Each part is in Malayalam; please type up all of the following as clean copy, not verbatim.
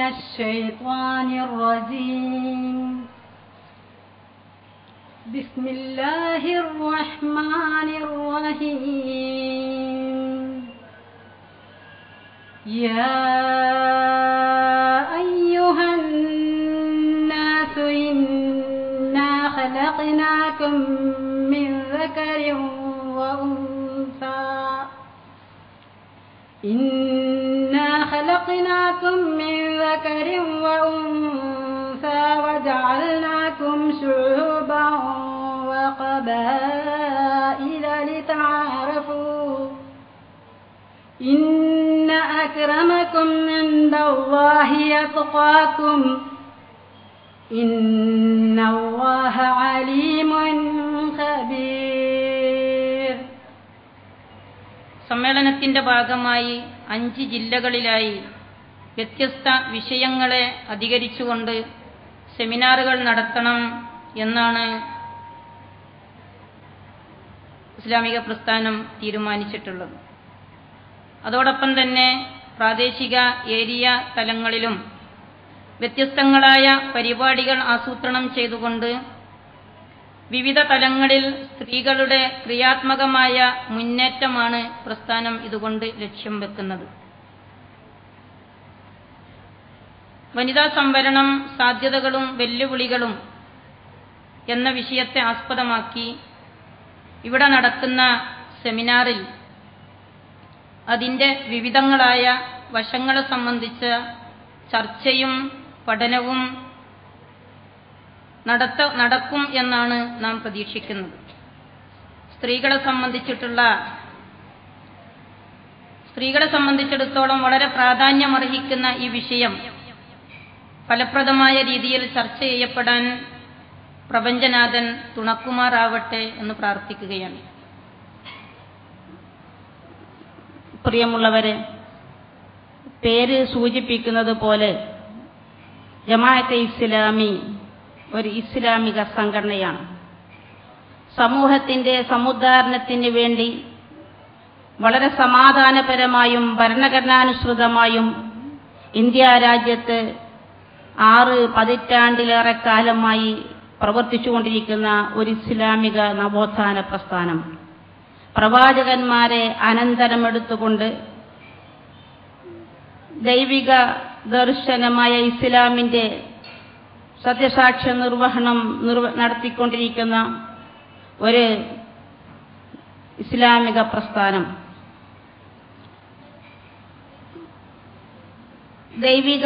الشيطان الرجيم بسم الله الرحمن الرحيم يا أيها الناس إنا خلقناكم من ذكر وأنثى وجعلناكم شعوبا وقبائل لتعارفوا إن أكرمكم عند الله يتقاكم إن الله عليم خبير. സമ്മേളനത്തിന്റെ ഭാഗമായി 5 ജില്ലകളിലായി വ്യത്യസ്ത വിഷയങ്ങളെ അധികരിച്ചുകൊണ്ട് സെമിനാറുകൾ നടത്തണം എന്നാണ് ഇസ്ലാമിക പ്രസ്ഥാനം തീരുമാനിച്ചിട്ടുള്ളത്. അതോടൊപ്പം തന്നെ പ്രാദേശിക ഏരിയ തലങ്ങളിലും വ്യത്യസ്തങ്ങളായ പരിപാടികൾ ആസൂത്രണം ചെയ്തുകൊണ്ട് വിവിധ തലങ്ങളിൽ സ്ത്രീകളുടെ ക്രിയാത്മകമായ മുന്നേറ്റമാണ് പ്രസ്ഥാനം ഇതുകൊണ്ട് ലക്ഷ്യം വെക്കുന്നത്. വനിതാ സംവരണം സാധ്യതകളും വെല്ലുവിളികളും എന്ന വിഷയത്തെ ആസ്പദമാക്കി ഇവിടെ നടക്കുന്ന സെമിനാറിൽ അതിൻ്റെ വിവിധങ്ങളായ വശങ്ങളെ സംബന്ധിച്ച ചർച്ചയും പഠനവും നടക്കും എന്നാണ് നാം പ്രതീക്ഷിക്കുന്നത്. സ്ത്രീകളെ സംബന്ധിച്ചിടത്തോളം വളരെ പ്രാധാന്യമർഹിക്കുന്ന ഈ വിഷയം ഫലപ്രദമായ രീതിയിൽ ചർച്ച ചെയ്യപ്പെടാൻ പ്രപഞ്ചനാഥൻ തുണക്കുമാറാവട്ടെ എന്ന് പ്രാർത്ഥിക്കുകയാണ്. പ്രിയമുള്ളവരെ, പേര് സൂചിപ്പിക്കുന്നത് പോലെ ജമാഅത്തെ ഇസ്ലാമി ഒരു ഇസ്ലാമിക സംഘടനയാണ്. സമൂഹത്തിന്റെ സമുദ്ധാരണത്തിന് വേണ്ടി വളരെ സമാധാനപരമായും ഭരണഘടനാനുസൃതമായും ഇന്ത്യ രാജ്യത്ത് 6 പതിറ്റാണ്ടിലേറെ കാലമായി പ്രവർത്തിച്ചുകൊണ്ടിരിക്കുന്ന ഒരു ഇസ്ലാമിക നവോത്ഥാന പ്രസ്ഥാനം. പ്രവാചകന്മാരെ അനന്തരമെടുത്തുകൊണ്ട് ദൈവിക ദർശനമായ ഇസ്ലാമിന്റെ സത്യസാക്ഷ്യ നിർവഹണം നടത്തിക്കൊണ്ടിരിക്കുന്ന ഒരു ഇസ്ലാമിക പ്രസ്ഥാനം. ദൈവിക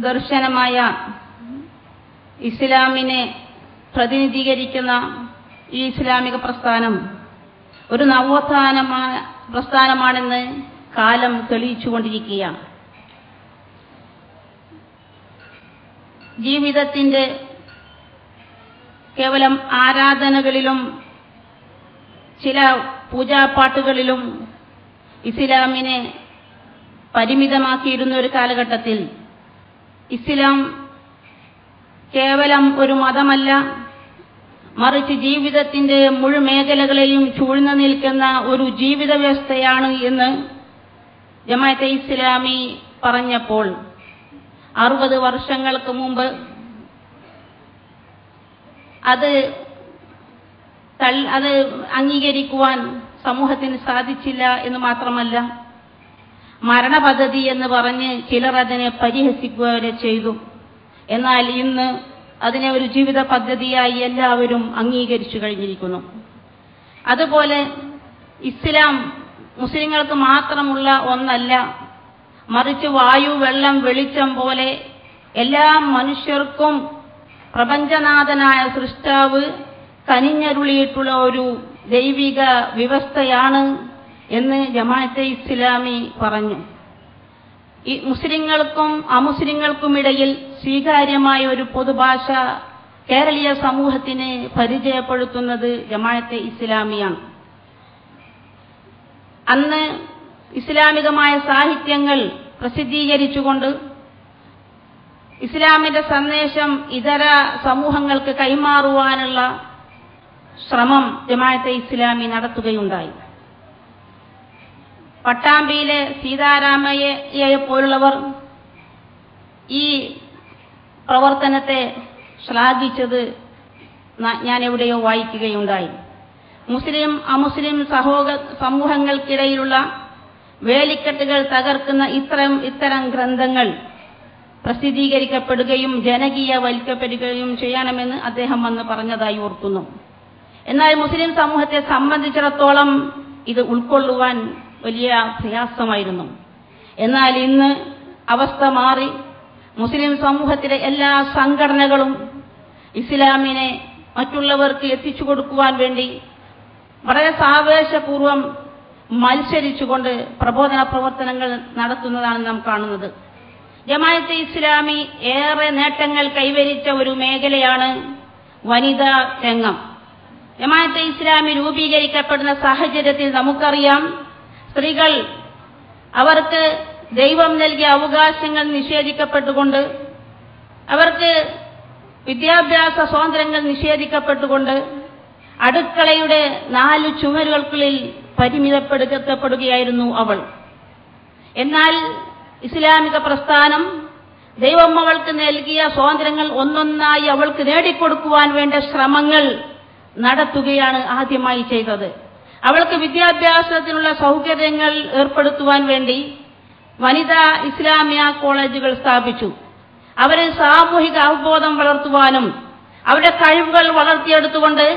ദർശനമായ ഇസ്ലാമിനെ പ്രതിനിധീകരിക്കുന്ന ഈ ഇസ്ലാമിക പ്രസ്ഥാനം ഒരു നവോത്ഥാന പ്രസ്ഥാനമാണെന്ന് കാലം തെളിയിച്ചുകൊണ്ടിരിക്കുകയാണ്. ജീവിതത്തിന്റെ കേവലം ആരാധനകളിലും ചില പൂജാപ്പാട്ടുകളിലും ഇസ്ലാമിനെ പരിമിതമാക്കിയിരുന്ന ഒരു കാലഘട്ടത്തിൽ ഇസ്ലാം കേവലം ഒരു മതമല്ല, മറിച്ച് ജീവിതത്തിന്റെ മുഴുമേഖലകളെയും ചൂഴ്ന്നു നിൽക്കുന്ന ഒരു ജീവിത വ്യവസ്ഥയാണ് എന്ന് ജമാഅത്തെ ഇസ്ലാമി പറഞ്ഞപ്പോൾ 60 വർഷങ്ങൾക്ക് മുമ്പ് അത് അംഗീകരിക്കുവാൻ സമൂഹത്തിന് സാധിച്ചില്ല എന്ന് മാത്രമല്ല, മരണപദ്ധതി എന്ന് പറഞ്ഞ് ചിലർ അതിനെ പരിഹസിക്കുക വരെ ചെയ്തു. എന്നാൽ ഇന്ന് അതിനെ ഒരു ജീവിത പദ്ധതിയായി എല്ലാവരും അംഗീകരിച്ചു കഴിഞ്ഞിരിക്കുന്നു. അതുപോലെ ഇസ്ലാം മുസ്ലിങ്ങൾക്ക് മാത്രമുള്ള ഒന്നല്ല, മറിച്ച് വായു, വെള്ളം, വെളിച്ചം പോലെ എല്ലാ മനുഷ്യർക്കും പ്രപഞ്ചനാഥനായ സൃഷ്ടാവ് കനിഞ്ഞരുളിയിട്ടുള്ള ഒരു ദൈവിക വ്യവസ്ഥയാണ് എന്ന് ജമാഅത്തെ ഇസ്ലാമി പറഞ്ഞു. ഈ മുസ്ലിങ്ങൾക്കും അമുസ്ലിങ്ങൾക്കുമിടയിൽ സ്വീകാര്യമായ ഒരു പൊതുഭാഷ കേരളീയ സമൂഹത്തിന് പരിചയപ്പെടുത്തുന്നത് ജമാഅത്തെ ഇസ്ലാമിയാണ്. അന്ന് ഇസ്ലാമികമായ സാഹിത്യങ്ങൾ പ്രസിദ്ധീകരിച്ചുകൊണ്ട് ഇസ്ലാമിന്റെ സന്ദേശം ഇതര സമൂഹങ്ങൾക്ക് കൈമാറുവാനുള്ള ശ്രമം ജമാഅത്തെ ഇസ്ലാമി നടത്തുകയുണ്ടായി. പട്ടാമ്പിയിലെ സീതാരാമയ്യയെ പോലുള്ളവർ ഈ പ്രവർത്തനത്തെ ശ്ലാഘിച്ചത് ഞാൻ എവിടെയോ വായിക്കുകയുണ്ടായി. മുസ്ലിം അമുസ്ലിം സമൂഹങ്ങൾക്കിടയിലുള്ള വേലിക്കെട്ടുകൾ തകർക്കുന്ന ഇത്തരം ഗ്രന്ഥങ്ങൾ പ്രസിദ്ധീകരിക്കപ്പെടുകയും ജനകീയവൽക്കപ്പെടുകയും ചെയ്യണമെന്ന് അദ്ദേഹം അന്ന് പറഞ്ഞതായി ഓർക്കുന്നു. എന്നാൽ മുസ്ലിം സമൂഹത്തെ സംബന്ധിച്ചിടത്തോളം ഇത് ഉൾക്കൊള്ളുവാൻ വലിയ പ്രയാസമായിരുന്നു. എന്നാൽ ഇന്ന് അവസ്ഥ മാറി. മുസ്ലിം സമൂഹത്തിലെ എല്ലാ സംഘടനകളും ഇസ്ലാമിനെ മറ്റുള്ളവർക്ക് എത്തിച്ചു കൊടുക്കുവാൻ വേണ്ടി വളരെ സാവേശപൂർവം മത്സരിച്ചുകൊണ്ട് പ്രബോധന പ്രവർത്തനങ്ങൾ നടത്തുന്നതാണ് നാം കാണുന്നത്. ജമാഅത്തെ ഇസ്ലാമി ഏറെ നേട്ടങ്ങൾ കൈവരിച്ച ഒരു മേഖലയാണ് വനിതാ രംഗം. ജമാഅത്തെ ഇസ്ലാമി രൂപീകരിക്കപ്പെടുന്ന സാഹചര്യത്തിൽ നമുക്കറിയാം, സ്ത്രീകൾ അവർക്ക് ദൈവം നൽകിയ അവകാശങ്ങൾ നിഷേധിക്കപ്പെട്ടുകൊണ്ട്, അവർക്ക് വിദ്യാഭ്യാസ സ്വാതന്ത്ര്യങ്ങൾ നിഷേധിക്കപ്പെട്ടുകൊണ്ട് അടുക്കളയുടെ 4 ചുമരുകൾക്കുള്ളിൽ പരിമിതപ്പെടുത്തപ്പെടുകയായിരുന്നു അവൾ. എന്നാൽ ഇസ്ലാമിക പ്രസ്ഥാനം ദൈവം അവൾക്ക് നൽകിയ സ്വാതന്ത്ര്യങ്ങൾ ഒന്നൊന്നായി അവൾക്ക് നേടിക്കൊടുക്കുവാൻ വേണ്ട ശ്രമങ്ങൾ നടത്തുകയാണ് ആദ്യമായി ചെയ്തത്. അവൾക്ക് വിദ്യാഭ്യാസത്തിനുള്ള സൗകര്യങ്ങൾ ഏർപ്പെടുത്തുവാൻ വേണ്ടി വനിതാ ഇസ്ലാമിയ കോളേജുകൾ സ്ഥാപിച്ചു. അവരിൽ സാമൂഹിക അവബോധം വളർത്തുവാനും അവരുടെ കഴിവുകൾ വളർത്തിയെടുത്തുകൊണ്ട്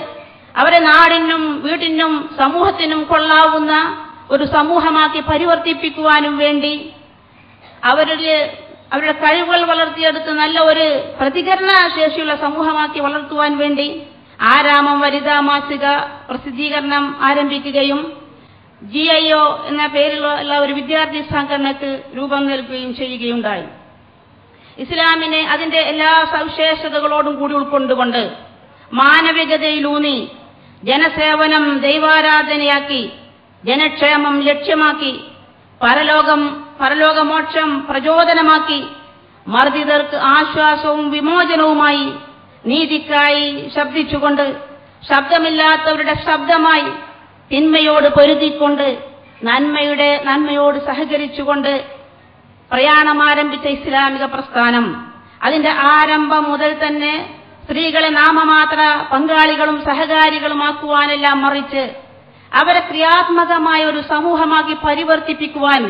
അവരെ നാടിനും വീടിനും സമൂഹത്തിനും കൊള്ളാവുന്ന ഒരു സമൂഹമാക്കി പരിവർത്തിപ്പിക്കുവാനും വേണ്ടി അവരുടെ കഴിവുകൾ വളർത്തിയെടുത്ത് നല്ല ഒരു പ്രതികരണ ശേഷിയുള്ള സമൂഹമാക്കി വളർത്തുവാൻ വേണ്ടി ആരാമം വനിതാ മാസിക പ്രസിദ്ധീകരണം ആരംഭിക്കുകയും GIO എന്ന പേരിലുള്ള ഒരു വിദ്യാർത്ഥി സംഘടനയ്ക്ക് രൂപം നൽകുകയും ചെയ്യുകയുണ്ടായി. ഇസ്ലാമിനെ അതിന്റെ എല്ലാ സവിശേഷതകളോടും കൂടി ഉൾക്കൊണ്ടുകൊണ്ട് മാനവികതയിലൂന്നി ജനസേവനം ദൈവാരാധനയാക്കി ജനക്ഷേമം ലക്ഷ്യമാക്കി പരലോകമോക്ഷം പ്രചോദനമാക്കി മർദ്ദിതർക്ക് ആശ്വാസവും വിമോചനവുമായി നീതിക്കായി ശബ്ദിച്ചുകൊണ്ട് ശബ്ദമില്ലാത്തവരുടെ ശബ്ദമായി തിന്മയോട് പൊരുതിക്കൊണ്ട് നന്മയോട് സഹകരിച്ചുകൊണ്ട് പ്രയാണമാരംഭിച്ച ഇസ്ലാമിക പ്രസ്ഥാനം അതിന്റെ ആരംഭം മുതൽ തന്നെ സ്ത്രീകളെ നാമമാത്ര പങ്കാളികളും സഹകാരികളുമാക്കുവാനെല്ലാം മറിച്ച് അവരെ ക്രിയാത്മകമായ ഒരു സമൂഹമാക്കി പരിവർത്തിപ്പിക്കുവാൻ,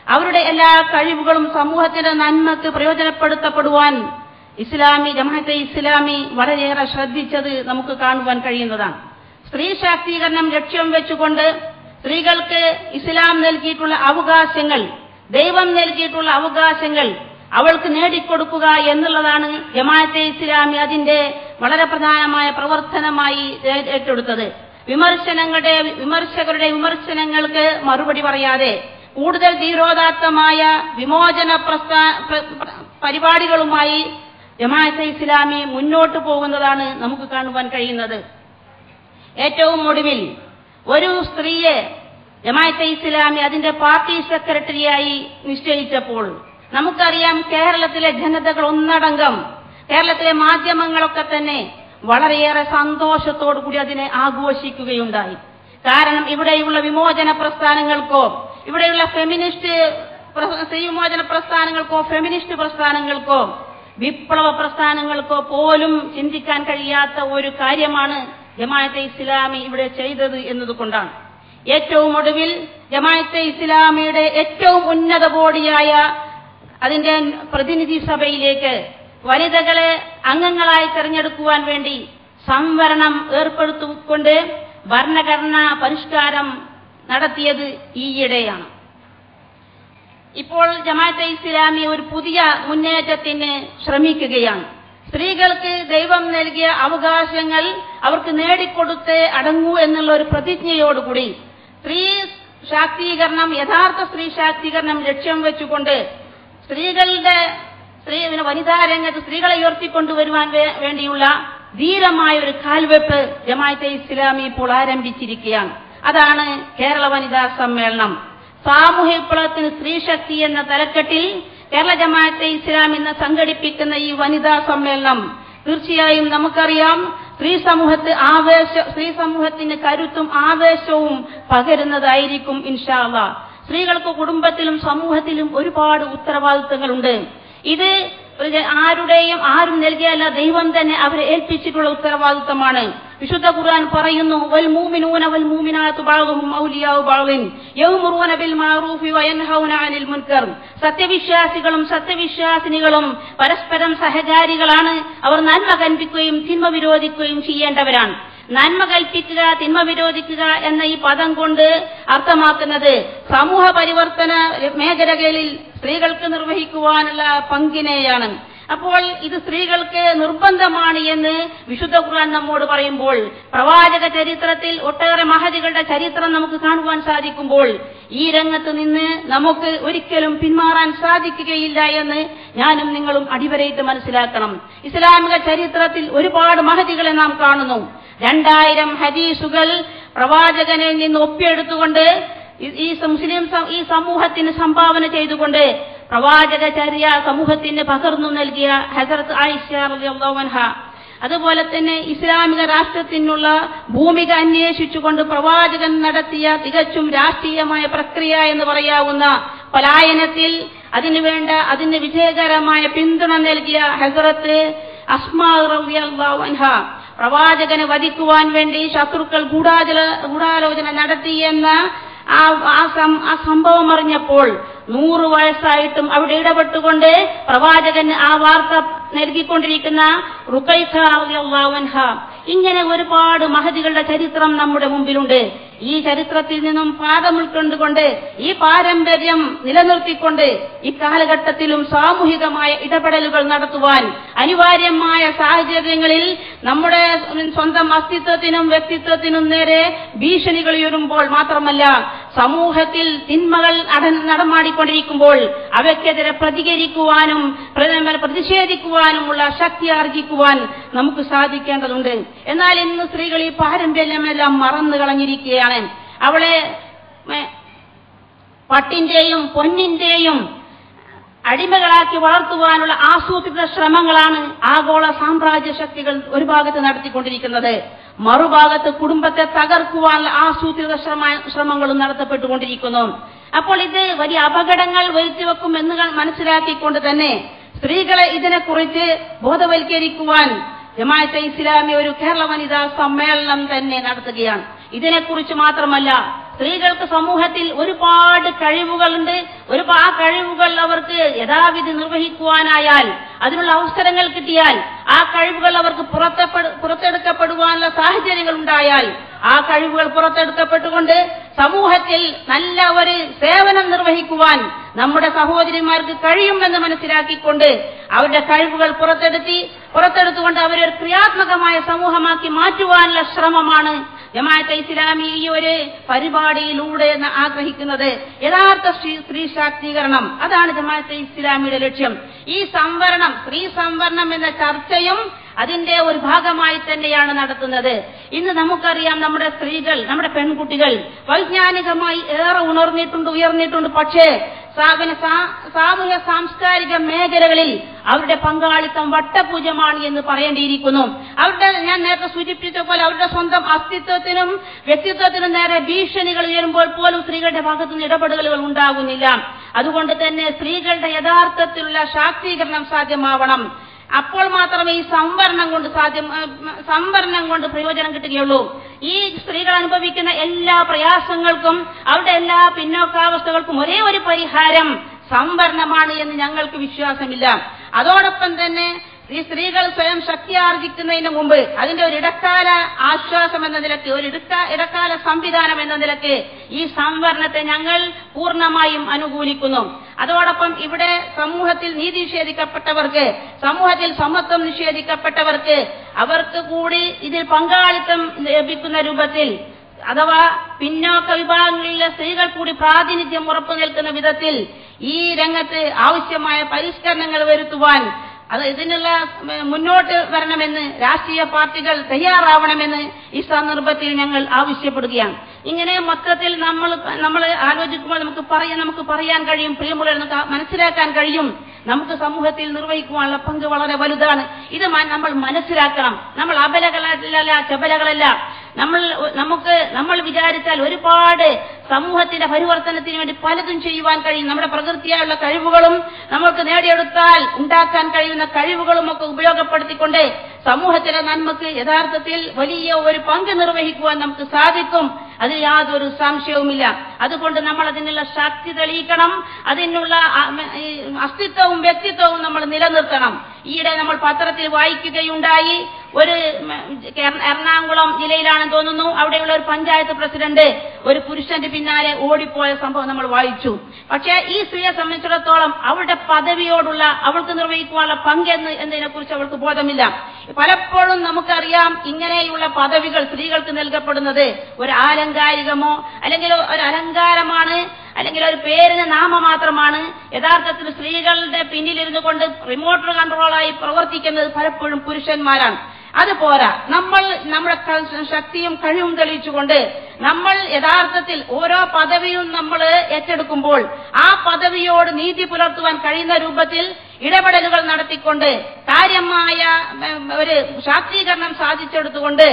അവരുടെ എല്ലാ കഴിവുകളും സമൂഹത്തിന്റെ നന്മക്ക് പ്രയോജനപ്പെടുത്തപ്പെടുവാൻ ജമാഅത്തെ ഇസ്ലാമി വളരെയേറെ ശ്രദ്ധിച്ചത് നമുക്ക് കാണുവാൻ കഴിയുന്നതാണ്. സ്ത്രീ ശാക്തീകരണം ലക്ഷ്യം വെച്ചുകൊണ്ട് സ്ത്രീകൾക്ക് ഇസ്ലാം നൽകിയിട്ടുള്ള അവകാശങ്ങൾ, ദൈവം നൽകിയിട്ടുള്ള അവകാശങ്ങൾ അവൾക്ക് നേടിക്കൊടുക്കുക എന്നുള്ളതാണ് ജമാഅത്തെ ഇസ്ലാമി അതിന്റെ വളരെ പ്രധാനമായ പ്രവർത്തനമായി ഏറ്റെടുത്തത്. വിമർശകരുടെ വിമർശനങ്ങൾക്ക് മറുപടി പറയാതെ കൂടുതൽ ധീരോദാത്തമായ വിമോചന പരിപാടികളുമായി ജമാഅത്തെ ഇസ്ലാമി മുന്നോട്ടു പോകുന്നതാണ് നമുക്ക് കാണുവാൻ കഴിയുന്നത്. ഏറ്റവും ഒടുവിൽ ഒരു സ്ത്രീയെ ജമാഅത്തെ ഇസ്ലാമി അതിന്റെ പാർട്ടി സെക്രട്ടറിയായി നിശ്ചയിച്ചപ്പോൾ നമുക്കറിയാം, കേരളത്തിലെ ജനതകൾ ഒന്നടങ്കം, കേരളത്തിലെ മാധ്യമങ്ങളൊക്കെ തന്നെ വളരെയേറെ സന്തോഷത്തോടു കൂടി അതിനെ ആഘോഷിക്കുകയുണ്ടായി. കാരണം ഇവിടെയുള്ള വിമോചന പ്രസ്ഥാനങ്ങൾക്കോ, ഇവിടെയുള്ള സ്ത്രീ വിമോചന പ്രസ്ഥാനങ്ങൾക്കോ, ഫെമിനിസ്റ്റ് പ്രസ്ഥാനങ്ങൾക്കോ, വിപ്ലവ പ്രസ്ഥാനങ്ങൾക്കോ പോലും ചിന്തിക്കാൻ കഴിയാത്ത ഒരു കാര്യമാണ് ജമാഅത്തെ ഇസ്ലാമി ഇവിടെ ചെയ്തത് എന്നതുകൊണ്ടാണ്. ഏറ്റവും ഒടുവിൽ ജമാഅത്തെ ഇസ്ലാമിയുടെ ഏറ്റവും ഉന്നത ബോഡിയായ അതിന്റെ പ്രതിനിധി സഭയിലേക്ക് വനിതകളെ അംഗങ്ങളായി തെരഞ്ഞെടുക്കുവാൻ വേണ്ടി സംവരണം ഏർപ്പെടുത്തിക്കൊണ്ട് ഭരണഘടനാ പരിഷ്കാരം നടത്തിയത് ഈയിടെയാണ്. ഇപ്പോൾ ജമാഅത്തെ ഇസ്ലാമി ഒരു പുതിയ മുന്നേറ്റത്തിന് ശ്രമിക്കുകയാണ്. സ്ത്രീകൾക്ക് ദൈവം നൽകിയ അവകാശങ്ങൾ അവർക്ക് നേടിക്കൊടുത്തേ അടങ്ങൂ എന്നുള്ള ഒരു പ്രതിജ്ഞയോടുകൂടി യഥാർത്ഥ സ്ത്രീ ശാക്തീകരണം ലക്ഷ്യം വെച്ചുകൊണ്ട് വനിതാ രംഗത്ത് സ്ത്രീകളെ ഉയർത്തിക്കൊണ്ടുവരുവാൻ വേണ്ടിയുള്ള ധീരമായ ഒരു കാൽവെപ്പ് ജമാഅത്തെ ഇസ്ലാമി ഇപ്പോൾ ആരംഭിച്ചിരിക്കുകയാണ്. അതാണ് കേരള വനിതാ സമ്മേളനം. സാമൂഹ്യ വിപ്ലവത്തിന് സ്ത്രീശക്തി എന്ന തലക്കെട്ടിൽ കേരള ജമാഅത്തെ ഇസ്ലാമി ഇന്ന് സംഘടിപ്പിക്കുന്ന ഈ വനിതാ സമ്മേളനം തീർച്ചയായും നമുക്കറിയാം, സ്ത്രീ സമൂഹത്തിന് കരുത്തും ആവേശവും പകരുന്നതായിരിക്കും ഇൻഷാ അല്ലാഹ്. സ്ത്രീകൾക്ക് കുടുംബത്തിലും സമൂഹത്തിലും ഒരുപാട് ഉത്തരവാദിത്തങ്ങളുണ്ട്. ഇത് ആരും നൽകിയല്ല, ദൈവം തന്നെ അവരെ ഏൽപ്പിച്ചിട്ടുള്ള ഉത്തരവാദിത്തമാണ്. വിശുദ്ധ ഖുർആൻ പറയുന്നു, വൽ മുഅ്മിനൂന വൽ മുഅ്മിനാത്തു ബഅ്ദുഹും ഔലിയാഉ ബഅ്ദിൻ യഅ്മുറൂന ബിൽ മഅറൂഫി വയൻഹൗന അനിൽ മുൻകർ. സത്യവിശ്വാസികളും സത്യവിശ്വാസിനികളും പരസ്പരം സഹചാരികളാണ്. അവർ നന്മ കൽപ്പിക്കുകയും തിന്മ വിരോധിക്കുകയും ചെയ്യേണ്ടവരാണ്. നന്മ കൽപ്പിക്കുക, തിന്മ വിരോധിക്കുക എന്ന ഈ പദം കൊണ്ട് അർത്ഥമാക്കുന്നത് സമൂഹ പരിവർത്തന മേഖലകളിൽ സ്ത്രീകൾക്ക് നിർവഹിക്കുവാനുള്ള പങ്കിനെയാണ്. അപ്പോൾ ഇത് സ്ത്രീകൾക്ക് നിർബന്ധമാണ് എന്ന് വിശുദ്ധ ഖുർആൻ നമ്മോട് പറയുമ്പോൾ, പ്രവാചക ചരിത്രത്തിൽ ഒട്ടേറെ മഹതികളുടെ ചരിത്രം നമുക്ക് കാണുവാൻ സാധിക്കുമ്പോൾ, ഈ രംഗത്ത് നിന്ന് നമുക്ക് ഒരിക്കലും പിന്മാറാൻ സാധിക്കുകയില്ല എന്ന് ഞാനും നിങ്ങളും അടിവരയിട്ട് മനസ്സിലാക്കണം. ഇസ്ലാമിക ചരിത്രത്തിൽ ഒരുപാട് മഹതികളെ നാം കാണുന്നു. 2000 ഹദീസുകൾ പ്രവാചകനിൽ നിന്ന് ഒപ്പിയെടുത്തുകൊണ്ട് ഈ സമൂഹത്തിന് സംഭാവന ചെയ്തുകൊണ്ട് പ്രവാചകചര്യ സമൂഹത്തിന് പകർന്നു നൽകിയ ഹസരത്ത് ആയിഷ റളിയല്ലാഹു അൻഹ, അതുപോലെ തന്നെ ഇസ്ലാമിക രാഷ്ട്രത്തിനുള്ള ഭൂമിക അന്വേഷിച്ചുകൊണ്ട് പ്രവാചകൻ നടത്തിയ തികച്ചും രാഷ്ട്രീയമായ പ്രക്രിയ എന്ന് പറയാവുന്ന പലായനത്തിൽ അതിന് വിജയകരമായ പിന്തുണ നൽകിയ ഹസരത്ത് അസ്മാ റളിയല്ലാഹു അൻഹ, പ്രവാചകനെ വധിക്കുവാൻ വേണ്ടി ശത്രുക്കൾ ഗൂഢാലോചന നടത്തിയെന്ന ആ സംഭവം അറിഞ്ഞപ്പോൾ 100 വയസ്സായിട്ടും അവിടെ ഇടപെട്ടുകൊണ്ട് പ്രവാചകന് ആ വാർത്ത നൽകിക്കൊണ്ടിരിക്കുന്ന റുഖൈഖ റളിയല്ലാഹു അൻഹ, ഇങ്ങനെ ഒരുപാട് മഹദികളുടെ ചരിത്രം നമ്മുടെ മുമ്പിലുണ്ട്. ഈ ചരിത്രത്തിൽ നിന്നും പാഠം ഉൾക്കൊണ്ടുകൊണ്ട് ഈ പാരമ്പര്യം നിലനിർത്തിക്കൊണ്ട് ഇക്കാലഘട്ടത്തിലും സാമൂഹികമായ ഇടപെടലുകൾ നടത്തുവാൻ അനിവാര്യമായ സാഹചര്യങ്ങളിൽ നമ്മുടെ സ്വന്തം അസ്തിത്വത്തിനും വ്യക്തിത്വത്തിനും നേരെ ഭീഷണികൾ ഉയരുമ്പോൾ മാത്രമല്ല, സമൂഹത്തിൽ തിന്മകൾ നടമാടിക്കൊണ്ടിരിക്കുമ്പോൾ അവയ്ക്കെതിരെ പ്രതികരിക്കുവാനും പ്രതിഷേധിക്കുവാനുമുള്ള ശക്തി ആർജിക്കുവാൻ നമുക്ക് സാധിക്കേണ്ടതുണ്ട്. എന്നാൽ ഇന്ന് സ്ത്രീകൾ ഈ പാരമ്പര്യമെല്ലാം മറന്നു കളഞ്ഞിരിക്കുകയാണ്. അവളെ പട്ടിന്റെയും പൊന്നിന്റെയും അടിമകളാക്കി വളർത്തുവാനുള്ള ആസൂത്രിത ശ്രമങ്ങളാണ് ആഗോള സാമ്രാജ്യ ശക്തികൾ ഒരു ഭാഗത്ത് നടത്തിക്കൊണ്ടിരിക്കുന്നത്. മറുഭാഗത്ത് കുടുംബത്തെ തകർക്കുവാനുള്ള ആസൂത്രിത ശ്രമങ്ങളും നടത്തപ്പെട്ടുകൊണ്ടിരിക്കുന്നു. അപ്പോൾ ഇത് വലിയ അപകടങ്ങൾ വരുത്തിവെക്കുമെന്ന് മനസ്സിലാക്കിക്കൊണ്ട് തന്നെ സ്ത്രീകളെ ഇതിനെക്കുറിച്ച് ബോധവൽക്കരിക്കുവാൻ ജമാഅത്തെ ഇസ്ലാമി ഒരു കേരള വനിതാ സമ്മേളനം തന്നെ നടത്തുകയാണ്. ഇതിനെക്കുറിച്ച് മാത്രമല്ല, സ്ത്രീകൾക്ക് സമൂഹത്തിൽ ഒരുപാട് കഴിവുകളുണ്ട്. ആ കഴിവുകൾ അവർക്ക് യഥാവിധി നിർവഹിക്കുവാനായാൽ, അതിനുള്ള അവസരങ്ങൾ കിട്ടിയാൽ, ആ കഴിവുകൾ അവർക്ക് പുറത്തെടുക്കപ്പെടുവാനുള്ള സാഹചര്യങ്ങൾ ഉണ്ടായാൽ, ആ കഴിവുകൾ പുറത്തെടുക്കപ്പെട്ടുകൊണ്ട് സമൂഹത്തിൽ നല്ല ഒരു സേവനം നിർവഹിക്കുവാൻ നമ്മുടെ സഹോദരിമാർക്ക് കഴിയുമെന്ന് മനസ്സിലാക്കിക്കൊണ്ട് അവരുടെ കഴിവുകൾ പുറത്തെടുത്തുകൊണ്ട് അവരെ ക്രിയാത്മകമായ സമൂഹമാക്കി മാറ്റുവാനുള്ള ശ്രമമാണ് ജമാഅത്തെ ഇസ്ലാമി ഈ ഒരു പരിപാടിയിലൂടെ ആഗ്രഹിക്കുന്നത്. യഥാർത്ഥ സ്ത്രീ ശാക്തീകരണം, അതാണ് ജമാഅത്തെ ഇസ്ലാമിയുടെ ലക്ഷ്യം. ഈ സ്ത്രീ സംവരണം എന്ന ചർച്ചയും അതിന്റെ ഒരു ഭാഗമായി തന്നെയാണ് നടത്തുന്നത്. ഇന്ന് നമുക്കറിയാം, നമ്മുടെ സ്ത്രീകൾ, നമ്മുടെ പെൺകുട്ടികൾ വൈജ്ഞാനികമായി ഏറെ ഉയർന്നിട്ടുണ്ട്. പക്ഷേ സാമൂഹ്യ സാംസ്കാരിക മേഖലകളിൽ അവരുടെ പങ്കാളിത്തം വട്ടപൂജ്യമാണ് എന്ന് പറയേണ്ടിയിരിക്കുന്നു. ഞാൻ നേരത്തെ സൂചിപ്പിച്ച പോലെ അവരുടെ സ്വന്തം അസ്തിത്വത്തിനും വ്യക്തിത്വത്തിനും നേരെ ഭീഷണികൾ ഉയരുമ്പോൾ പോലും സ്ത്രീകളുടെ ഭാഗത്തുനിന്ന് ഇടപെടലുകൾ ഉണ്ടാകുന്നില്ല. അതുകൊണ്ട് തന്നെ സ്ത്രീകളുടെ യഥാർത്ഥത്തിലുള്ള ശാക്തീകരണം സാധ്യമാവണം. അപ്പോൾ മാത്രമേ ഈ സംവരണം കൊണ്ട് പ്രയോജനം കിട്ടുകയുള്ളൂ. ഈ സ്ത്രീകൾ അനുഭവിക്കുന്ന എല്ലാ പ്രയാസങ്ങൾക്കും അവരുടെ എല്ലാ പിന്നോക്കാവസ്ഥകൾക്കും ഒരേ ഒരു പരിഹാരം സംവരണമാണ് എന്ന് ഞങ്ങൾക്ക് വിശ്വാസമില്ല. അതോടൊപ്പം തന്നെ ഈ സ്ത്രീകൾ സ്വയം ശക്തി ആർജിക്കുന്നതിന് മുമ്പ് അതിന്റെ ഒരു ഇടക്കാല ആശ്വാസം എന്ന നിലയ്ക്ക്, ഒരു ഇടക്കാല സംവിധാനം എന്ന നിലയ്ക്ക് ഈ സംവരണത്തെ ഞങ്ങൾ പൂർണ്ണമായും അനുകൂലിക്കുന്നു. അതോടൊപ്പം ഇവിടെ സമൂഹത്തിൽ നീതി നിഷേധിക്കപ്പെട്ടവർക്ക്, സമൂഹത്തിൽ സമത്വം നിഷേധിക്കപ്പെട്ടവർക്ക് അവർക്ക് കൂടി ഇതിൽ പങ്കാളിത്തം ലഭിക്കുന്ന രൂപത്തിൽ, അഥവാ പിന്നോക്ക വിഭാഗങ്ങളിലെ സ്ത്രീകൾ കൂടി പ്രാതിനിധ്യം ഉറപ്പു നിൽക്കുന്ന വിധത്തിൽ ഈ രംഗത്ത് ആവശ്യമായ പരിഷ്കരണങ്ങൾ വരുത്തുവാൻ ഇതിനുള്ള മുന്നോട്ട് വരണമെന്ന് രാഷ്ട്രീയ പാർട്ടികൾ തയ്യാറാവണമെന്ന് ഈ സന്ദർഭത്തിൽ ഞങ്ങൾ ആവശ്യപ്പെടുകയാണ്. ഇങ്ങനെ മൊത്തത്തിൽ നമ്മൾ ആലോചിക്കുമ്പോൾ നമുക്ക് പറയാൻ കഴിയും, പ്രിയമുള്ളവർ, മനസ്സിലാക്കാൻ കഴിയും, നമുക്ക് സമൂഹത്തിൽ നിർവഹിക്കുവാനുള്ള പങ്ക് വളരെ വലുതാണ്. ഇത് നമ്മൾ മനസ്സിലാക്കണം. നമ്മൾ അബലകളല്ല, ചബലകളല്ല. നമ്മൾ വിചാരിച്ചാൽ ഒരുപാട് സമൂഹത്തിന്റെ പരിവർത്തനത്തിന് വേണ്ടി പലതും ചെയ്യുവാൻ കഴിയും. നമ്മുടെ പ്രകൃതിയായുള്ള കഴിവുകളും നമുക്ക് നേടിയെടുത്താൽ ഉണ്ടാക്കാൻ കഴിയുന്ന കഴിവുകളും ഒക്കെ ഉപയോഗപ്പെടുത്തിക്കൊണ്ട് സമൂഹത്തിലെ നന്മക്ക് യഥാർത്ഥത്തിൽ വലിയ ഒരു പങ്ക് നിർവഹിക്കുവാൻ നമുക്ക് സാധിക്കും. അതിൽ യാതൊരു സംശയവുമില്ല. അതുകൊണ്ട് നമ്മൾ അതിനുള്ള ശക്തി തെളിയിക്കണം. അതിനുള്ള അസ്തിത്വവും വ്യക്തിത്വവും നമ്മൾ നിലനിർത്തണം. ഈയിടെ നമ്മൾ പത്രത്തിൽ വായിക്കുകയുണ്ടായി, ഒരു എറണാകുളം ജില്ലയിലാണെന്ന് തോന്നുന്നു, അവിടെയുള്ള ഒരു പഞ്ചായത്ത് പ്രസിഡന്റ് ഒരു പുരുഷന്റെ പിന്നാലെ ഓടിപ്പോയ സംഭവം നമ്മൾ വായിച്ചു. പക്ഷേ ഈ സ്ത്രീയെ സംബന്ധിച്ചിടത്തോളം അവളുടെ പദവിയോടുള്ള അവൾക്ക് നിർവഹിക്കുവാനുള്ള പങ്ക് എന്നതിനെ കുറിച്ച് അവൾക്ക് ബോധമില്ല. പലപ്പോഴും നമുക്കറിയാം, ഇങ്ങനെയുള്ള പദവികൾ സ്ത്രീകൾക്ക് നൽകപ്പെടുന്നത് ഒരു ആലങ്കാരികമോ അല്ലെങ്കിൽ ഒരു അലങ്കാരമാണ്, അല്ലെങ്കിൽ ഒരു പേരിന് നാമമാത്രമാണ്. യഥാർത്ഥത്തിൽ സ്ത്രീകളുടെ പിന്നിലിരുന്നു കൊണ്ട് റിമോട്ട് കൺട്രോളായി പ്രവർത്തിക്കുന്നത് പലപ്പോഴും പുരുഷന്മാരാണ്. അതുപോരാ, നമ്മൾ നമ്മുടെ ശക്തിയും കഴിവും തെളിയിച്ചുകൊണ്ട് നമ്മൾ യഥാർത്ഥത്തിൽ ഓരോ പദവിയും നമ്മൾ ഏറ്റെടുക്കുമ്പോൾ ആ പദവിയോട് നീതി പുലർത്തുവാൻ കഴിയുന്ന രൂപത്തിൽ ഇടപെടലുകൾ നടത്തിക്കൊണ്ട് കാര്യമായ ഒരു ശാക്തീകരണം സാധിച്ചെടുത്തുകൊണ്ട്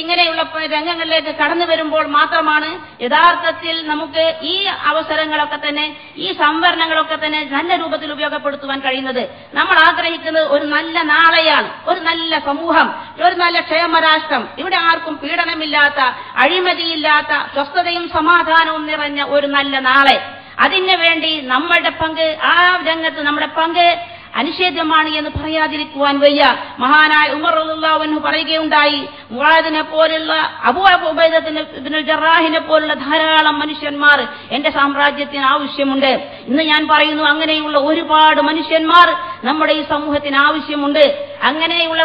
ഇങ്ങനെയുള്ള രംഗങ്ങളിലേക്ക് കടന്നു വരുമ്പോൾ മാത്രമാണ് യഥാർത്ഥത്തിൽ നമുക്ക് ഈ അവസരങ്ങളൊക്കെ തന്നെ, ഈ സംവരണങ്ങളൊക്കെ തന്നെ നല്ല രൂപത്തിൽ ഉപയോഗപ്പെടുത്തുവാൻ കഴിയുന്നത്. നമ്മൾ ആഗ്രഹിക്കുന്നത് ഒരു നല്ല നാളെയാണ്, ഒരു നല്ല സമൂഹം, ഒരു നല്ല ക്ഷേമരാഷ്ട്രം, ഇവിടെ ആർക്കും പീഡനമില്ലാത്ത, അഴിമതിയില്ലാത്ത, സ്വസ്ഥതയും സമാധാനവും നിറഞ്ഞ ഒരു നല്ല നാളെ. അതിനു വേണ്ടി നമ്മളുടെ പങ്ക്, ആ രംഗത്ത് നമ്മുടെ പങ്ക് അനിഷേധ്യമാണ് എന്ന് പറയാതിരിക്കുവാൻ വയ്യ. മഹാനായ ഉമർ റളിയല്ലാഹു അൻഹു പറയുകയുണ്ടായി, മുആദിനെ പോലുള്ള, അബൂ ഉബൈദ ഇബ്നുൽ ജറാഹിനെ പോലുള്ള ധാരാളം മനുഷ്യന്മാർ എന്റെ സാമ്രാജ്യത്തിന് ആവശ്യമുണ്ട്. ഇന്ന് ഞാൻ പറയുന്നു, അങ്ങനെയുള്ള ഒരുപാട് മനുഷ്യന്മാർ നമ്മുടെ ഈ സമൂഹത്തിന് ആവശ്യമുണ്ട്. അങ്ങനെയുള്ള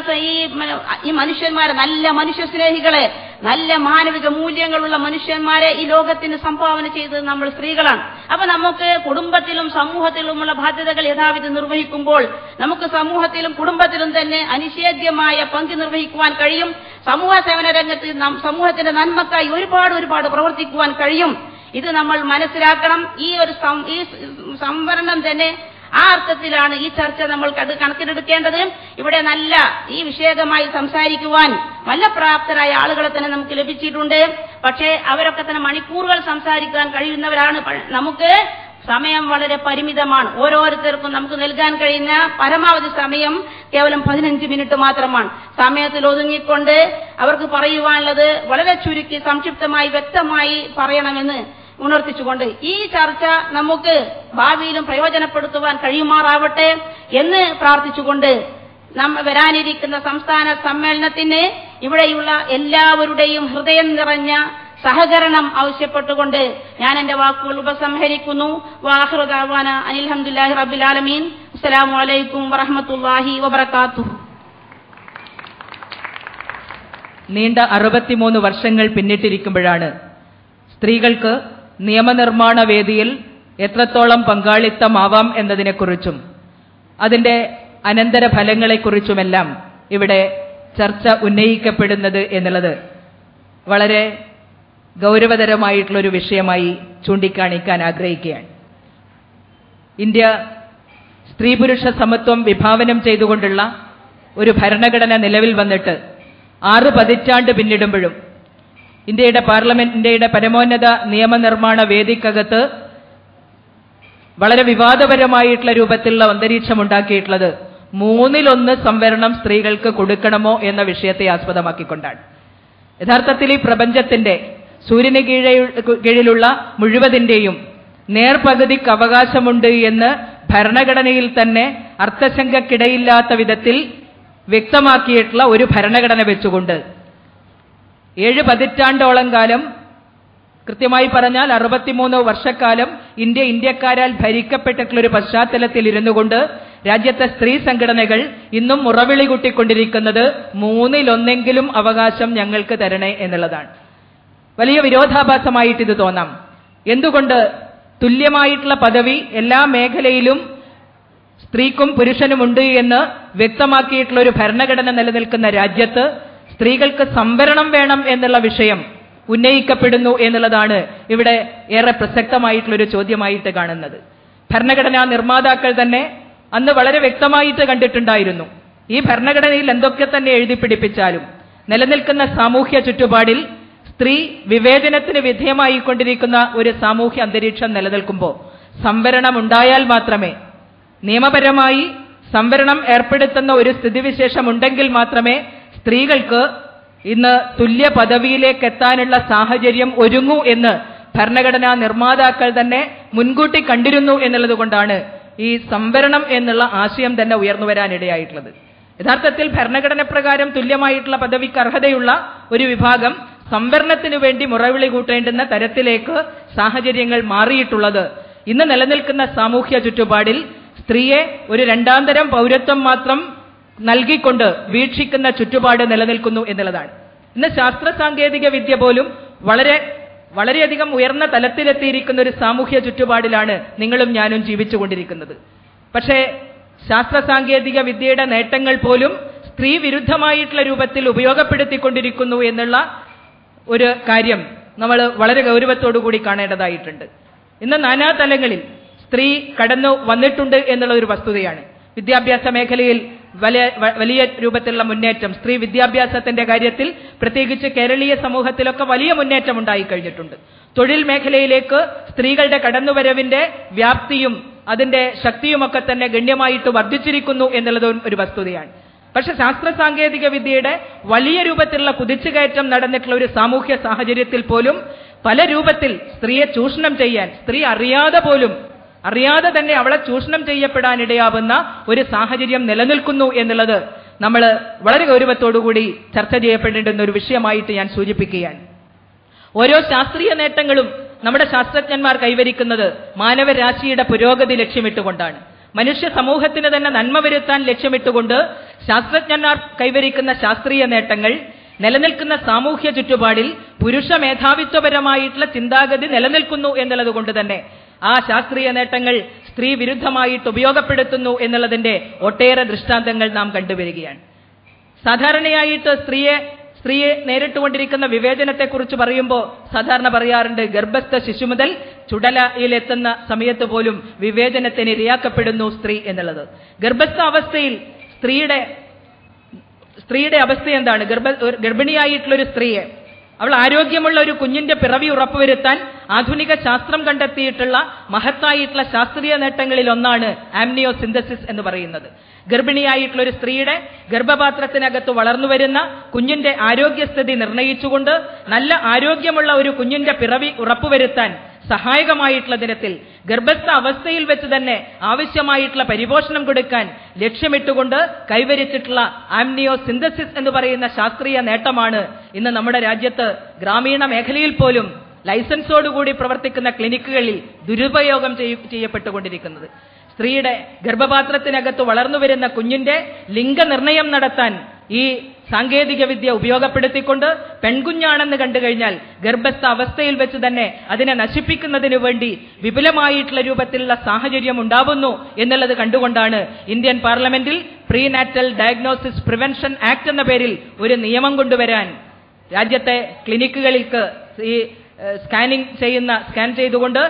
ഈ മനുഷ്യന്മാരെ, നല്ല മനുഷ്യസ്നേഹികളെ, നല്ല മാനവിക മൂല്യങ്ങളുള്ള മനുഷ്യന്മാരെ ഈ ലോകത്തിന് സംഭാവന ചെയ്തത് നമ്മൾ സ്ത്രീകളാണ്. അപ്പൊ നമുക്ക് കുടുംബത്തിലും സമൂഹത്തിലുമുള്ള ബാധ്യതകൾ യഥാവിധി നിർവഹിക്കുമ്പോൾ നമുക്ക് സമൂഹത്തിലും കുടുംബത്തിലും തന്നെ അനിഷേധ്യമായ പങ്ക് നിർവഹിക്കുവാൻ കഴിയും. സമൂഹ സേവന രംഗത്ത് സമൂഹത്തിന്റെ നന്മക്കായി ഒരുപാട് പ്രവർത്തിക്കുവാൻ കഴിയും. ഇത് നമ്മൾ മനസ്സിലാക്കണം. ഈ സംവരണം തന്നെ ആ അർത്ഥത്തിലാണ് ഈ ചർച്ച നമ്മൾ കണക്കിലെടുക്കേണ്ടത്. ഇവിടെ നല്ല ഈ വിഷയകമായി സംസാരിക്കുവാൻ നല്ല പ്രാപ്തരായ ആളുകളെ തന്നെ നമുക്ക് ലഭിച്ചിട്ടുണ്ട്. പക്ഷേ അവരൊക്കെ തന്നെ മണിക്കൂറുകൾ സംസാരിക്കാൻ കഴിയുന്നവരാണ്. നമുക്ക് സമയം വളരെ പരിമിതമാണ്. ഓരോരുത്തർക്കും നമുക്ക് നൽകാൻ കഴിയുന്ന പരമാവധി സമയം കേവലം 15 മിനിറ്റ് മാത്രമാണ്. സമയത്തിൽ ഒതുങ്ങിക്കൊണ്ട് അവർക്ക് പറയുവാനുള്ളത് വളരെ ചുരുക്കി സംക്ഷിപ്തമായി വ്യക്തമായി പറയണമെന്ന് ഉണർത്തിച്ചുകൊണ്ട് ഈ ചർച്ച നമുക്ക് ഭാവിയിലും പ്രയോജനപ്പെടുത്തുവാൻ കഴിയുമാറാവട്ടെ എന്ന് പ്രാർത്ഥിച്ചുകൊണ്ട് വരാനിരിക്കുന്ന സംസ്ഥാന സമ്മേളനത്തിന് ഇവിടെയുള്ള എല്ലാവരുടെയും ഹൃദയം നിറഞ്ഞ സഹകരണം ആവശ്യപ്പെട്ടുകൊണ്ട് ഞാൻ എന്റെ വാക്കുകൾ ഉപസംഹരിക്കുന്നു. വാഖിറു ദഅവാന അനിൽ ഹംദുലില്ലാഹി റബ്ബിൽ ആലമീൻ. അസ്സലാമു അലൈക്കും വറഹ്മത്തുള്ളാഹി വബറകാതുഹു. നീണ്ട 63 വർഷങ്ങൾ പിന്നിട്ടിരിക്കുമ്പോഴാണ് സ്ത്രീകൾക്ക് നിയമനിർമ്മാണ വേദിയിൽ എത്രത്തോളം പങ്കാളിത്തമാവാം എന്നതിനെക്കുറിച്ചും അതിന്റെ അനന്തരഫലങ്ങളെക്കുറിച്ചുമെല്ലാം ഇവിടെ ചർച്ച ഉന്നയിക്കപ്പെടുന്നത് എന്നുള്ളത് വളരെ ഗൗരവതരമായിട്ടുള്ളൊരു വിഷയമായി ചൂണ്ടിക്കാണിക്കാൻ ആഗ്രഹിക്കുകയാണ്. ഇന്ത്യ സ്ത്രീ പുരുഷ സമത്വം വിഭാവനം ചെയ്തുകൊണ്ടുള്ള ഒരു ഭരണഘടന നിലവിൽ വന്നിട്ട് 6 പതിറ്റാണ്ട് പിന്നിടുമ്പോഴും ഇന്ത്യയുടെ പരമോന്നത നിയമനിർമ്മാണ വേദിക്കകത്ത് വളരെ വിവാദപരമായിട്ടുള്ള രൂപത്തിലുള്ള അന്തരീക്ഷം ഉണ്ടാക്കിയിട്ടുള്ളത് 1/3 സംവരണം സ്ത്രീകൾക്ക് കൊടുക്കണമോ എന്ന വിഷയത്തെ ആസ്പദമാക്കിക്കൊണ്ടാണ്. യഥാർത്ഥത്തിൽ ഈ പ്രപഞ്ചത്തിന്റെ സൂര്യന് കീഴിലുള്ള മുഴുവതിന്റെയും നേർപകുതിക്ക് അവകാശമുണ്ട് എന്ന് ഭരണഘടനയിൽ തന്നെ അർത്ഥശങ്കക്കിടയില്ലാത്ത വിധത്തിൽ വ്യക്തമാക്കിയിട്ടുള്ള ഒരു ഭരണഘടന വെച്ചുകൊണ്ട് 7 പതിറ്റാണ്ടോളം കാലം, കൃത്യമായി പറഞ്ഞാൽ 63 വർഷക്കാലം ഇന്ത്യക്കാരാൽ ഭരിക്കപ്പെട്ടിട്ടുള്ള ഒരു പശ്ചാത്തലത്തിൽ ഇരുന്നു കൊണ്ട് രാജ്യത്തെ സ്ത്രീ സംഘടനകൾ ഇന്നും മുറവിളി കൂട്ടിക്കൊണ്ടിരിക്കുന്നത് 1/3 അവകാശം ഞങ്ങൾക്ക് തരണേ എന്നുള്ളതാണ്. വലിയ വിരോധാഭാസമായിട്ട് ഇത് തോന്നാം. എന്തുകൊണ്ട് തുല്യമായിട്ടുള്ള പദവി എല്ലാ മേഖലയിലും സ്ത്രീക്കും പുരുഷനുമുണ്ട് എന്ന് വ്യക്തമാക്കിയിട്ടുള്ള ഒരു ഭരണഘടന നിലനിൽക്കുന്ന രാജ്യത്ത് സ്ത്രീകൾക്ക് സംവരണം വേണം എന്നുള്ള വിഷയം ഉന്നയിക്കപ്പെടുന്നു എന്നുള്ളതാണ് ഇവിടെ ഏറെ പ്രസക്തമായിട്ടുള്ളൊരു ചോദ്യമായിട്ട് കാണുന്നത്. ഭരണഘടനാ നിർമ്മാതാക്കൾ തന്നെ അന്ന് വളരെ വ്യക്തമായിട്ട് കണ്ടിട്ടുണ്ടായിരുന്നു, ഈ ഭരണഘടനയിൽ എന്തൊക്കെ തന്നെ എഴുതി പിടിപ്പിച്ചാലും നിലനിൽക്കുന്ന സാമൂഹ്യ ചുറ്റുപാടിൽ സ്ത്രീ വിവേചനത്തിന് വിധേയമായിക്കൊണ്ടിരിക്കുന്ന ഒരു സാമൂഹ്യ അന്തരീക്ഷം നിലനിൽക്കുമ്പോൾ സംവരണം ഉണ്ടായാൽ മാത്രമേ, നിയമപരമായി സംവരണം ഏർപ്പെടുത്തുന്ന ഒരു സ്ഥിതിവിശേഷം ഉണ്ടെങ്കിൽ മാത്രമേ സ്ത്രീകൾക്ക് ഇന്ന് തുല്യ പദവിയിലേക്ക് എത്താനുള്ള സാഹചര്യം ഒരുങ്ങൂ എന്ന് ഭരണഘടനാ നിർമ്മാതാക്കൾ തന്നെ മുൻകൂട്ടി കണ്ടിരുന്നു എന്നുള്ളത് കൊണ്ടാണ് ഈ സംവരണം എന്നുള്ള ആശയം തന്നെ ഉയർന്നു വരാനിടയായിട്ടുള്ളത്. യഥാർത്ഥത്തിൽ ഭരണഘടന പ്രകാരം തുല്യമായിട്ടുള്ള പദവിക്ക് അർഹതയുള്ള ഒരു വിഭാഗം സംവരണത്തിനു വേണ്ടി മുറവിളി കൂട്ടേണ്ടുന്ന തരത്തിലേക്ക് സാഹചര്യങ്ങൾ മാറിയിട്ടുള്ളത് ഇന്ന് നിലനിൽക്കുന്ന സാമൂഹ്യ ചുറ്റുപാടിൽ സ്ത്രീയെ ഒരു രണ്ടാന്തരം പൗരത്വം മാത്രം നൽകിക്കൊണ്ട് വീക്ഷിക്കുന്ന ചുറ്റുപാട് നിലനിൽക്കുന്നു എന്നുള്ളതാണ്. ഇന്ന് ശാസ്ത്ര സാങ്കേതിക വിദ്യ പോലും വളരെയധികം ഉയർന്ന തലത്തിലെത്തിയിരിക്കുന്ന ഒരു സാമൂഹ്യ ചുറ്റുപാടിലാണ് നിങ്ങളും ഞാനും ജീവിച്ചുകൊണ്ടിരിക്കുന്നത്. പക്ഷേ ശാസ്ത്ര സാങ്കേതിക വിദ്യയുടെ നേട്ടങ്ങൾ പോലും സ്ത്രീ വിരുദ്ധമായിട്ടുള്ള രൂപത്തിൽ ഉപയോഗപ്പെടുത്തിക്കൊണ്ടിരിക്കുന്നു എന്നുള്ള ഒരു കാര്യം നമ്മൾ വളരെ ഗൗരവത്തോടുകൂടി കാണേണ്ടതായിട്ടുണ്ട്. ഇന്ന് നാനാതലങ്ങളിൽ സ്ത്രീ കടന്നു വന്നിട്ടുണ്ട് എന്നുള്ള ഒരു വസ്തുതയാണ്. വിദ്യാഭ്യാസ മേഖലയിൽ വലിയ രൂപത്തിലുള്ള മുന്നേറ്റം, സ്ത്രീ വിദ്യാഭ്യാസത്തിന്റെ കാര്യത്തിൽ പ്രത്യേകിച്ച് കേരളീയ സമൂഹത്തിലൊക്കെ വലിയ മുന്നേറ്റം ഉണ്ടായിക്കഴിഞ്ഞിട്ടുണ്ട്. തൊഴിൽ മേഖലയിലേക്ക് സ്ത്രീകളുടെ കടന്നുവരവിന്റെ വ്യാപ്തിയും അതിന്റെ ശക്തിയുമൊക്കെ തന്നെ ഗണ്യമായിട്ട് വർദ്ധിച്ചിരിക്കുന്നു എന്നുള്ളത് ഒരു വസ്തുതയാണ്. പക്ഷെ ശാസ്ത്ര സാങ്കേതിക വിദ്യയുടെ വലിയ രൂപത്തിലുള്ള കുതിച്ചുകയറ്റം നടന്നിട്ടുള്ള ഒരു സാമൂഹ്യ സാഹചര്യത്തിൽ പോലും പല രൂപത്തിൽ സ്ത്രീയെ ചൂഷണം ചെയ്യാൻ, സ്ത്രീ അറിയാതെ തന്നെ അവളെ ചൂഷണം ചെയ്യപ്പെടാനിടയാവുന്ന ഒരു സാഹചര്യം നിലനിൽക്കുന്നു എന്നുള്ളത് നമ്മൾ വളരെ ഗൗരവത്തോടുകൂടി ചർച്ച ചെയ്യപ്പെടേണ്ടുന്ന ഒരു വിഷയമായിട്ട് ഞാൻ സൂചിപ്പിക്കുകയാണ്. ഓരോ ശാസ്ത്രീയ നേട്ടങ്ങളും നമ്മുടെ ശാസ്ത്രജ്ഞന്മാർ കൈവരിക്കുന്നത് മാനവരാശിയുടെ പുരോഗതി ലക്ഷ്യമിട്ടുകൊണ്ടാണ്. മനുഷ്യ സമൂഹത്തിന് തന്നെ നന്മ വരുത്താൻ ലക്ഷ്യമിട്ടുകൊണ്ട് ശാസ്ത്രജ്ഞന്മാർ കൈവരിക്കുന്ന ശാസ്ത്രീയ നേട്ടങ്ങൾ നിലനിൽക്കുന്ന സാമൂഹ്യ ചുറ്റുപാടിൽ പുരുഷ മേധാവിത്വപരമായിട്ടുള്ള ചിന്താഗതി നിലനിൽക്കുന്നു എന്നുള്ളത് കൊണ്ട് തന്നെ ആ ശാസ്ത്രീയ നേട്ടങ്ങൾ സ്ത്രീ വിരുദ്ധമായിട്ട് ഉപയോഗപ്പെടുത്തുന്നു എന്നുള്ളതിന്റെ ഒട്ടേറെ ദൃഷ്ടാന്തങ്ങൾ നാം കണ്ടുവരികയാണ്. സാധാരണയായിട്ട് സ്ത്രീയെ നേരിട്ടുകൊണ്ടിരിക്കുന്ന വിവേചനത്തെക്കുറിച്ച് പറയുമ്പോൾ സാധാരണ പറയാറുണ്ട്, ഗർഭസ്ഥ ശിശു മുതൽ ചുടലയിലെത്തുന്ന സമയത്ത് പോലും വിവേചനത്തിന് ഇരയാക്കപ്പെടുന്നു സ്ത്രീ എന്നുള്ളത്. ഗർഭസ്ഥ അവസ്ഥയിൽ സ്ത്രീയുടെ അവസ്ഥ എന്താണ്? ഗർഭിണിയായിട്ടുള്ളൊരു സ്ത്രീയെ, അവൾ ആരോഗ്യമുള്ള ഒരു കുഞ്ഞിന്റെ പിറവി ഉറപ്പുവരുത്താൻ ആധുനിക ശാസ്ത്രം കണ്ടെത്തിയിട്ടുള്ള മഹത്തായിട്ടുള്ള ശാസ്ത്രീയ നേട്ടങ്ങളിൽ ഒന്നാണ് ആംനിയോസിന്തസിസ് എന്ന് പറയുന്നത്. ഗർഭിണിയായിട്ടുള്ള ഒരു സ്ത്രീയുടെ ഗർഭപാത്രത്തിനകത്ത് വളർന്നുവരുന്ന കുഞ്ഞിന്റെ ആരോഗ്യസ്ഥിതി നിർണയിച്ചുകൊണ്ട് നല്ല ആരോഗ്യമുള്ള ഒരു കുഞ്ഞിന്റെ പിറവി ഉറപ്പുവരുത്താൻ സഹായകമായിട്ടുള്ള തരത്തിൽ ഗർഭസ്ഥ അവസ്ഥയിൽ വെച്ച് തന്നെ ആവശ്യമായിട്ടുള്ള പരിപോഷണം കൊടുക്കാൻ ലക്ഷ്യമിട്ടുകൊണ്ട് കൈവരിച്ചിട്ടുള്ള ആംനിയോസിന്തസിസ് എന്ന് പറയുന്ന ശാസ്ത്രീയ നേട്ടമാണ് ഇന്ന് നമ്മുടെ രാജ്യത്ത് ഗ്രാമീണ മേഖലയിൽ പോലും ലൈസൻസോടുകൂടി പ്രവർത്തിക്കുന്ന ക്ലിനിക്കുകളിൽ ദുരുപയോഗം ചെയ്യപ്പെട്ടുകൊണ്ടിരിക്കുന്നത്. സ്ത്രീയുടെ ഗർഭപാത്രത്തിനകത്ത് വളർന്നുവരുന്ന കുഞ്ഞിന്റെ ലിംഗനിർണയം നടത്താൻ ഈ സാങ്കേതിക വിദ്യ ഉപയോഗപ്പെടുത്തിക്കൊണ്ട് പെൺകുഞ്ഞാണെന്ന് കണ്ടു കഴിഞ്ഞാൽ ഗർഭസ്ഥ അവസ്ഥയിൽ വെച്ച് തന്നെ അതിനെ നശിപ്പിക്കുന്നതിനു വേണ്ടി വിപുലമായിട്ടുള്ള രൂപത്തിലുള്ള സാഹചര്യം ഉണ്ടാവുന്നു എന്നുള്ളത് കണ്ടുകൊണ്ടാണ് ഇന്ത്യൻ പാർലമെന്റിൽ പ്രീനാറ്റൽ ഡയഗ്നോസിസ് പ്രിവെൻഷൻ ആക്ട് എന്ന പേരിൽ ഒരു നിയമം കൊണ്ടുവരാൻ രാജ്യത്തെ ക്ലിനിക്കുകളിലേക്ക് ഈ സ്കാൻ ചെയ്തുകൊണ്ട്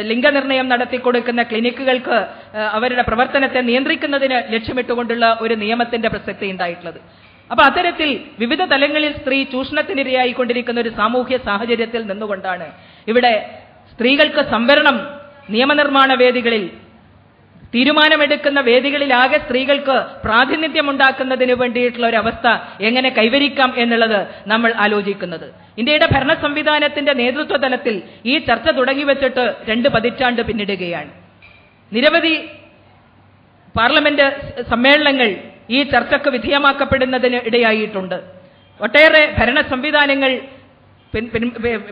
ലിംഗനിർണയം നടത്തിക്കൊടുക്കുന്ന ക്ലിനിക്കുകൾക്ക് അവരുടെ പ്രവർത്തനത്തെ നിയന്ത്രിക്കുന്നതിന് ലക്ഷ്യമിട്ടുകൊണ്ടുള്ള ഒരു നിയമത്തിന്റെ പ്രസക്തി ഉണ്ടായിട്ടുള്ളത്. അപ്പൊ അത്തരത്തിൽ വിവിധ തലങ്ങളിൽ സ്ത്രീ ചൂഷണത്തിനിരയായിക്കൊണ്ടിരിക്കുന്ന ഒരു സാമൂഹ്യ സാഹചര്യത്തിൽ നിന്നുകൊണ്ടാണ് ഇവിടെ സ്ത്രീകൾക്ക് സംവരണം നിയമനിർമ്മാണ വേദികളിൽ, തീരുമാനമെടുക്കുന്ന വേദികളിലാകെ സ്ത്രീകൾക്ക് പ്രാതിനിധ്യമുണ്ടാക്കുന്നതിന് വേണ്ടിയിട്ടുള്ള ഒരു അവസ്ഥ എങ്ങനെ കൈവരിക്കാം എന്നുള്ളത് നമ്മൾ ആലോചിക്കുന്നത്. ഇന്ത്യയുടെ ഭരണ സംവിധാനത്തിന്റെ നേതൃത്വ തലത്തിൽ ഈ ചർച്ച തുടങ്ങിവെച്ചിട്ട് 2 പതിറ്റാണ്ട് പിന്നിടുകയാണ്. നിരവധി പാർലമെന്റ് സമ്മേളനങ്ങൾ ഈ ചർച്ചയ്ക്ക് വിധേയമാക്കപ്പെടുന്നതിന് ഇടയായിട്ടുണ്ട്. ഒട്ടേറെ ഭരണ സംവിധാനങ്ങൾ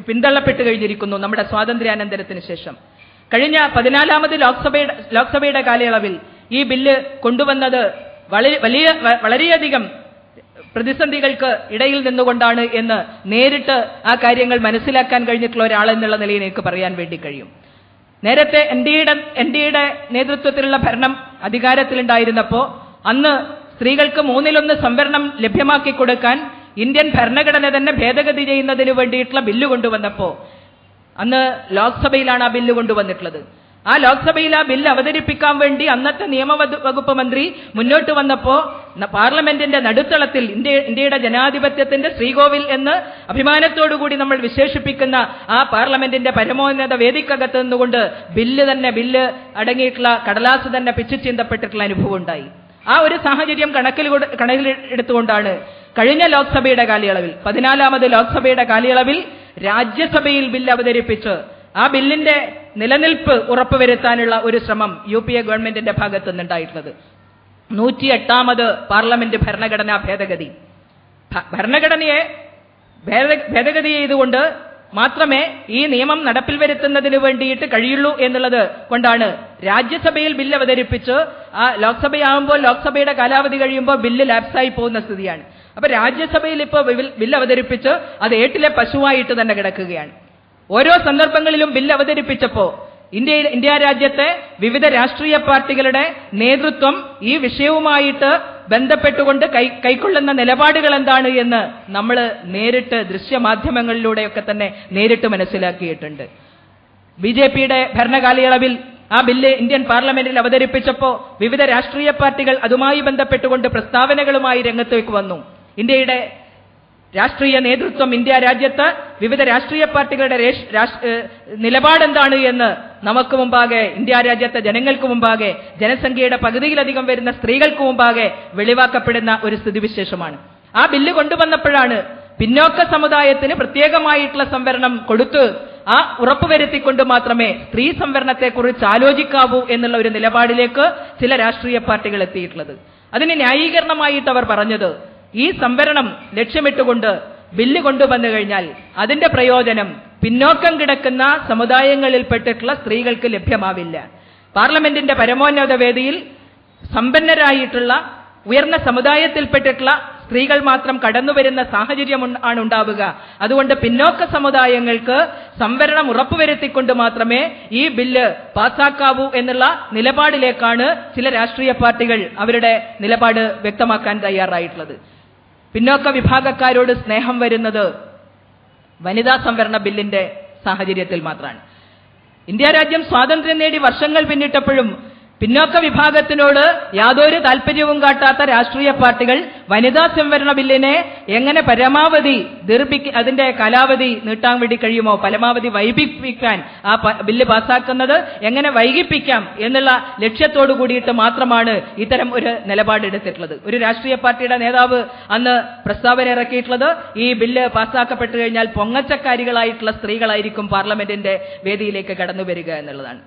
പിന്തള്ളപ്പെട്ടു കഴിഞ്ഞിരിക്കുന്നു നമ്മുടെ സ്വാതന്ത്ര്യാനന്തരത്തിന് ശേഷം. കഴിഞ്ഞ 14ാമത് ലോക്സഭയുടെ കാലയളവിൽ ഈ ബില്ല് കൊണ്ടുവന്നത് വളരെയധികം പ്രതിസന്ധികൾക്ക് ഇടയിൽ നിന്നുകൊണ്ടാണ് എന്ന് നേരിട്ട് ആ കാര്യങ്ങൾ മനസ്സിലാക്കാൻ കഴിഞ്ഞിട്ടുള്ള ഒരാളെന്നുള്ള നിലയിൽ എനിക്ക് പറയാൻ വേണ്ടി കഴിയും. നേരത്തെ എൻഡിഎയുടെ നേതൃത്വത്തിലുള്ള ഭരണം അധികാരത്തിലുണ്ടായിരുന്നപ്പോൾ അന്ന് സ്ത്രീകൾക്ക് 1/3 സംവരണം ലഭ്യമാക്കി കൊടുക്കാൻ ഇന്ത്യൻ ഭരണഘടന തന്നെ ഭേദഗതി ചെയ്യുന്നതിന് വേണ്ടിയിട്ടുള്ള ബില്ല് കൊണ്ടുവന്നപ്പോൾ അന്ന് ലോക്സഭയിലാണ് ആ ബില്ല് കൊണ്ടുവന്നിട്ടുള്ളത്. ആ ലോക്സഭയിൽ ആ ബില്ല് അവതരിപ്പിക്കാൻ വേണ്ടി അന്നത്തെ നിയമവകുപ്പ് മന്ത്രി മുന്നോട്ട് വന്നപ്പോ പാർലമെന്റിന്റെ നടുത്തളത്തിൽ ഇന്ത്യയുടെ ജനാധിപത്യത്തിന്റെ ശ്രീകോവിൽ എന്ന് അഭിമാനത്തോടുകൂടി നമ്മൾ വിശേഷിപ്പിക്കുന്ന ആ പാർലമെന്റിന്റെ പരമോന്നത വേദിക്കകത്ത് നിന്നുകൊണ്ട് ബില്ല് അടങ്ങിയിട്ടുള്ള കടലാസ് തന്നെ പിച്ചിച്ചീന്തപ്പെട്ടിട്ടുള്ള അനുഭവം ഉണ്ടായി. ആ ഒരു സാഹചര്യം കണക്കിലെടുത്തുകൊണ്ടാണ് കഴിഞ്ഞ ലോക്സഭയുടെ കാലയളവിൽ 14ാമത് ലോക്സഭയുടെ കാലയളവിൽ രാജ്യസഭയിൽ ബില്ല് അവതരിപ്പിച്ച് ആ ബില്ലിന്റെ നിലനിൽപ്പ് ഉറപ്പുവരുത്താനുള്ള ഒരു ശ്രമം UPA ഗവൺമെന്റിന്റെ ഭാഗത്തു നിന്നുണ്ടായിട്ടുള്ളത്. 108ാമത് പാർലമെന്റ് ഭരണഘടനാ ഭേദഗതി. ഭരണഘടനയെ ഭേദഗതി ചെയ്തുകൊണ്ട് മാത്രമേ ഈ നിയമം നടപ്പിൽ വരുത്തുന്നതിന് വേണ്ടിയിട്ട് കഴിയുള്ളൂ എന്നുള്ളത് കൊണ്ടാണ് രാജ്യസഭയിൽ ബില്ല് അവതരിപ്പിച്ച് ആ ലോക്സഭയാകുമ്പോൾ ലോക്സഭയുടെ കാലാവധി കഴിയുമ്പോൾ ബില്ല് ലാപ്സായി പോകുന്ന സ്ഥിതിയാണ്. അപ്പൊ രാജ്യസഭയിൽ ഇപ്പോൾ ബില്ല് അവതരിപ്പിച്ച് അത് ഏട്ടിലെ പശുവായിട്ട് തന്നെ കിടക്കുകയാണ്. ഓരോ സന്ദർഭങ്ങളിലും ബില്ല് അവതരിപ്പിച്ചപ്പോ ഇന്ത്യ രാജ്യത്തെ വിവിധ രാഷ്ട്രീയ പാർട്ടികളുടെ നേതൃത്വം ഈ വിഷയവുമായിട്ട് ബന്ധപ്പെട്ടുകൊണ്ട് കൈക്കൊള്ളുന്ന നിലപാടുകൾ എന്താണ് എന്ന് നമ്മൾ നേരിട്ട് ദൃശ്യമാധ്യമങ്ങളിലൂടെയൊക്കെ തന്നെ നേരിട്ട് മനസ്സിലാക്കിയിട്ടുണ്ട്. BJPയുടെ ഭരണകാലയളവിൽ ആ ബില്ല് ഇന്ത്യൻ പാർലമെന്റിൽ അവതരിപ്പിച്ചപ്പോ വിവിധ രാഷ്ട്രീയ പാർട്ടികൾ അതുമായി ബന്ധപ്പെട്ടുകൊണ്ട് പ്രസ്താവനകളുമായി രംഗത്തേക്ക് വന്നു. ഇന്ത്യയുടെ രാഷ്ട്രീയ നേതൃത്വം ഇന്ത്യ രാജ്യത്ത് വിവിധ രാഷ്ട്രീയ പാർട്ടികളുടെ നിലപാടെന്താണ് എന്ന് നമുക്ക് മുമ്പാകെ, ഇന്ത്യ രാജ്യത്തെ ജനങ്ങൾക്ക് മുമ്പാകെ, ജനസംഖ്യയുടെ പകുതിയിലധികം വരുന്ന സ്ത്രീകൾക്ക് മുമ്പാകെ വെളിവാക്കപ്പെടുന്ന ഒരു സ്ഥിതിവിശേഷമാണ്. ആ ബില്ല് കൊണ്ടുവന്നപ്പോഴാണ് പിന്നോക്ക സമുദായത്തിന് പ്രത്യേകമായിട്ടുള്ള സംവരണം കൊടുത്ത് ആ ഉറപ്പുവരുത്തിക്കൊണ്ട് മാത്രമേ സ്ത്രീ സംവരണത്തെക്കുറിച്ച് ആലോചിക്കാവൂ എന്നുള്ള ഒരു നിലപാടിലേക്ക് ചില രാഷ്ട്രീയ പാർട്ടികൾ എത്തിയിട്ടുള്ളത്. അതിന് ന്യായീകരണമായിട്ട് അവർ പറഞ്ഞത്, ഈ സംവരണം ലക്ഷ്യമിട്ടുകൊണ്ട് ബില്ല് കൊണ്ടുവന്നു കഴിഞ്ഞാൽ അതിന്റെ പ്രയോജനം പിന്നോക്കം കിടക്കുന്ന സമുദായങ്ങളിൽപ്പെട്ടിട്ടുള്ള സ്ത്രീകൾക്ക് ലഭ്യമാവില്ല. പാർലമെന്റിന്റെ പരമോന്നത വേദിയിൽ സമ്പന്നരായിട്ടുള്ള ഉയർന്ന സമുദായത്തിൽപ്പെട്ടിട്ടുള്ള സ്ത്രീകൾ മാത്രം കടന്നുവരുന്ന സാഹചര്യം ആണ് ഉണ്ടാവുക. അതുകൊണ്ട് പിന്നോക്ക സമുദായങ്ങൾക്ക് സംവരണം ഉറപ്പുവരുത്തിക്കൊണ്ട് മാത്രമേ ഈ ബില്ല് പാസ്സാക്കാവൂ എന്നുള്ള നിലപാടിലേക്കാണ് ചില രാഷ്ട്രീയ പാർട്ടികൾ അവരുടെ നിലപാട് വ്യക്തമാക്കാൻ തയ്യാറായിട്ടുള്ളത്. പിന്നോക്ക വിഭാഗക്കാരോട് സ്നേഹം വരുന്നത് വനിതാ സംവരണ ബില്ലിന്റെ സാഹചര്യത്തിൽ മാത്രമാണ്. ഇന്ത്യ രാജ്യം സ്വാതന്ത്ര്യം നേടി വർഷങ്ങൾ പിന്നിട്ടപ്പോഴും പിന്നോക്ക വിഭാഗത്തിനോട് യാതൊരു താല്പര്യവും കാട്ടാത്ത രാഷ്ട്രീയ പാർട്ടികൾ വനിതാ സംവരണ ബില്ലിനെ എങ്ങനെ പരമാവധി അതിന്റെ കാലാവധി നീട്ടാൻ വേണ്ടി കഴിയുമോ, പരമാവധി വൈകിപ്പിക്കാൻ ആ ബില്ല് പാസ്സാക്കുന്നത് എങ്ങനെ വൈകിപ്പിക്കാം എന്നുള്ള ലക്ഷ്യത്തോടു കൂടിയിട്ട് മാത്രമാണ് ഇത്തരം ഒരു നിലപാടെടുത്തിട്ടുള്ളത്. ഒരു രാഷ്ട്രീയ പാർട്ടിയുടെ നേതാവ് അന്ന് പ്രസ്താവന ഇറക്കിയിട്ടുള്ളത്, ഈ ബില്ല് പാസ്സാക്കപ്പെട്ടു കഴിഞ്ഞാൽ പൊങ്ങച്ചക്കാരികളായിട്ടുള്ള സ്ത്രീകളായിരിക്കും പാർലമെന്റിന്റെ വേദിയിലേക്ക് കടന്നു വരിക എന്നുള്ളതാണ്.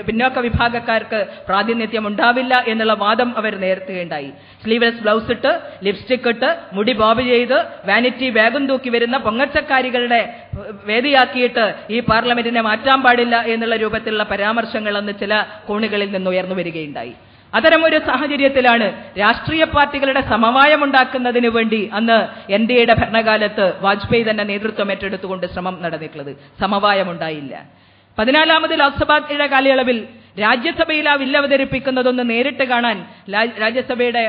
പിന്നോക്ക വിഭാഗക്കാർക്ക് പ്രാതിനിധ്യം ഉണ്ടാവില്ല എന്നുള്ള വാദം അവർ നേരത്തുകയുണ്ടായി. സ്ലീവ്ലെസ് ബ്ലൗസ് ഇട്ട്, ലിപ്സ്റ്റിക് ഇട്ട്, മുടി ബോബ് ചെയ്ത്, വാനിറ്റി ബാഗും തൂക്കി വരുന്ന പൊങ്ങച്ചക്കാരികളുടെ വേദിയാക്കിയിട്ട് ഈ പാർലമെന്റിനെ മാറ്റാൻ പാടില്ല എന്നുള്ള രൂപത്തിലുള്ള പരാമർശങ്ങൾ അന്ന് ചില കോണുകളിൽ നിന്ന് ഉയർന്നു വരികയുണ്ടായി. അത്തരമൊരു സാഹചര്യത്തിലാണ് രാഷ്ട്രീയ പാർട്ടികളുടെ സമവായമുണ്ടാക്കുന്നതിന് വേണ്ടി അന്ന് NDAയുടെ ഭരണകാലത്ത് വാജ്പേയി തന്നെ നേതൃത്വം ഏറ്റെടുത്തുകൊണ്ട് ശ്രമം നടന്നിട്ടുള്ളത്. സമവായമുണ്ടായില്ല. 14ാമത് ലോക്സഭയുടെ കാലയളവിൽ രാജ്യസഭയിൽ ആ ബില്ല് അവതരിപ്പിക്കുന്നതൊന്ന് നേരിട്ട് കാണാൻ രാജ്യസഭയുടെ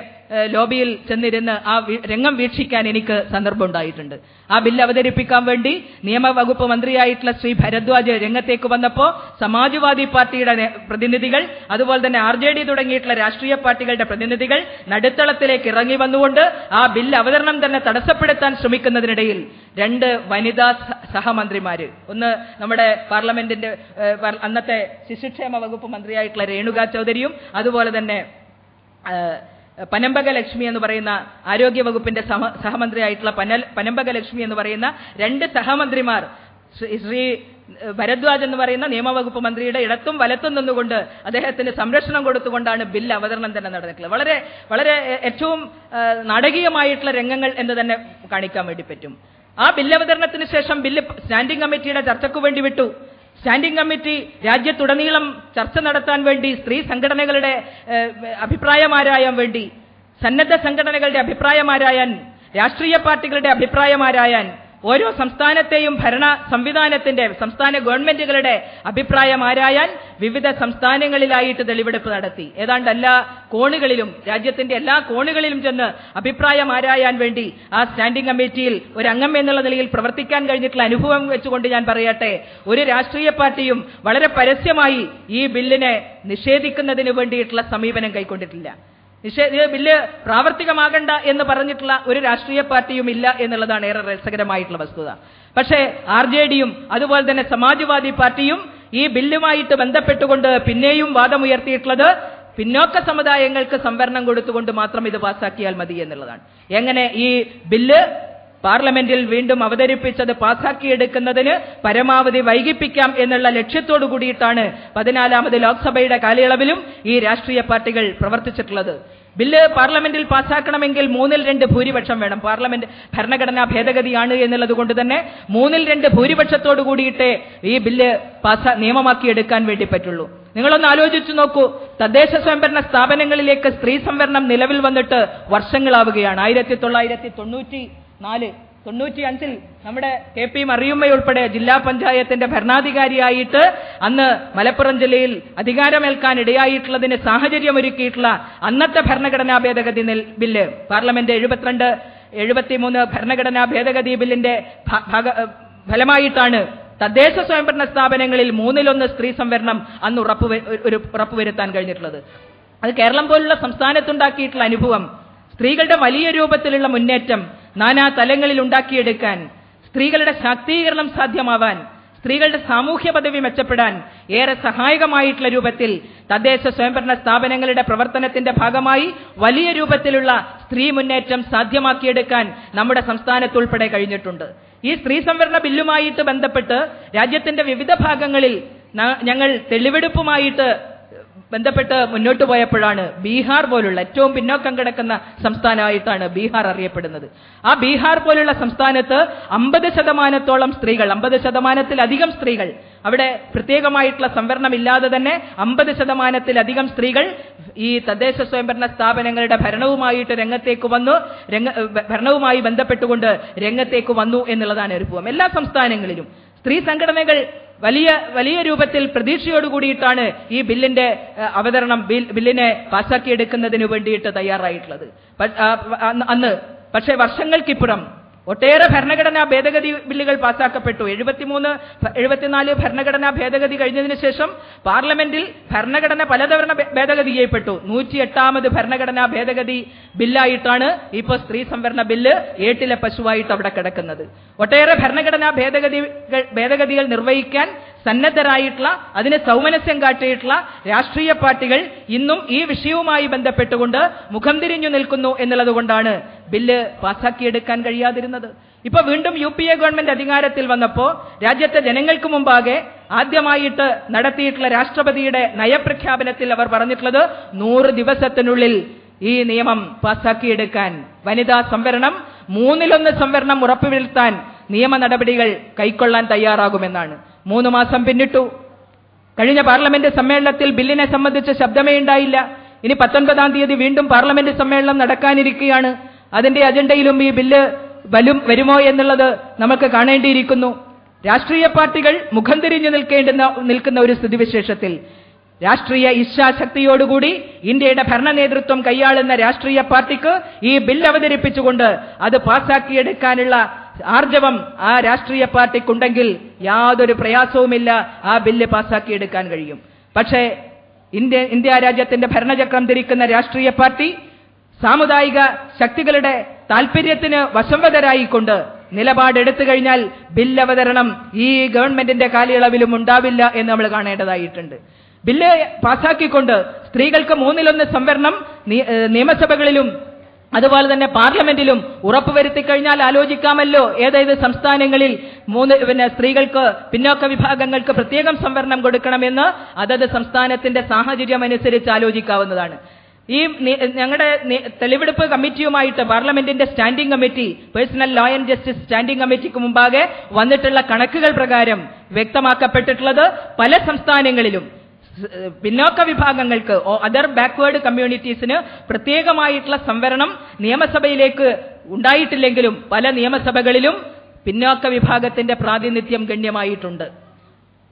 ലോബിയിൽ ചെന്നിരുന്ന് ആ രംഗം വീക്ഷിക്കാൻ എനിക്ക് സന്ദർഭം ഉണ്ടായിട്ടുണ്ട്. ആ ബില്ല് അവതരിപ്പിക്കാൻ വേണ്ടി നിയമവകുപ്പ് മന്ത്രിയായിട്ടുള്ള ശ്രീ ഭരദ്വാജ് രംഗത്തേക്ക് വന്നപ്പോൾ സമാജ്വാദി പാർട്ടിയുടെ പ്രതിനിധികൾ, അതുപോലെ തന്നെ RJD തുടങ്ങിയിട്ടുള്ള രാഷ്ട്രീയ പാർട്ടികളുടെ പ്രതിനിധികൾ നടുത്തളത്തിലേക്ക് ഇറങ്ങി വന്നുകൊണ്ട് ആ ബില്ല് അവതരണം തന്നെ തടസ്സപ്പെടുത്താൻ ശ്രമിക്കുന്നതിനിടയിൽ 2 വനിതാ സഹമന്ത്രിമാര്, ഒന്ന് നമ്മുടെ പാർലമെന്റിന്റെ അന്നത്തെ ശിശുക്ഷേമ വകുപ്പ് മന്ത്രിയായിട്ടുള്ള രേണുക ചൗധരിയും അതുപോലെ തന്നെ പനമ്പക ലക്ഷ്മി എന്ന് പറയുന്ന ആരോഗ്യ വകുപ്പിന്റെ സഹമന്ത്രിയായിട്ടുള്ള പനമ്പക ലക്ഷ്മി എന്ന് പറയുന്ന 2 സഹമന്ത്രിമാർ ശ്രീ ഭരദ്വാജ് എന്ന് പറയുന്ന നിയമവകുപ്പ് മന്ത്രിയുടെ ഇടത്തും വലത്തും നിന്നുകൊണ്ട് അദ്ദേഹത്തിന് സംരക്ഷണം കൊടുത്തുകൊണ്ടാണ് ബില്ല് അവതരണം തന്നെ നടന്നിട്ടുള്ളത്. വളരെ വളരെ ഏറ്റവും നാടകീയമായിട്ടുള്ള രംഗങ്ങൾ എന്ന് തന്നെ കാണിക്കാൻ വേണ്ടി പറ്റും. ആ ബില്ല് അവതരണത്തിന് ശേഷം ബില്ല് സ്റ്റാൻഡിംഗ് കമ്മിറ്റിയുടെ ചർച്ചയ്ക്ക് വേണ്ടി വിട്ടു. സ്റ്റാൻഡിംഗ് കമ്മിറ്റി രാജ്യത്തുടനീളം ചർച്ച നടത്താൻ വേണ്ടി സ്ത്രീ സംഘടനകളുടെ അഭിപ്രായമാരായാൻ വേണ്ടി, സന്നദ്ധ സംഘടനകളുടെ അഭിപ്രായമാരായാൻ, രാഷ്ട്രീയ പാർട്ടികളുടെ അഭിപ്രായമാരായാൻ ഓരോ സംസ്ഥാനത്തെയും ഭരണ സംവിധാനത്തിന്റെ സംസ്ഥാന ഗവൺമെന്റുകളുടെ അഭിപ്രായം ആരായാൻ വിവിധ സംസ്ഥാനങ്ങളിലായിട്ട് തെളിവെടുപ്പ് നടത്തി. ഏതാണ്ട് എല്ലാ കോണുകളിലും, രാജ്യത്തിന്റെ എല്ലാ കോണുകളിലും ചെന്ന് അഭിപ്രായം ആരായാൻ വേണ്ടി ആ സ്റ്റാൻഡിംഗ് കമ്മിറ്റിയിൽ ഒരു അംഗം എന്നുള്ള നിലയിൽ പ്രവർത്തിക്കാൻ കഴിഞ്ഞിട്ടുള്ള അനുഭവം വെച്ചുകൊണ്ട് ഞാൻ പറയട്ടെ, ഒരു രാഷ്ട്രീയ പാർട്ടിയും വളരെ പരസ്യമായി ഈ ബില്ലിനെ നിഷേധിക്കുന്നതിന് വേണ്ടിയിട്ടുള്ള സമീപനം കൈക്കൊണ്ടിട്ടില്ല. ബില്ല് പ്രാവർത്തികമാകണ്ട എന്ന് പറഞ്ഞിട്ടുള്ള ഒരു രാഷ്ട്രീയ പാർട്ടിയും ഇല്ല എന്നുള്ളതാണ് ഏറെ രസകരമായിട്ടുള്ള വസ്തുത. പക്ഷേ RJDയും അതുപോലെ തന്നെ സമാജ്വാദി പാർട്ടിയും ഈ ബില്ലുമായിട്ട് ബന്ധപ്പെട്ടുകൊണ്ട് പിന്നെയും വാദമുയർത്തിയിട്ടുള്ളത് പിന്നോക്ക സമുദായങ്ങൾക്ക് സംവരണം കൊടുത്തുകൊണ്ട് മാത്രം ഇത് പാസാക്കിയാൽ മതി എന്നുള്ളതാണ്. എങ്ങനെ ഈ ബില്ല് പാർലമെന്റിൽ വീണ്ടും അവതരിപ്പിച്ചത് പാസാക്കിയെടുക്കുന്നതിന് പരമാവധി വൈകിപ്പിക്കാം എന്നുള്ള ലക്ഷ്യത്തോടു കൂടിയിട്ടാണ് 14ാമത് ലോക്സഭയുടെ കാലയളവിലും ഈ രാഷ്ട്രീയ പാർട്ടികൾ പ്രവർത്തിച്ചിട്ടുള്ളത്. ബില്ല് പാർലമെന്റിൽ പാസാക്കണമെങ്കിൽ 2/3 ഭൂരിപക്ഷം വേണം. പാർലമെന്റ് ഭരണഘടനാ ഭേദഗതിയാണ് എന്നുള്ളത് കൊണ്ട് തന്നെ 2/3 ഭൂരിപക്ഷത്തോടു കൂടിയിട്ടേ ഈ ബില്ല് നിയമമാക്കിയെടുക്കാൻ വേണ്ടി പറ്റുള്ളൂ. നിങ്ങളൊന്ന് ആലോചിച്ചു നോക്കൂ, തദ്ദേശ സ്വയംഭരണ സ്ഥാപനങ്ങളിലേക്ക് സ്ത്രീ സംവരണം നിലവിൽ വന്നിട്ട് വർഷങ്ങളാവുകയാണ്. 1994-95 നമ്മുടെ KP മറിയുമ്മയുൾപ്പെടെ ജില്ലാ പഞ്ചായത്തിന്റെ ഭരണാധികാരിയായിട്ട് അന്ന് മലപ്പുറം ജില്ലയിൽ അധികാരമേൽക്കാൻ ഇടയായിട്ടുള്ളതിന് സാഹചര്യമൊരുക്കിയിട്ടുള്ള അന്നത്തെ ഭരണഘടനാ ഭേദഗതി ബില്ല്, പാർലമെന്റ് 72-73 ഭരണഘടനാ ഭേദഗതി ബില്ലിന്റെ ഫലമായിട്ടാണ് തദ്ദേശ സ്വയംഭരണ സ്ഥാപനങ്ങളിൽ 1/3 സ്ത്രീ സംവരണം അന്ന് ഉറപ്പുവരുത്താൻ കഴിഞ്ഞിട്ടുള്ളത്. അത് കേരളം പോലുള്ള സംസ്ഥാനത്തുണ്ടാക്കിയിട്ടുള്ള അനുഭവം, സ്ത്രീകളുടെ വലിയ രൂപത്തിലുള്ള മുന്നേറ്റം നാനാ തലങ്ങളിൽ ഉണ്ടാക്കിയെടുക്കാൻ, സ്ത്രീകളുടെ ശാക്തീകരണം സാധ്യമാവാൻ, സ്ത്രീകളുടെ സാമൂഹ്യ പദവി മെച്ചപ്പെടാൻ ഏറെ സഹായകമായിട്ടുള്ള രൂപത്തിൽ തദ്ദേശ സ്വയംഭരണ സ്ഥാപനങ്ങളുടെ പ്രവർത്തനത്തിന്റെ ഭാഗമായി വലിയ രൂപത്തിലുള്ള സ്ത്രീ മുന്നേറ്റം സാധ്യമാക്കിയെടുക്കാൻ നമ്മുടെ സംസ്ഥാനത്തുൾപ്പെടെ കഴിഞ്ഞിട്ടുണ്ട്. ഈ സ്ത്രീ സംവരണ ബില്ലുമായിട്ട് ബന്ധപ്പെട്ട് രാജ്യത്തിന്റെ വിവിധ ഭാഗങ്ങളിൽ ഞങ്ങൾ തെളിവെടുപ്പുമായിട്ട് ബന്ധപ്പെട്ട് മുന്നോട്ട് പോയപ്പോഴാണ് ബീഹാർ പോലുള്ള ഏറ്റവും പിന്നോക്കം കിടക്കുന്ന സംസ്ഥാനമായിട്ടാണ് ബീഹാർ അറിയപ്പെടുന്നത്. ആ ബീഹാർ പോലുള്ള സംസ്ഥാനത്ത് 50% സ്ത്രീകൾ, 50%-ലധികം സ്ത്രീകൾ, അവിടെ പ്രത്യേകമായിട്ടുള്ള സംവരണമില്ലാതെ തന്നെ 50%-ലധികം സ്ത്രീകൾ ഈ തദ്ദേശ സ്വയംഭരണ സ്ഥാപനങ്ങളുടെ ഭരണവുമായിട്ട് രംഗത്തേക്ക് വന്നു, ഭരണവുമായി ബന്ധപ്പെട്ടുകൊണ്ട് രംഗത്തേക്ക് വന്നു എന്നുള്ളതാണ് അനുഭവം. എല്ലാ സംസ്ഥാനങ്ങളിലും സ്ത്രീ സംഘടനകൾ വലിയ രൂപത്തിൽ പ്രതീക്ഷയോടുകൂടിയിട്ടാണ് ഈ ബില്ലിന്റെ അവതരണം, ബില്ലിനെ പാസാക്കിയെടുക്കുന്നതിന് വേണ്ടിയിട്ട് തയ്യാറായിട്ടുള്ളത്. പക്ഷേ വർഷങ്ങൾക്കിപ്പുറം ഒട്ടേറെ ഭരണഘടനാ ഭേദഗതി ബില്ലുകൾ പാസാക്കപ്പെട്ടു. 73-74 ഭരണഘടനാ ഭേദഗതി കഴിഞ്ഞതിന് ശേഷം പാർലമെന്റിൽ ഭരണഘടന പലതവണ ഭേദഗതി ചെയ്യപ്പെട്ടു. 108ാമത് ഭരണഘടനാ ഭേദഗതി ബില്ലായിട്ടാണ് ഇപ്പോൾ സ്ത്രീ സംവരണ ബില്ല് ഏട്ടിലെ പശുവായിട്ട് അവിടെ കിടക്കുന്നത്. ഒട്ടേറെ ഭരണഘടനാ ഭേദഗതികൾ നിർവഹിക്കാൻ സന്നദ്ധരായിട്ടുള്ള, അതിന് സൗമനസ്യം കാട്ടിയിട്ടുള്ള രാഷ്ട്രീയ പാർട്ടികൾ ഇന്നും ഈ വിഷയവുമായി ബന്ധപ്പെട്ടുകൊണ്ട് മുഖം തിരിഞ്ഞു നിൽക്കുന്നു എന്നുള്ളത് കൊണ്ടാണ് ബില്ല് പാസാക്കിയെടുക്കാൻ കഴിയാതിരുന്നത്. ഇപ്പൊ വീണ്ടും UPA ഗവൺമെന്റ് അധികാരത്തിൽ വന്നപ്പോ രാജ്യത്തെ ജനങ്ങൾക്ക് മുമ്പാകെ ആദ്യമായിട്ട് നടത്തിയിട്ടുള്ള രാഷ്ട്രപതിയുടെ നയപ്രഖ്യാപനത്തിൽ അവർ പറഞ്ഞിട്ടുള്ളത് 100 ദിവസത്തിനുള്ളിൽ ഈ നിയമം പാസാക്കിയെടുക്കാൻ, വനിതാ സംവരണം 1/3 സംവരണം ഉറപ്പുവരുത്താൻ നിയമ നടപടികൾ കൈക്കൊള്ളാൻ തയ്യാറാകുമെന്നാണ്. 3 മാസം പിന്നിട്ടു. കഴിഞ്ഞ പാർലമെന്റ് സമ്മേളനത്തിൽ ബില്ലിനെ സംബന്ധിച്ച് ശബ്ദമേ ഉണ്ടായില്ല. ഇനി 19-ാം തീയതി വീണ്ടും പാർലമെന്റ് സമ്മേളനം നടക്കാനിരിക്കുകയാണ്. അതിന്റെ അജണ്ടയിലും ഈ ബില്ല് വരുമോ എന്നുള്ളത് നമുക്ക് കാണേണ്ടിയിരിക്കുന്നു. രാഷ്ട്രീയ പാർട്ടികൾ മുഖം തിരിഞ്ഞു നിൽക്കുന്ന ഒരു സ്ഥിതിവിശേഷത്തിൽ രാഷ്ട്രീയ ഇച്ഛാശക്തിയോടുകൂടി ഇന്ത്യയുടെ ഭരണ നേതൃത്വം കൈയാളുന്ന രാഷ്ട്രീയ പാർട്ടിക്ക് ഈ ബില്ല് അവതരിപ്പിച്ചുകൊണ്ട് അത് പാസാക്കിയെടുക്കാനുള്ള ആർജവം ആ രാഷ്ട്രീയ പാർട്ടിക്കുണ്ടെങ്കിൽ യാതൊരു പ്രയാസവുമില്ല, ആ ബില്ല് പാസാക്കിയെടുക്കാൻ കഴിയും. പക്ഷേ ഇന്ത്യ രാജ്യത്തിന്റെ ഭരണചക്രം തിരിക്കുന്ന രാഷ്ട്രീയ പാർട്ടി സാമുദായിക ശക്തികളുടെ താൽപര്യത്തിന് വശംവദരായിക്കൊണ്ട് നിലപാടെടുത്തു കഴിഞ്ഞാൽ ബില്ല് അവതരണം ഈ ഗവൺമെന്റിന്റെ കാലയളവിലും ഉണ്ടാവില്ല എന്ന് നമ്മൾ കാണേണ്ടതായിട്ടുണ്ട്. ബില്ല് പാസാക്കിക്കൊണ്ട് സ്ത്രീകൾക്ക് 1/3 സംവരണം നിയമസഭകളിലും അതുപോലെ തന്നെ പാർലമെന്റിലും ഉറപ്പുവരുത്തി കഴിഞ്ഞാൽ ആലോചിക്കാമല്ലോ ഏതേത് സംസ്ഥാനങ്ങളിൽ സ്ത്രീകൾക്ക്, പിന്നോക്ക വിഭാഗങ്ങൾക്ക് പ്രത്യേകം സംവരണം കൊടുക്കണമെന്ന് അതത് സംസ്ഥാനത്തിന്റെ സാഹചര്യം അനുസരിച്ച് ആലോചിക്കാവുന്നതാണ്. ഈ ഞങ്ങളുടെ തെളിവെടുപ്പ് കമ്മിറ്റിയുമായിട്ട് പാർലമെന്റിന്റെ standing committee, personal law and justice standing കമ്മിറ്റിക്ക് മുമ്പാകെ വന്നിട്ടുള്ള കണക്കുകൾ പ്രകാരം വ്യക്തമാക്കപ്പെട്ടിട്ടുള്ളത് പല സംസ്ഥാനങ്ങളിലും പിന്നോക്ക വിഭാഗങ്ങൾക്ക്, അതർ ബാക്ക്വേർഡ് കമ്മ്യൂണിറ്റീസിന് പ്രത്യേകമായിട്ടുള്ള സംവരണം നിയമസഭയിലേക്ക് ഉണ്ടായിട്ടില്ലെങ്കിലും പല നിയമസഭകളിലും പിന്നോക്ക വിഭാഗത്തിന്റെ പ്രാതിനിധ്യം ഗണ്യമായിട്ടുണ്ട്.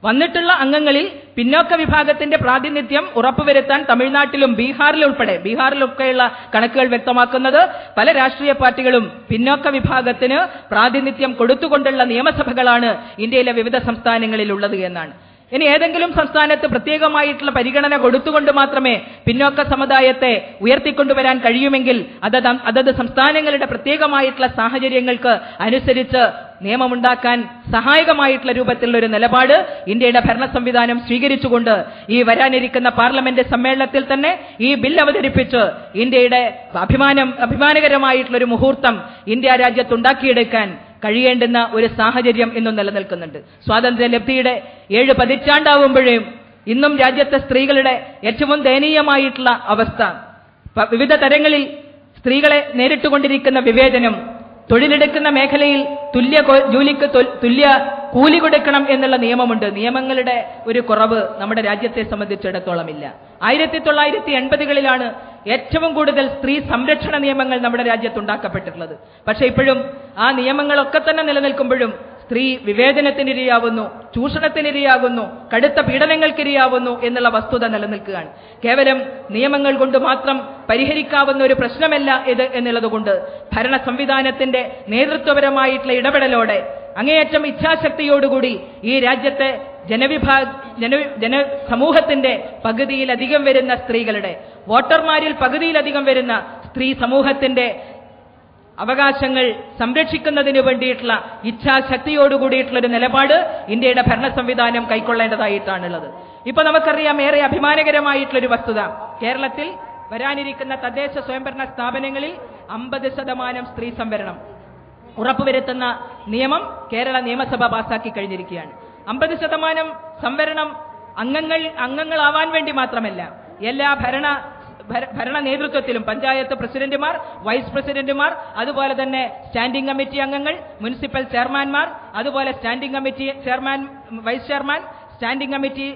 വന്നിട്ടുള്ള അംഗങ്ങളിൽ പിന്നോക്ക വിഭാഗത്തിന്റെ പ്രാതിനിധ്യം ഉറപ്പുവരുത്താൻ തമിഴ്നാട്ടിലും ബീഹാറിലൊക്കെയുള്ള കണക്കുകൾ വ്യക്തമാക്കുന്നത് പല രാഷ്ട്രീയ പാർട്ടികളും പിന്നോക്ക വിഭാഗത്തിന് പ്രാതിനിധ്യം കൊടുത്തുകൊണ്ടുള്ള നിയമസഭകളാണ് ഇന്ത്യയിലെ വിവിധ സംസ്ഥാനങ്ങളിൽ ഉള്ളത് എന്നാണ്. ഇനി ഏതെങ്കിലും സംസ്ഥാനത്ത് പ്രത്യേകമായിട്ടുള്ള പരിഗണന കൊടുത്തുകൊണ്ട് മാത്രമേ പിന്നോക്ക സമുദായത്തെ ഉയർത്തിക്കൊണ്ടുവരാൻ കഴിയുമെങ്കിൽ അതത് സംസ്ഥാനങ്ങളുടെ പ്രത്യേകമായിട്ടുള്ള സാഹചര്യങ്ങൾക്ക് അനുസരിച്ച് നിയമമുണ്ടാക്കാൻ സഹായകമായിട്ടുള്ള രൂപത്തിലുള്ള ഒരു നിലപാട് ഇന്ത്യയുടെ ഭരണ സംവിധാനം സ്വീകരിച്ചുകൊണ്ട് ഈ വരാനിരിക്കുന്ന പാർലമെന്റ് സമ്മേളനത്തിൽ തന്നെ ഈ ബിൽ അവതരിപ്പിച്ച് ഇന്ത്യയുടെ അഭിമാനകരമായിട്ടുള്ള ഒരു മുഹൂർത്തം ഇന്ത്യ രാജ്യത്തുണ്ടാക്കിയെടുക്കാൻ കഴിയേണ്ടുന്ന ഒരു സാഹചര്യം ഇന്നും നിലനിൽക്കുന്നുണ്ട്. സ്വാതന്ത്ര്യലബ്ധിയുടെ 7 പതിറ്റാണ്ടാവുമ്പോഴും ഇന്നും രാജ്യത്തെ സ്ത്രീകളുടെ ഏറ്റവും ദയനീയമായിട്ടുള്ള അവസ്ഥ, വിവിധ തരങ്ങളിൽ സ്ത്രീകളെ നേരിട്ടുകൊണ്ടിരിക്കുന്ന വിവേചനം, തൊഴിലെടുക്കുന്ന മേഖലയിൽ ജോലിക്ക് തുല്യ കൂലി കൊടുക്കണം എന്നുള്ള നിയമമുണ്ട്. നിയമങ്ങളുടെ ഒരു കുറവ് നമ്മുടെ രാജ്യത്തെ സംബന്ധിച്ചിടത്തോളം ഇല്ല. 1980കളിലാണ് ഏറ്റവും കൂടുതൽ സ്ത്രീ സംരക്ഷണ നിയമങ്ങൾ നമ്മുടെ രാജ്യത്തുണ്ടാക്കപ്പെട്ടിട്ടുള്ളത്. പക്ഷെ ഇപ്പോഴും ആ നിയമങ്ങളൊക്കെ തന്നെ നിലനിൽക്കുമ്പോഴും സ്ത്രീ വിവേചനത്തിനിരയാവുന്നു, ചൂഷണത്തിനിരയാകുന്നു, കടുത്ത പീഡനങ്ങൾക്കിരയാവുന്നു എന്നുള്ള വസ്തുത നിലനിൽക്കുകയാണ്. കേവലം നിയമങ്ങൾ കൊണ്ട് മാത്രം പരിഹരിക്കാവുന്ന ഒരു പ്രശ്നമല്ല ഇത് എന്നുള്ളതുകൊണ്ട് ഭരണ സംവിധാനത്തിന്റെ നേതൃത്വപരമായിട്ടുള്ള ഇടപെടലോടെ അങ്ങേയറ്റം ഇച്ഛാശക്തിയോടുകൂടി ഈ രാജ്യത്തെ സമൂഹത്തിന്റെ പകുതിയിലധികം വരുന്ന സ്ത്രീകളുടെ, വോട്ടർമാരിൽ പകുതിയിലധികം വരുന്ന സ്ത്രീ സമൂഹത്തിന്റെ അവകാശങ്ങൾ സംരക്ഷിക്കുന്നതിന് വേണ്ടിയിട്ടുള്ള ഇച്ഛാശക്തിയോടുകൂടിയിട്ടുള്ള ഒരു നിലപാട് ഇന്ത്യയുടെ ഭരണ സംവിധാനം കൈക്കൊള്ളേണ്ടതായിട്ടാണുള്ളത്. ഇപ്പൊ നമുക്കറിയാം, ഏറെ അഭിമാനകരമായിട്ടുള്ളൊരു വസ്തുത, കേരളത്തിൽ വരാനിരിക്കുന്ന തദ്ദേശ സ്വയംഭരണ സ്ഥാപനങ്ങളിൽ 50% സ്ത്രീ സംവരണം ഉറപ്പുവരുത്തുന്ന നിയമം കേരള നിയമസഭ പാസാക്കി കഴിഞ്ഞിരിക്കുകയാണ്. 50% സംവരണം അംഗങ്ങളാവാൻ വേണ്ടി മാത്രമല്ല, എല്ലാ ഭരണ നേതൃത്വത്തിലും പഞ്ചായത്ത് പ്രസിഡന്റുമാർ, വൈസ് പ്രസിഡന്റുമാർ, അതുപോലെ തന്നെ സ്റ്റാൻഡിംഗ് കമ്മിറ്റി അംഗങ്ങൾ, മുനിസിപ്പൽ ചെയർമാൻമാർ, അതുപോലെ standing committee chairman, vice chairman, standing committee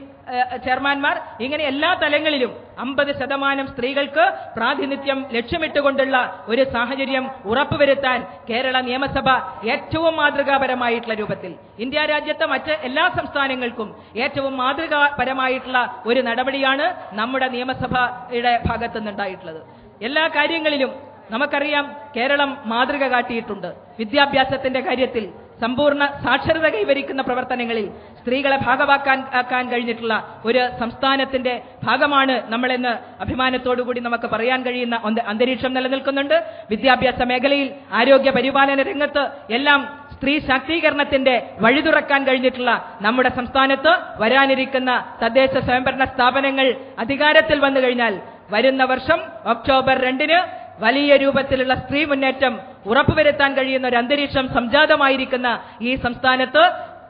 ചെയർമാൻമാർ, ഇങ്ങനെ എല്ലാ തലങ്ങളിലും 50% സ്ത്രീകൾക്ക് പ്രാതിനിധ്യം ലക്ഷ്യമിട്ടുകൊണ്ടുള്ള ഒരു സാഹചര്യം ഉറപ്പുവരുത്താൻ കേരള നിയമസഭ ഏറ്റവും മാതൃകാപരമായിട്ടുള്ള രൂപത്തിൽ, ഇന്ത്യ രാജ്യത്തെ മറ്റ് എല്ലാ സംസ്ഥാനങ്ങൾക്കും ഏറ്റവും മാതൃകാപരമായിട്ടുള്ള ഒരു നടപടിയാണ് നമ്മുടെ നിയമസഭയുടെ ഭാഗത്തു നിന്നുണ്ടായിട്ടുള്ളത്. എല്ലാ കാര്യങ്ങളിലും നമുക്കറിയാം, കേരളം മാതൃക കാട്ടിയിട്ടുണ്ട്. വിദ്യാഭ്യാസത്തിന്റെ കാര്യത്തിൽ സമ്പൂർണ്ണ സാക്ഷരത കൈവരിക്കുന്ന പ്രവർത്തനങ്ങളിൽ സ്ത്രീകളെ ഭാഗമാക്കാൻ കഴിഞ്ഞിട്ടുള്ള ഒരു സംസ്ഥാനത്തിന്റെ ഭാഗമാണ് നമ്മളെന്ന് അഭിമാനത്തോടുകൂടി നമുക്ക് പറയാൻ കഴിയുന്ന അന്തരീക്ഷം നിലനിൽക്കുന്നുണ്ട്. വിദ്യാഭ്യാസ മേഖലയിൽ, ആരോഗ്യ പരിപാലന രംഗത്ത് എല്ലാം സ്ത്രീ ശാക്തീകരണത്തിന്റെ വഴി തുറക്കാൻ കഴിഞ്ഞിട്ടുള്ള നമ്മുടെ സംസ്ഥാനത്ത് വരാനിരിക്കുന്ന തദ്ദേശ സ്വയംഭരണ സ്ഥാപനങ്ങൾ അധികാരത്തിൽ വന്നു കഴിഞ്ഞാൽ വരുന്ന വർഷം ഒക്ടോബർ 2-ന് വലിയ രൂപത്തിലുള്ള സ്ത്രീ മുന്നേറ്റം ഉറപ്പുവരുത്താൻ കഴിയുന്ന ഒരു അന്തരീക്ഷം സംജാതമായിരിക്കുന്ന ഈ സംസ്ഥാനത്ത്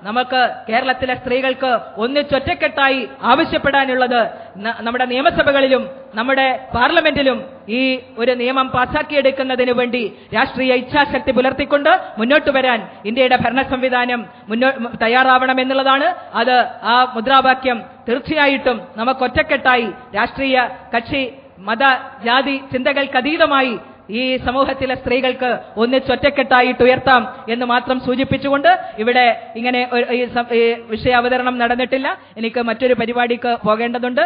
നമുക്ക് കേരളത്തിലെ സ്ത്രീകൾക്ക് ഒന്നിച്ചൊറ്റക്കെട്ടായി ആവശ്യപ്പെടാനുള്ളത് നമ്മുടെ നിയമസഭകളിലും നമ്മുടെ പാർലമെന്റിലും ഈ ഒരു നിയമം പാസാക്കിയെടുക്കുന്നതിന് വേണ്ടി രാഷ്ട്രീയ ഇച്ഛാശക്തി പുലർത്തിക്കൊണ്ട് മുന്നോട്ട് വരാൻ ഇന്ത്യയുടെ ഭരണ സംവിധാനം തയ്യാറാവണമെന്നുള്ളതാണ്. അത് ആ മുദ്രാവാക്യം തീർച്ചയായിട്ടും നമുക്ക് ഒറ്റക്കെട്ടായി രാഷ്ട്രീയ കക്ഷി മത ജാതി ചിന്തകൾക്കതീതമായി ഈ സമൂഹത്തിലെ സ്ത്രീകൾക്ക് ഒന്നിച്ചൊറ്റക്കെട്ടായിട്ട് ഉയർത്താം എന്ന് മാത്രം സൂചിപ്പിച്ചുകൊണ്ട് ഇവിടെ ഇങ്ങനെ ഈ വിഷയാവതരണം നടന്നിട്ടില്ല. എനിക്ക് മറ്റൊരു പരിപാടിക്ക് പോകേണ്ടതുണ്ട്.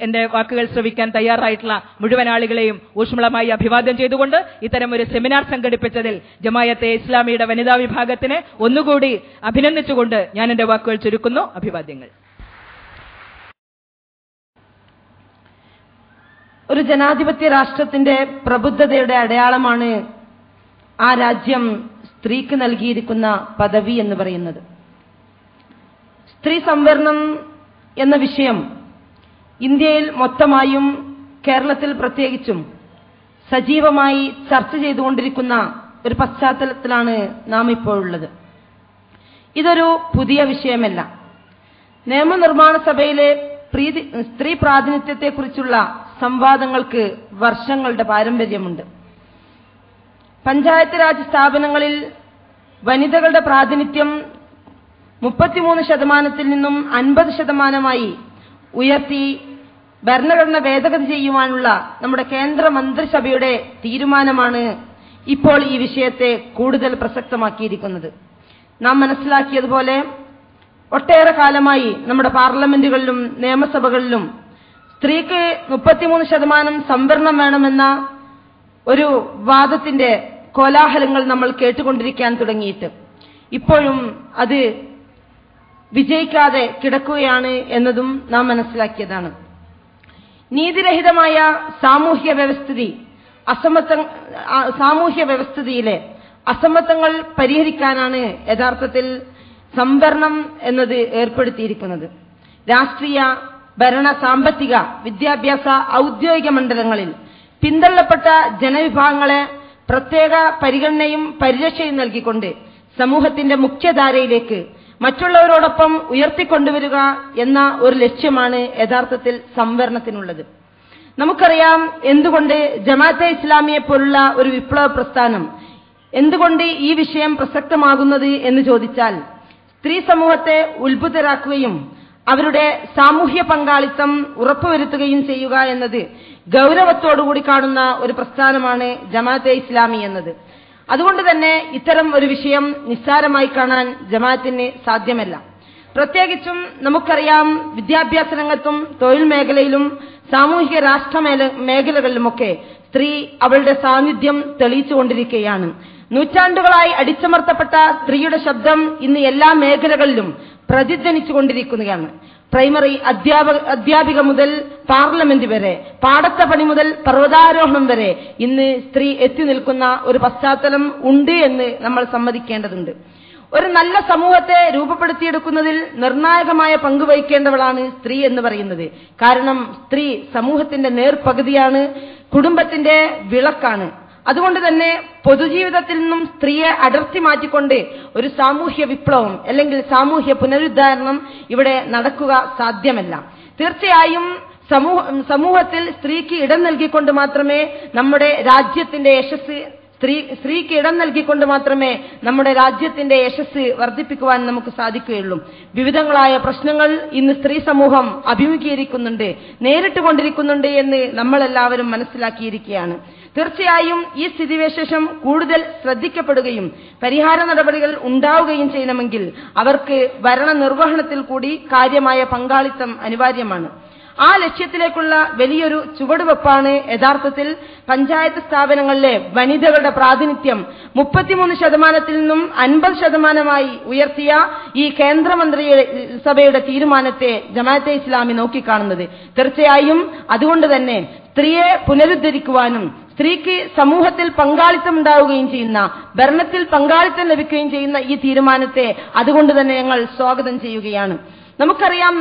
എന്റെ വാക്കുകൾ ശ്രവിക്കാൻ തയ്യാറായിട്ടുള്ള മുഴുവൻ ആളുകളെയും ഊഷ്മളമായി അഭിവാദ്യം ചെയ്തുകൊണ്ട് ഇത്തരം ഒരു സെമിനാർ സംഘടിപ്പിച്ചതിൽ ജമായത്തെ ഇസ്ലാമിയുടെ വനിതാ വിഭാഗത്തിനെ ഒന്നുകൂടി അഭിനന്ദിച്ചുകൊണ്ട് ഞാൻ എന്റെ വാക്കുകൾ ചുരുക്കുന്നു. അഭിവാദ്യങ്ങൾ. ഒരു ജനാധിപത്യ രാഷ്ട്രത്തിന്റെ പ്രബുദ്ധതയുടെ അടയാളമാണ് ആ രാജ്യം സ്ത്രീക്ക് നൽകിയിരിക്കുന്ന പദവി എന്ന് പറയുന്നത്. സ്ത്രീ സംവരണം എന്ന വിഷയം ഇന്ത്യയിൽ മൊത്തമായും കേരളത്തിൽ പ്രത്യേകിച്ചും സജീവമായി ചർച്ച ചെയ്തുകൊണ്ടിരിക്കുന്ന ഒരു പശ്ചാത്തലത്തിലാണ് നാം ഇപ്പോൾ ഉള്ളത്. ഇതൊരു പുതിയ വിഷയമല്ല. നിയമനിർമ്മാണ സഭയിലെ സ്ത്രീ പ്രാതിനിധ്യത്തെക്കുറിച്ചുള്ള സംവാദങ്ങൾക്ക് വർഷങ്ങളുടെ പാരമ്പര്യമുണ്ട്. പഞ്ചായത്ത് രാജ് സ്ഥാപനങ്ങളിൽ വനിതകളുടെ പ്രാതിനിധ്യം 33% നിന്നും 50% ഉയർത്തി ഭരണഘടന ഭേദഗതി ചെയ്യുവാനുള്ള നമ്മുടെ കേന്ദ്ര മന്ത്രിസഭയുടെ തീരുമാനമാണ് ഇപ്പോൾ ഈ വിഷയത്തെ കൂടുതൽ പ്രസക്തമാക്കിയിരിക്കുന്നത്. നാം മനസ്സിലാക്കിയതുപോലെ ഒട്ടേറെ കാലമായി നമ്മുടെ പാർലമെന്റുകളിലും നിയമസഭകളിലും സ്ത്രീക്ക് 33% സംവരണം വേണമെന്ന ഒരു വാദത്തിന്റെ കോലാഹലങ്ങൾ നമ്മൾ കേട്ടുകൊണ്ടിരിക്കാൻ തുടങ്ങിയിട്ട് ഇപ്പോഴും അത് വിജയിക്കാതെ കിടക്കുകയാണ് എന്നതും നാം മനസ്സിലാക്കിയതാണ്. നീതിരഹിതമായ സാമൂഹ്യ വ്യവസ്ഥിതിയിലെ അസമത്വങ്ങൾ പരിഹരിക്കാനാണ് യഥാർത്ഥത്തിൽ സംവരണം എന്നത് ഏർപ്പെടുത്തിയിരിക്കുന്നത്. രാഷ്ട്രീയ, ഭരണ, സാമ്പത്തിക, വിദ്യാഭ്യാസ, ഔദ്യോഗിക മണ്ഡലങ്ങളിൽ പിന്തള്ളപ്പെട്ട ജനവിഭാഗങ്ങളെ പ്രത്യേക പരിഗണനയും പരിരക്ഷയും നൽകിക്കൊണ്ട് സമൂഹത്തിന്റെ മുഖ്യധാരയിലേക്ക് മറ്റുള്ളവരോടൊപ്പം ഉയർത്തിക്കൊണ്ടുവരിക എന്ന ഒരു ലക്ഷ്യമാണ് യഥാർത്ഥത്തിൽ സംവരണത്തിനുള്ളത്. നമുക്കറിയാം എന്തുകൊണ്ട് ജമാഅത്തെ ഇസ്ലാമിയെ പോലുള്ള ഒരു വിപ്ലവ പ്രസ്ഥാനം എന്തുകൊണ്ട് ഈ വിഷയം പ്രസക്തമാകുന്നത് എന്ന് ചോദിച്ചാൽ, സ്ത്രീ സമൂഹത്തെ ഉത്ഭുതരാക്കുകയും അവരുടെ സാമൂഹ്യ പങ്കാളിത്തം ഉറപ്പുവരുത്തുകയും ചെയ്യുക എന്നത് ഗൗരവത്തോടുകൂടി കാണുന്ന ഒരു പ്രസ്ഥാനമാണ് ജമാഅത്തെ ഇസ്ലാമി എന്നത്. അതുകൊണ്ട് തന്നെ ഇത്തരം ഒരു വിഷയം നിസ്സാരമായി കാണാൻ ജമാഅത്തിന് സാധ്യമല്ല. പ്രത്യേകിച്ചും നമുക്കറിയാം വിദ്യാഭ്യാസ രംഗത്തും തൊഴിൽ മേഖലയിലും സാമൂഹിക രാഷ്ട്ര മേഖലകളിലുമൊക്കെ സ്ത്രീ അവളുടെ സാന്നിധ്യം തെളിയിച്ചുകൊണ്ടിരിക്കുകയാണ്. നൂറ്റാണ്ടുകളായി അടിച്ചമർത്തപ്പെട്ട സ്ത്രീയുടെ ശബ്ദം ഇന്ന് എല്ലാ മേഖലകളിലും പ്രതിധ്വനിച്ചുകൊണ്ടിരിക്കുകയാണ്. പ്രൈമറി അധ്യാപിക മുതൽ പാർലമെന്റ് വരെ, പാടത്ത പണി മുതൽ പർവ്വതാരോഹണം വരെ ഇന്ന് സ്ത്രീ എത്തി നിൽക്കുന്ന ഒരു പശ്ചാത്തലം ഉണ്ട് എന്ന് നമ്മൾ സമ്മതിക്കേണ്ടതുണ്ട്. ഒരു നല്ല സമൂഹത്തെ രൂപപ്പെടുത്തിയെടുക്കുന്നതിൽ നിർണായകമായ പങ്ക് വഹിക്കേണ്ടവളാണ് സ്ത്രീ എന്ന് പറയുന്നത്. കാരണം സ്ത്രീ സമൂഹത്തിന്റെ നേർപകുതിയാണ്, കുടുംബത്തിന്റെ വിളക്കാണ്. അതുകൊണ്ട് തന്നെ പൊതുജീവിതത്തിൽ നിന്നും സ്ത്രീയെ അടർത്തി മാറ്റിക്കൊണ്ട് ഒരു സാമൂഹ്യ വിപ്ലവം അല്ലെങ്കിൽ സാമൂഹ്യ പുനരുദ്ധാരണം ഇവിടെ നടക്കുക സാധ്യമല്ല. തീർച്ചയായും സമൂഹത്തിൽ സ്ത്രീക്ക് ഇടം നൽകിക്കൊണ്ട് മാത്രമേ നമ്മുടെ രാജ്യത്തിന്റെ യശസ് സ്ത്രീക്ക് ഇടം നൽകിക്കൊണ്ട് മാത്രമേ നമ്മുടെ രാജ്യത്തിന്റെ യശസ് വർദ്ധിപ്പിക്കുവാൻ നമുക്ക് സാധിക്കുകയുള്ളൂ. വിവിധങ്ങളായ പ്രശ്നങ്ങൾ ഇന്ന് സ്ത്രീ സമൂഹം അഭിമുഖീകരിക്കുന്നുണ്ട്, നേരിട്ടുകൊണ്ടിരിക്കുന്നുണ്ട് എന്ന് നമ്മളെല്ലാവരും മനസ്സിലാക്കിയിരിക്കുകയാണ്. തീർച്ചയായും ഈ സ്ഥിതിവിശേഷം കൂടുതൽ ശ്രദ്ധിക്കപ്പെടുകയും പരിഹാര നടപടികൾ ഉണ്ടാവുകയും ചെയ്യണമെങ്കിൽ അവർക്ക് ഭരണനിർവഹണത്തിൽ കൂടി കാര്യമായ പങ്കാളിത്തം അനിവാര്യമാണ്. ആ ലക്ഷ്യത്തിലേക്കുള്ള വലിയൊരു ചുവടുവെപ്പാണ് യഥാർത്ഥത്തിൽ പഞ്ചായത്ത് സ്ഥാപനങ്ങളിലെ വനിതകളുടെ പ്രാതിനിധ്യം 33% നിന്നും 50% ഉയർത്തിയ ഈ കേന്ദ്രമന്ത്രിസഭയുടെ തീരുമാനത്തെ ജമാഅത്തെ ഇസ്ലാമി നോക്കിക്കാണുന്നത്. തീർച്ചയായും അതുകൊണ്ട് തന്നെ സ്ത്രീയെ പുനരുദ്ധരിക്കുവാനും സ്ത്രീക്ക് സമൂഹത്തിൽ പങ്കാളിത്തം ഉണ്ടാവുകയും ചെയ്യുന്ന, ഭരണത്തിൽ പങ്കാളിത്തം ലഭിക്കുകയും ചെയ്യുന്ന ഈ തീരുമാനത്തെ അതുകൊണ്ട് തന്നെ ഞങ്ങൾ സ്വാഗതം ചെയ്യുകയാണ്. നമുക്കറിയാം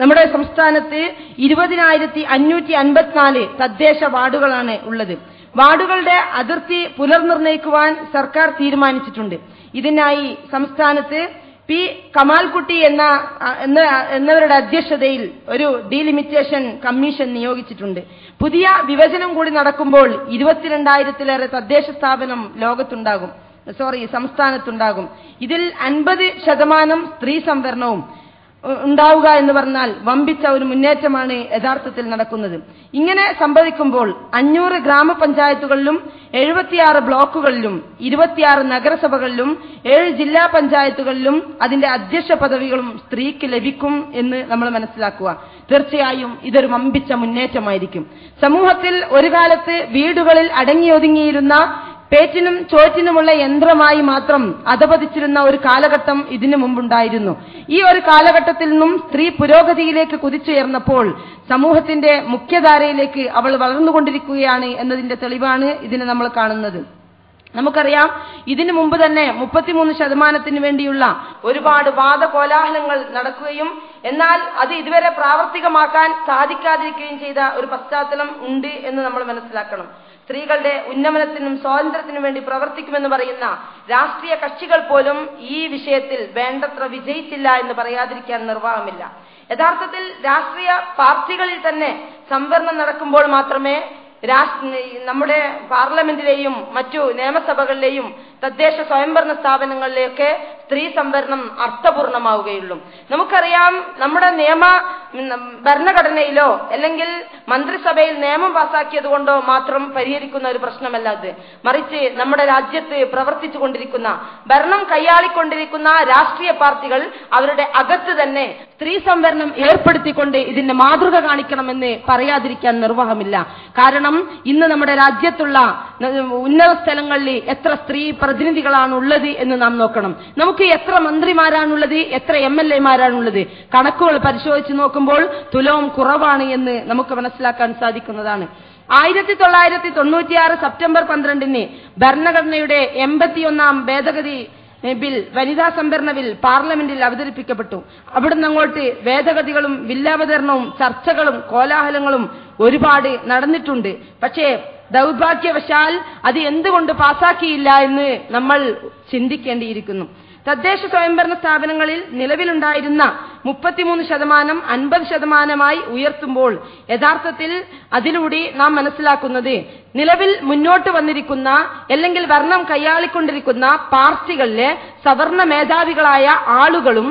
നമ്മുടെ സംസ്ഥാനത്ത് 20,554 തദ്ദേശ വാർഡുകളാണ് ഉള്ളത്. വാർഡുകളുടെ അതിർത്തി പുനർനിർണയിക്കുവാൻ സർക്കാർ തീരുമാനിച്ചിട്ടുണ്ട്. ഇതിനായി സംസ്ഥാനത്ത് പി കമാൽകുട്ടി എന്നവരുടെ അധ്യക്ഷതയിൽ ഒരു ഡീലിമിറ്റേഷൻ കമ്മീഷൻ നിയോഗിച്ചിട്ടുണ്ട്. പുതിയ വിഭജനം കൂടി നടക്കുമ്പോൾ 22,000-ലേറെ തദ്ദേശ സ്ഥാപനം സംസ്ഥാനത്തുണ്ടാകും. ഇതിൽ 50% സ്ത്രീ സംവരണവും ഉണ്ടാവുക എന്ന് പറഞ്ഞാൽ വമ്പിച്ച ഒരു മുന്നേറ്റമാണ് യഥാർത്ഥത്തിൽ നടക്കുന്നത്. ഇങ്ങനെ സംഭവിക്കുമ്പോൾ 500 ഗ്രാമപഞ്ചായത്തുകളിലും 76 ബ്ലോക്കുകളിലും 26 നഗരസഭകളിലും 7 ജില്ലാ പഞ്ചായത്തുകളിലും അതിന്റെ അധ്യക്ഷ പദവികളും സ്ത്രീക്ക് ലഭിക്കും എന്ന് നമ്മൾ മനസ്സിലാക്കുക. തീർച്ചയായും ഇതൊരു വമ്പിച്ച മുന്നേറ്റമായിരിക്കും. സമൂഹത്തിൽ ഒരു കാലത്ത് വീടുകളിൽ അടങ്ങിയൊതുങ്ങിയിരുന്ന പേറ്റിനും ചോറ്റിനുമുള്ള യന്ത്രമായി മാത്രം അധപതിച്ചിരുന്ന ഒരു കാലഘട്ടം ഇതിനു മുമ്പുണ്ടായിരുന്നു. ഈ ഒരു കാലഘട്ടത്തിൽ നിന്നും സ്ത്രീ പുരോഗതിയിലേക്ക് കുതിച്ചുയർന്നപ്പോൾ സമൂഹത്തിന്റെ മുഖ്യധാരയിലേക്ക് അവൾ വളർന്നുകൊണ്ടിരിക്കുകയാണ് എന്നതിന്റെ തെളിവാണ് ഇതിനെ നമ്മൾ കാണുന്നത്. നമുക്കറിയാം ഇതിനു മുമ്പ് തന്നെ 33% വേണ്ടിയുള്ള ഒരുപാട് വാദകോലാഹലങ്ങൾ നടക്കുകയും എന്നാൽ അത് ഇതുവരെ പ്രാവർത്തികമാക്കാൻ സാധിക്കാതിരിക്കുകയും ചെയ്ത ഒരു പശ്ചാത്തലം ഉണ്ട് എന്ന് നമ്മൾ മനസ്സിലാക്കണം. സ്ത്രീകളുടെ ഉന്നമനത്തിനും സ്വാതന്ത്ര്യത്തിനും വേണ്ടി പ്രവർത്തിക്കുമെന്ന് പറയുന്ന രാഷ്ട്രീയ കക്ഷികൾ പോലും ഈ വിഷയത്തിൽ വേണ്ടത്ര വിജയിച്ചില്ല എന്ന് പറയാതിരിക്കാൻ നിർവാഹമില്ല. യഥാർത്ഥത്തിൽ രാഷ്ട്രീയ പാർട്ടികളിൽ തന്നെ സംവരണം നടക്കുമ്പോൾ മാത്രമേ നമ്മുടെ പാർലമെന്റിലെയും മറ്റു നിയമസഭകളിലെയും തദ്ദേശ സ്വയംഭരണ സ്ഥാപനങ്ങളിലെയൊക്കെ സ്ത്രീ സംവരണം അർത്ഥപൂർണമാവുകയുള്ളൂ. നമുക്കറിയാം, നമ്മുടെ ഭരണഘടനയിലോ അല്ലെങ്കിൽ മന്ത്രിസഭയിൽ നിയമം പാസാക്കിയത് കൊണ്ടോ മാത്രം പരിഹരിക്കുന്ന ഒരു പ്രശ്നമല്ല അത്. മറിച്ച് നമ്മുടെ രാജ്യത്ത് പ്രവർത്തിച്ചു കൊണ്ടിരിക്കുന്ന, ഭരണം കൈയാളിക്കൊണ്ടിരിക്കുന്ന രാഷ്ട്രീയ പാർട്ടികൾ അവരുടെ അകത്ത് തന്നെ സ്ത്രീ സംവരണം ഏർപ്പെടുത്തിക്കൊണ്ട് ഇതിന്റെ മാതൃക കാണിക്കണമെന്ന് പറയാതിരിക്കാൻ നിർവാഹമില്ല. കാരണം ഇന്ന് നമ്മുടെ രാജ്യത്തുള്ള ഉന്നത സ്ഥലങ്ങളിൽ എത്ര സ്ത്രീ പ്രതിനിധികളാണ് ഉള്ളത് എന്ന് നാം നോക്കണം. നമുക്ക് എത്ര മന്ത്രിമാരാണുള്ളത്, എത്ര MLA-മാരാണുള്ളത്, കണക്കുകൾ പരിശോധിച്ച് നോക്കുമ്പോൾ തുലവും കുറവാണ് എന്ന് നമുക്ക് മനസ്സിലാക്കാൻ സാധിക്കുന്നതാണ്. 1996 സെപ്റ്റംബർ 12 ഭരണഘടനയുടെ 81ാം ഭേദഗതി ബിൽ, വനിതാ സംവരണ ബിൽ പാർലമെന്റിൽ അവതരിപ്പിക്കപ്പെട്ടു. അവിടുന്ന് അങ്ങോട്ട് ഭേദഗതികളും ബില്ലാവതരണവും ചർച്ചകളും കോലാഹലങ്ങളും ഒരുപാട് നടന്നിട്ടുണ്ട്. പക്ഷേ ദൗർഭാഗ്യവശാൽ അത് എന്തുകൊണ്ട് പാസാക്കിയില്ല എന്ന് നമ്മൾ ചിന്തിക്കേണ്ടിയിരിക്കുന്നു. തദ്ദേശ സ്വയംഭരണ സ്ഥാപനങ്ങളിൽ നിലവിലുണ്ടായിരുന്ന 33% 50% ഉയർത്തുമ്പോൾ യഥാർത്ഥത്തിൽ അതിലൂടെ നാം മനസ്സിലാക്കുന്നത് നിലവിൽ മുന്നോട്ട് വന്നിരിക്കുന്ന അല്ലെങ്കിൽ ഭരണം കൈയാളിക്കൊണ്ടിരിക്കുന്ന പാർട്ടികളിലെ സവർണ മേധാവികളായ ആളുകളും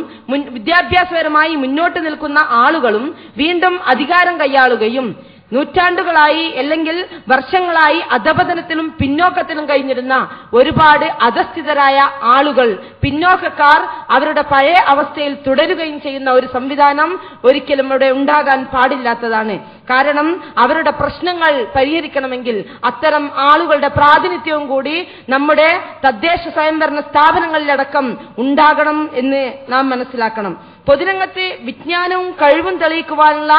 വിദ്യാഭ്യാസപരമായി മുന്നോട്ട് നിൽക്കുന്ന ആളുകളും വീണ്ടും അധികാരം കൈയാളുകയും നൂറ്റാണ്ടുകളായി അല്ലെങ്കിൽ വർഷങ്ങളായി അധപതനത്തിലും പിന്നോക്കത്തിലും കഴിഞ്ഞിരുന്ന ഒരുപാട് അധസ്ഥിതരായ ആളുകൾ, പിന്നോക്കക്കാർ അവരുടെ പഴയ അവസ്ഥയിൽ തുടരുകയും ചെയ്യുന്ന ഒരു സംവിധാനം ഒരിക്കലും ഇവിടെ ഉണ്ടാകാൻ പാടില്ലാത്തതാണ്. കാരണം അവരുടെ പ്രശ്നങ്ങൾ പരിഹരിക്കണമെങ്കിൽ അത്തരം ആളുകളുടെ പ്രാതിനിധ്യവും കൂടി നമ്മുടെ തദ്ദേശ സ്വയംഭരണ സ്ഥാപനങ്ങളിലടക്കം ഉണ്ടാകണം എന്ന് നാം മനസ്സിലാക്കണം. പൊതുരംഗത്ത് വിജ്ഞാനവും കഴിവും തെളിയിക്കുവാനുള്ള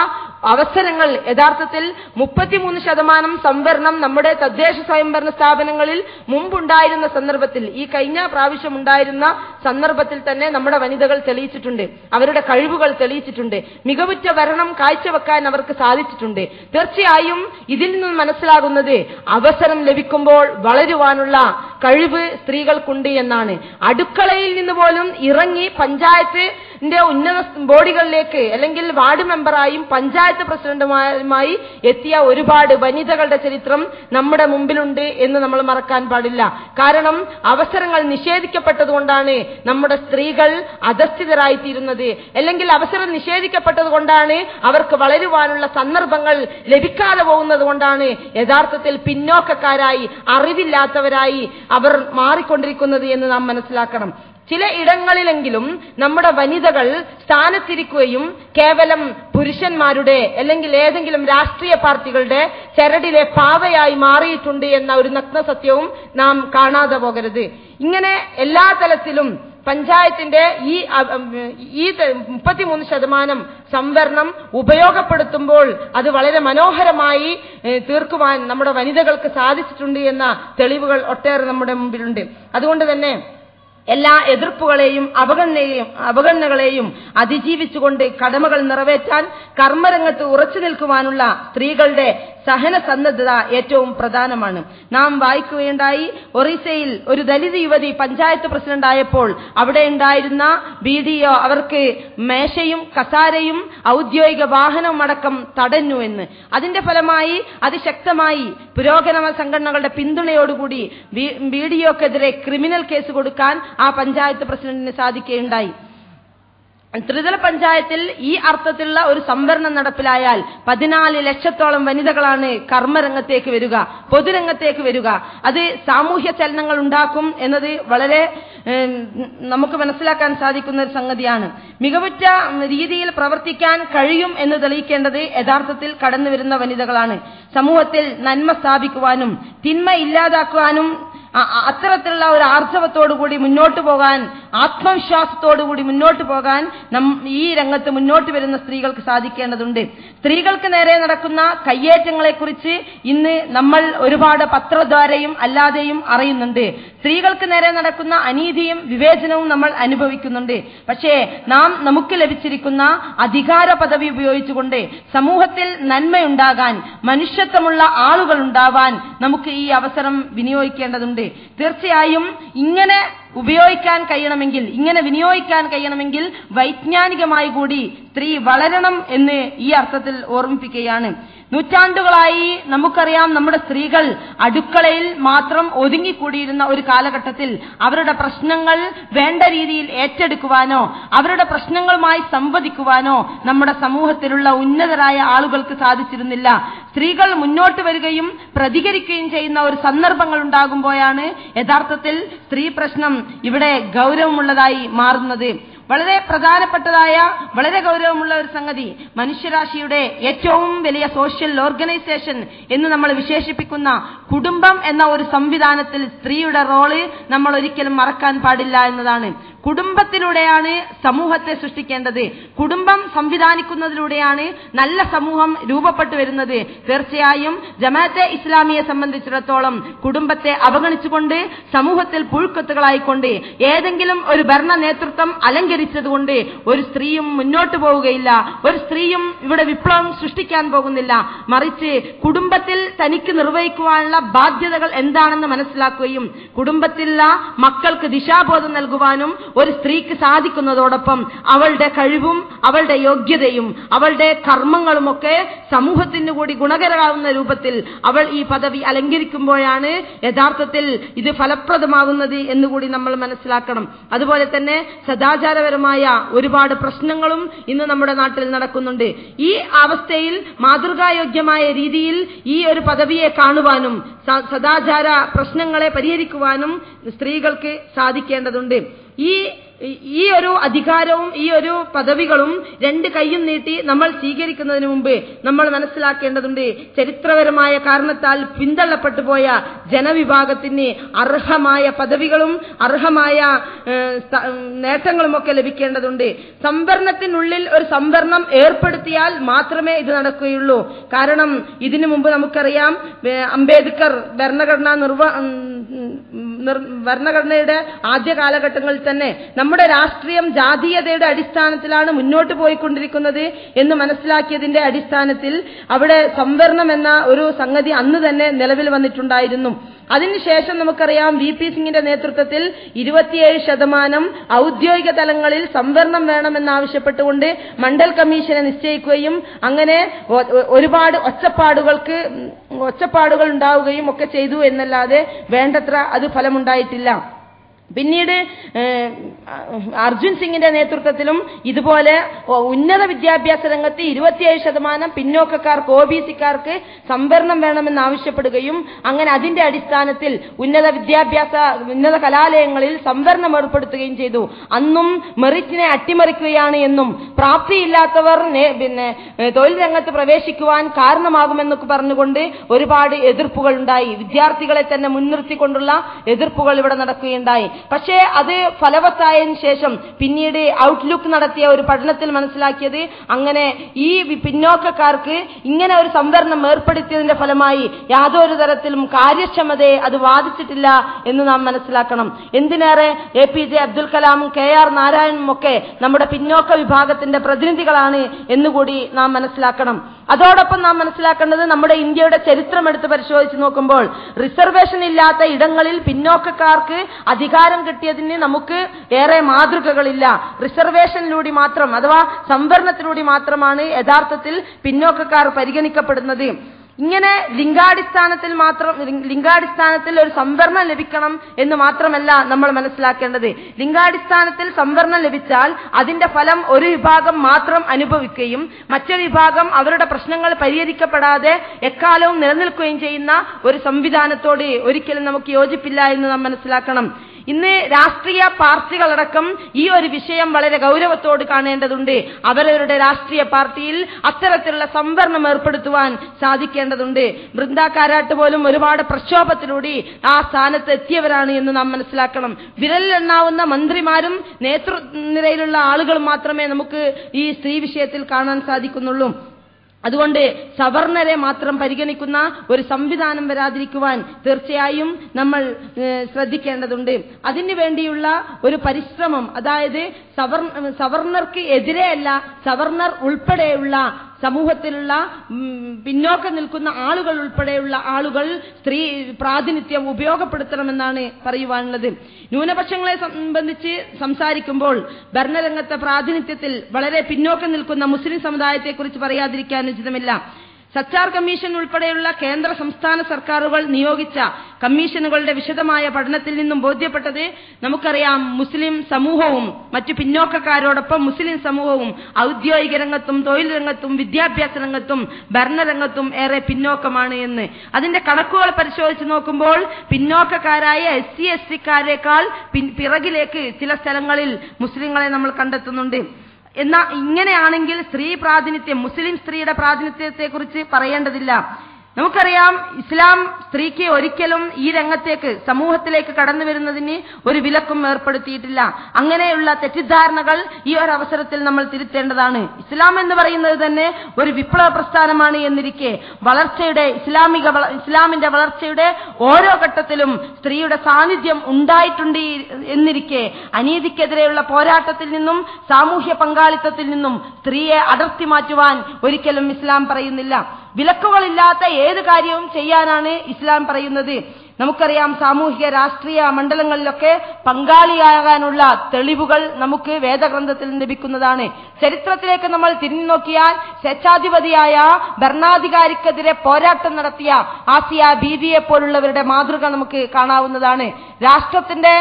അവസരങ്ങൾ യഥാർത്ഥത്തിൽ 33% സംവരണം നമ്മുടെ തദ്ദേശ സ്വയംഭരണ സ്ഥാപനങ്ങളിൽ മുമ്പുണ്ടായിരുന്ന സന്ദർഭത്തിൽ, ഈ കഴിഞ്ഞ പ്രാവശ്യം ഉണ്ടായിരുന്ന സന്ദർഭത്തിൽ തന്നെ നമ്മുടെ വനിതകൾ തെളിയിച്ചിട്ടുണ്ട്, അവരുടെ കഴിവുകൾ തെളിയിച്ചിട്ടുണ്ട്, മികവുറ്റ ഭരണം കാഴ്ചവെക്കാൻ അവർക്ക് സാധിച്ചിട്ടുണ്ട്. തീർച്ചയായും ഇതിൽ നിന്ന് മനസ്സിലാകുന്നത് അവസരം ലഭിക്കുമ്പോൾ വളരുവാനുള്ള കഴിവ് സ്ത്രീകൾക്കുണ്ട് എന്നാണ്. അടുക്കളയിൽ നിന്ന് പോലും ഇറങ്ങി പഞ്ചായത്തിന്റെ ഉന്നത ബോഡികളിലേക്ക് അല്ലെങ്കിൽ വാർഡ് മെമ്പറായും പഞ്ചായത്ത് പ്രസിഡന്റുമായുമായി എത്തിയ ഒരുപാട് വനിതകളുടെ ചരിത്രം നമ്മുടെ മുമ്പിലുണ്ട് എന്ന് നമ്മൾ മറക്കാൻ പാടില്ല. കാരണം അവസരങ്ങൾ നിഷേധിക്കപ്പെട്ടതുകൊണ്ടാണ് നമ്മുടെ സ്ത്രീകൾ അധസ്ഥിതരായിത്തീരുന്നത്, അല്ലെങ്കിൽ അവസരം നിഷേധിക്കപ്പെട്ടത് കൊണ്ടാണ് അവർക്ക് വളരുവാനുള്ള സന്ദർഭങ്ങൾ ലഭിക്കാതെ പോകുന്നത് കൊണ്ടാണ് യഥാർത്ഥത്തിൽ പിന്നോക്കക്കാരായി അറിവില്ലാത്തവരായി അവർ മാറിക്കൊണ്ടിരിക്കുന്നത് എന്ന് നാം മനസ്സിലാക്കണം. ചില ഇടങ്ങളിലെങ്കിലും നമ്മുടെ വനിതകൾ സ്ഥാനത്തിരിക്കുകയും കേവലം പുരുഷന്മാരുടെ അല്ലെങ്കിൽ ഏതെങ്കിലും രാഷ്ട്രീയ പാർട്ടികളുടെ ചരടിലെ പാവയായി മാറിയിട്ടുണ്ട് എന്ന ഒരു നഗ്ന സത്യവും നാം കാണാതെ പോകരുത്. ഇങ്ങനെ എല്ലാ തലത്തിലും പഞ്ചായത്തിന്റെ ഈ 33% സംവരണം ഉപയോഗപ്പെടുത്തുമ്പോൾ അത് വളരെ മനോഹരമായി തീർക്കുവാൻ നമ്മുടെ വനിതകൾക്ക് സാധിച്ചിട്ടുണ്ട് എന്ന തെളിവുകൾ ഒട്ടേറെ നമ്മുടെ മുമ്പിലുണ്ട്. അതുകൊണ്ട് തന്നെ എല്ലാ എതിർപ്പുകളെയും അവഗണനകളെയും അതിജീവിച്ചുകൊണ്ട് കടമകൾ നിറവേറ്റാൻ കർമ്മരംഗത്ത് ഉറച്ചു നിൽക്കുവാനുള്ള സ്ത്രീകളുടെ സഹനസന്നദ്ധത ഏറ്റവും പ്രധാനമാണ്. നാം വായിക്കുകയുണ്ടായി, ഒറീസയിൽ ഒരു ദലിത് യുവതി പഞ്ചായത്ത് പ്രസിഡന്റായപ്പോൾ അവിടെ ഉണ്ടായിരുന്ന BDO അവർക്ക് മേശയും കസാരയും ഔദ്യോഗിക വാഹനവും അടക്കം തടഞ്ഞു എന്ന്. അതിന്റെ ഫലമായി അതിശക്തമായി പുരോഗമന സംഘടനകളുടെ പിന്തുണയോടുകൂടി BDOക്കെതിരെ ക്രിമിനൽ കേസ് കൊടുക്കാൻ ആ പഞ്ചായത്ത് പ്രസിഡന്റിന് സാധിക്കുകയുണ്ടായി. ത്രിതല പഞ്ചായത്തിൽ ഈ അർത്ഥത്തിലുള്ള ഒരു സംവരണം നടപ്പിലായാൽ 14 ലക്ഷത്തോളം വനിതകളാണ് കർമ്മരംഗത്തേക്ക് വരിക, പൊതുരംഗത്തേക്ക് വരിക. അത് സാമൂഹ്യ ചലനങ്ങൾ ഉണ്ടാക്കും എന്നത് വളരെ നമുക്ക് മനസ്സിലാക്കാൻ സാധിക്കുന്ന ഒരു സംഗതിയാണ്. മികവുറ്റ രീതിയിൽ പ്രവർത്തിക്കാൻ കഴിയും എന്ന് തെളിയിക്കേണ്ടത് യഥാർത്ഥത്തിൽ കടന്നു വരുന്ന വനിതകളാണ്. സമൂഹത്തിൽ നന്മ സ്ഥാപിക്കുവാനും തിന്മ ഇല്ലാതാക്കുവാനും അത്തരത്തിലുള്ള ഒരു ആർജവത്തോടുകൂടി മുന്നോട്ട് പോകാൻ, ആത്മവിശ്വാസത്തോടുകൂടി മുന്നോട്ട് പോകാൻ ഈ രംഗത്ത് മുന്നോട്ട് വരുന്ന സ്ത്രീകൾക്ക് സാധിക്കേണ്ടതുണ്ട്. സ്ത്രീകൾക്ക് നേരെ നടക്കുന്ന കയ്യേറ്റങ്ങളെക്കുറിച്ച് ഇന്ന് നമ്മൾ ഒരുപാട് പത്രദ്വാരയും അല്ലാതെയും അറിയുന്നുണ്ട്. സ്ത്രീകൾക്ക് നേരെ നടക്കുന്ന അനീതിയും വിവേചനവും നമ്മൾ അനുഭവിക്കുന്നുണ്ട്. പക്ഷേ നമുക്ക് ലഭിച്ചിരിക്കുന്ന അധികാര പദവി ഉപയോഗിച്ചുകൊണ്ട് സമൂഹത്തിൽ നന്മയുണ്ടാകാൻ, മനുഷ്യത്വമുള്ള ആളുകൾ ഉണ്ടാവാൻ നമുക്ക് ഈ അവസരം വിനിയോഗിക്കേണ്ടതുണ്ട്. തീർച്ചയായും ഇങ്ങനെ ഉപയോഗിക്കാൻ കഴിയണമെങ്കിൽ, ഇങ്ങനെ വിനിയോഗിക്കാൻ കഴിയണമെങ്കിൽ വൈജ്ഞാനികമായി കൂടി സ്ത്രീ വളരണം എന്ന് ഈ അർത്ഥത്തിൽ ഓർമ്മിപ്പിക്കുകയാണ്. നൂറ്റാണ്ടുകളായി നമുക്കറിയാം, നമ്മുടെ സ്ത്രീകൾ അടുക്കളയിൽ മാത്രം ഒതുങ്ങിക്കൂടിയിരുന്ന ഒരു കാലഘട്ടത്തിൽ അവരുടെ പ്രശ്നങ്ങൾ വേണ്ട രീതിയിൽ ഏറ്റെടുക്കുവാനോ അവരുടെ പ്രശ്നങ്ങളുമായി സംവദിക്കുവാനോ നമ്മുടെ സമൂഹത്തിലുള്ള ഉന്നതരായ ആളുകൾക്ക് സാധിച്ചിരുന്നില്ല. സ്ത്രീകൾ മുന്നോട്ട് വരികയും പ്രതികരിക്കുകയും ചെയ്യുന്ന ഒരു സന്ദർഭങ്ങൾ ഉണ്ടാകുമ്പോഴാണ് യഥാർത്ഥത്തിൽ സ്ത്രീ പ്രശ്നം ഇവിടെ ഗൗരവമുള്ളതായി മാറുന്നത്. വളരെ പ്രധാനപ്പെട്ടതായ വളരെ ഗൗരവമുള്ള ഒരു സംഗതി, മനുഷ്യരാശിയുടെ ഏറ്റവും വലിയ സോഷ്യൽ ഓർഗനൈസേഷൻ എന്ന് നമ്മൾ വിശേഷിപ്പിക്കുന്ന കുടുംബം എന്ന ഒരു സംവിധാനത്തിൽ സ്ത്രീയുടെ റോള് നമ്മൾ ഒരിക്കലും മറക്കാൻ പാടില്ല എന്നതാണ്. കുടുംബത്തിലൂടെയാണ് സമൂഹത്തെ സൃഷ്ടിക്കേണ്ടത്. കുടുംബം സംവിധാനിക്കുന്നതിലൂടെയാണ് നല്ല സമൂഹം രൂപപ്പെട്ടു വരുന്നത്. തീർച്ചയായും ജമാഅത്തെ ഇസ്ലാമിയെ സംബന്ധിച്ചിടത്തോളം കുടുംബത്തെ അവഗണിച്ചുകൊണ്ട് സമൂഹത്തിൽ പുഴുക്കൊത്തുകളായിക്കൊണ്ട് ഏതെങ്കിലും ഒരു ഭരണ നേതൃത്വം അലങ്കരിച്ചതുകൊണ്ട് ഒരു സ്ത്രീയും മുന്നോട്ട് പോവുകയില്ല. ഒരു സ്ത്രീയും ഇവിടെ വിപ്ലവം സൃഷ്ടിക്കാൻ പോകുന്നില്ല. മറിച്ച് കുടുംബത്തിൽ തനിക്ക് നിർവഹിക്കുവാനുള്ള ബാധ്യതകൾ എന്താണെന്ന് മനസ്സിലാക്കുകയും കുടുംബത്തിലുള്ള മക്കൾക്ക് ദിശാബോധം നൽകുവാനും ഒരു സ്ത്രീക്ക് സാധിക്കുന്നതോടൊപ്പം അവളുടെ കഴിവും അവളുടെ യോഗ്യതയും അവളുടെ കർമ്മങ്ങളുമൊക്കെ സമൂഹത്തിന് കൂടി ഗുണകരമാവുന്ന രൂപത്തിൽ അവൾ ഈ പദവി അലങ്കരിക്കുമ്പോഴാണ് യഥാർത്ഥത്തിൽ ഇത് ഫലപ്രദമാകുന്നത് എന്നുകൂടി നമ്മൾ മനസ്സിലാക്കണം. അതുപോലെ തന്നെ സദാചാരപരമായ ഒരുപാട് പ്രശ്നങ്ങളും ഇന്ന് നമ്മുടെ നാട്ടിൽ നടക്കുന്നുണ്ട്. ഈ അവസ്ഥയിൽ മാതൃകായോഗ്യമായ രീതിയിൽ ഈ ഒരു പദവിയെ കാണുവാനും സദാചാര പ്രശ്നങ്ങളെ പരിഹരിക്കുവാനും സ്ത്രീകൾക്ക് സാധിക്കേണ്ടതുണ്ട്. ഈ ഒരു അധികാരവും ഈ ഒരു പദവികളും രണ്ട് കൈയും നീട്ടി നമ്മൾ സ്വീകരിക്കുന്നതിന് മുമ്പ് നമ്മൾ മനസ്സിലാക്കേണ്ടതുണ്ട്, ചരിത്രപരമായ കാരണത്താൽ പിന്തള്ളപ്പെട്ടു പോയ ജനവിഭാഗത്തിന് അർഹമായ പദവികളും അർഹമായ നേട്ടങ്ങളുമൊക്കെ ലഭിക്കേണ്ടതുണ്ട്. സംവരണത്തിനുള്ളിൽ ഒരു സംവരണം ഏർപ്പെടുത്തിയാൽ മാത്രമേ ഇത് നടക്കുകയുള്ളൂ. കാരണം ഇതിനു മുമ്പ് നമുക്കറിയാം, അംബേദ്കർ ഭരണഘടനയുടെ ആദ്യ കാലഘട്ടങ്ങളിൽ തന്നെ നമ്മുടെ രാഷ്ട്രീയം ജാതീയതയുടെ അടിസ്ഥാനത്തിലാണ് മുന്നോട്ട് പോയിക്കൊണ്ടിരിക്കുന്നത് എന്ന് മനസ്സിലാക്കിയതിന്റെ അടിസ്ഥാനത്തിൽ അവിടെ സംവരണം എന്ന ഒരു സംഗതി അന്ന് തന്നെ നിലവിൽ വന്നിട്ടുണ്ടായിരുന്നു. അതിനുശേഷം നമുക്കറിയാം, വി പി സിംഗിന്റെ നേതൃത്വത്തിൽ 27% ഔദ്യോഗിക തലങ്ങളിൽ സംവരണം വേണമെന്നാവശ്യപ്പെട്ടുകൊണ്ട് മണ്ഡൽ കമ്മീഷനെ നിശ്ചയിക്കുകയും അങ്ങനെ ഒരുപാട് ഒച്ചപ്പാടുകൾ ഉണ്ടാവുകയും ഒക്കെ ചെയ്തു എന്നല്ലാതെ വേണ്ടത്ര അത് ഫലമുണ്ടായിട്ടില്ല. പിന്നീട് അർജുൻ സിംഗിന്റെ നേതൃത്വത്തിലും ഇതുപോലെ ഉന്നത വിദ്യാഭ്യാസ രംഗത്ത് 27% പിന്നോക്കക്കാർക്ക് ഒബിസിക്കാർക്ക് സംവരണം വേണമെന്ന് ആവശ്യപ്പെടുകയും അങ്ങനെ അതിന്റെ അടിസ്ഥാനത്തിൽ ഉന്നത കലാലയങ്ങളിൽ സംവരണം ഏർപ്പെടുത്തുകയും ചെയ്തു. അന്നും മെറിറ്റിനെ അട്ടിമറിക്കുകയാണ് എന്നും പ്രാപ്തിയില്ലാത്തവർ തൊഴിൽ രംഗത്ത് പ്രവേശിക്കുവാൻ കാരണമാകുമെന്നൊക്കെ പറഞ്ഞുകൊണ്ട് ഒരുപാട് എതിർപ്പുകൾ ഉണ്ടായി. വിദ്യാർത്ഥികളെ തന്നെ മുൻനിർത്തിക്കൊണ്ടുള്ള എതിർപ്പുകൾ ഇവിടെ നടക്കുകയുണ്ടായി. പക്ഷേ അത് ഫലവത്തായതിനു ശേഷം പിന്നീട് ഔട്ട്ലുക്ക് നടത്തിയ ഒരു പഠനത്തിൽ മനസ്സിലാക്കിയത്, അങ്ങനെ ഈ പിന്നോക്കക്കാർക്ക് ഇങ്ങനെ ഒരു സംവരണം ഏർപ്പെടുത്തിയതിന്റെ ഫലമായി യാതൊരു തരത്തിലും കാര്യക്ഷമതയെ അത് ബാധിച്ചിട്ടില്ല എന്ന് നാം മനസ്സിലാക്കണം. എന്തിനേറെ APJ അബ്ദുൽ കലാമും KR നാരായണനും ഒക്കെ നമ്മുടെ പിന്നോക്ക വിഭാഗത്തിന്റെ പ്രതിനിധികളാണ് എന്നുകൂടി നാം മനസ്സിലാക്കണം. അതോടൊപ്പം നാം മനസ്സിലാക്കേണ്ടത്, നമ്മുടെ ഇന്ത്യയുടെ ചരിത്രം എടുത്ത് പരിശോധിച്ച് നോക്കുമ്പോൾ റിസർവേഷൻ ഇല്ലാത്ത ഇടങ്ങളിൽ പിന്നോക്കക്കാർക്ക് അധികാരം കിട്ടിയതിന് നമുക്ക് ഏറെ മാതൃകകളില്ല. റിസർവേഷനിലൂടെ മാത്രം അഥവാ സംവരണത്തിലൂടെ മാത്രമാണ് യഥാർത്ഥത്തിൽ പിന്നോക്കക്കാർ പരിഗണിക്കപ്പെടുന്നത്. ഇങ്ങനെ ലിംഗാടിസ്ഥാനത്തിൽ ഒരു സംവരണം ലഭിക്കണം എന്ന് മാത്രമല്ല നമ്മൾ മനസ്സിലാക്കേണ്ടത്. ലിംഗാടിസ്ഥാനത്തിൽ സംവരണം ലഭിച്ചാൽ അതിന്റെ ഫലം ഒരു വിഭാഗം മാത്രം അനുഭവിക്കുകയും മറ്റൊരു വിഭാഗം അവരുടെ പ്രശ്നങ്ങൾ പരിഹരിക്കപ്പെടാതെ എക്കാലവും നിലനിൽക്കുകയും ചെയ്യുന്ന ഒരു സംവിധാനത്തോട് ഒരിക്കലും നമുക്ക് യോജിപ്പില്ല എന്ന് നാം മനസ്സിലാക്കണം. ഇന്ന് രാഷ്ട്രീയ പാർട്ടികളടക്കം ഈ ഒരു വിഷയം വളരെ ഗൗരവത്തോട് കാണേണ്ടതുണ്ട്. അവരവരുടെ രാഷ്ട്രീയ പാർട്ടിയിൽ അത്തരത്തിലുള്ള സംവരണം ഏർപ്പെടുത്തുവാൻ സാധിക്കേണ്ടതുണ്ട്. ബൃന്ദ കാരാട്ട് പോലും ഒരുപാട് പ്രക്ഷോഭത്തിലൂടെ ആ സ്ഥാനത്ത് എത്തിയവരാണ് എന്ന് നാം മനസ്സിലാക്കണം. വിരലിലെണ്ണാവുന്ന മന്ത്രിമാരും നേതൃനിരയിലുള്ള ആളുകൾ മാത്രമേ നമുക്ക് ഈ സ്ത്രീ വിഷയത്തിൽ കാണാൻ സാധിക്കുന്നുള്ളൂ. അതുകൊണ്ട് സവർണരെ മാത്രം പരിഗണിക്കുന്ന ഒരു സംവിധാനം വരാതിരിക്കുവാൻ തീർച്ചയായും നമ്മൾ ശ്രദ്ധിക്കേണ്ടതുണ്ട്. അതിനു വേണ്ടിയുള്ള ഒരു പരിശ്രമം, അതായത് സവർണർക്ക് എതിരെയല്ല, സവർണർ ഉൾപ്പെടെയുള്ള സമൂഹത്തിലുള്ള പിന്നോക്കം നിൽക്കുന്ന ആളുകൾ ഉൾപ്പെടെയുള്ള ആളുകൾ സ്ത്രീ പ്രാതിനിധ്യം ഉപയോഗപ്പെടുത്തണമെന്നാണ് പറയുവാനുള്ളത്. ന്യൂനപക്ഷങ്ങളെ സംബന്ധിച്ച് സംസാരിക്കുമ്പോൾ ഭരണരംഗത്തെ പ്രാതിനിധ്യത്തിൽ വളരെ പിന്നോക്കം നിൽക്കുന്ന മുസ്ലിം സമുദായത്തെക്കുറിച്ച് പറയാതിരിക്കാൻ ഉചിതമില്ല. സച്ചാർ കമ്മീഷൻ ഉൾപ്പെടെയുള്ള കേന്ദ്ര സംസ്ഥാന സർക്കാരുകൾ നിയോഗിച്ച കമ്മീഷനുകളുടെ വിശദമായ പഠനത്തിൽ നിന്നും ബോധ്യപ്പെട്ടത് നമുക്കറിയാം. മുസ്ലിം സമൂഹവും മറ്റു പിന്നോക്കക്കാരോടൊപ്പം മുസ്ലിം സമൂഹവും ഔദ്യോഗിക രംഗത്തും തൊഴിൽ രംഗത്തും വിദ്യാഭ്യാസ രംഗത്തും ഭരണരംഗത്തും ഏറെ പിന്നോക്കമാണ് എന്ന്. അതിന്റെ കണക്കുകൾ പരിശോധിച്ച് നോക്കുമ്പോൾ പിന്നോക്കക്കാരായ SC ST-ക്കാരേക്കാൾ പിറകിലേക്ക് ചില സ്ഥലങ്ങളിൽ മുസ്ലിങ്ങളെ നമ്മൾ കണ്ടെത്തുന്നുണ്ട്. എന്നാൽ ഇങ്ങനെയാണെങ്കിൽ സ്ത്രീ പ്രാതിനിധ്യം, മുസ്ലിം സ്ത്രീയുടെ പ്രാതിനിധ്യത്തെക്കുറിച്ച് പറയേണ്ടതില്ല. നമുക്കറിയാം, ഇസ്ലാം സ്ത്രീക്ക് ഒരിക്കലും ഈ രംഗത്തേക്ക് സമൂഹത്തിലേക്ക് കടന്നു വരുന്നതിന് ഒരു വിലക്കും ഏർപ്പെടുത്തിയിട്ടില്ല. അങ്ങനെയുള്ള തെറ്റിദ്ധാരണകൾ ഈ ഒരു അവസരത്തിൽ നമ്മൾ തിരുത്തേണ്ടതാണ്. ഇസ്ലാം എന്ന് പറയുന്നത് തന്നെ ഒരു വിപ്ലവ പ്രസ്ഥാനമാണ് എന്നിരിക്കെ ഇസ്ലാമിന്റെ വളർച്ചയുടെ ഓരോ ഘട്ടത്തിലും സ്ത്രീയുടെ സാന്നിധ്യം ഉണ്ടായിട്ടുണ്ട് എന്നിരിക്കെ അനീതിക്കെതിരെയുള്ള പോരാട്ടത്തിൽ നിന്നും സാമൂഹ്യ പങ്കാളിത്തത്തിൽ നിന്നും സ്ത്രീയെ അടർത്തി മാറ്റുവാൻ ഒരിക്കലും ഇസ്ലാം പറയുന്നില്ല. വിലക്കുകളില്ലാത്ത ഏത് കാര്യവും ചെയ്യാനാണ് ഇസ്ലാം പറയുന്നത്. നമുക്കറിയാം, സാമൂഹിക രാഷ്ട്രീയ മണ്ഡലങ്ങളിലൊക്കെ പങ്കാളിയാകാനുള്ള തെളിവുകൾ നമുക്ക് വേദഗ്രന്ഥത്തിൽ ലഭിക്കുന്നതാണ്. ചരിത്രത്തിലേക്ക് നമ്മൾ തിരിഞ്ഞു നോക്കിയാൽ സ്വേച്ഛാധിപതിയായ ഭരണാധികാരിക്കെതിരെ പോരാട്ടം നടത്തിയ ആസിയ ബീവിയെ പോലുള്ളവരുടെ മാതൃക നമുക്ക് കാണാവുന്നതാണ്. രാഷ്ട്രത്തിന്റെ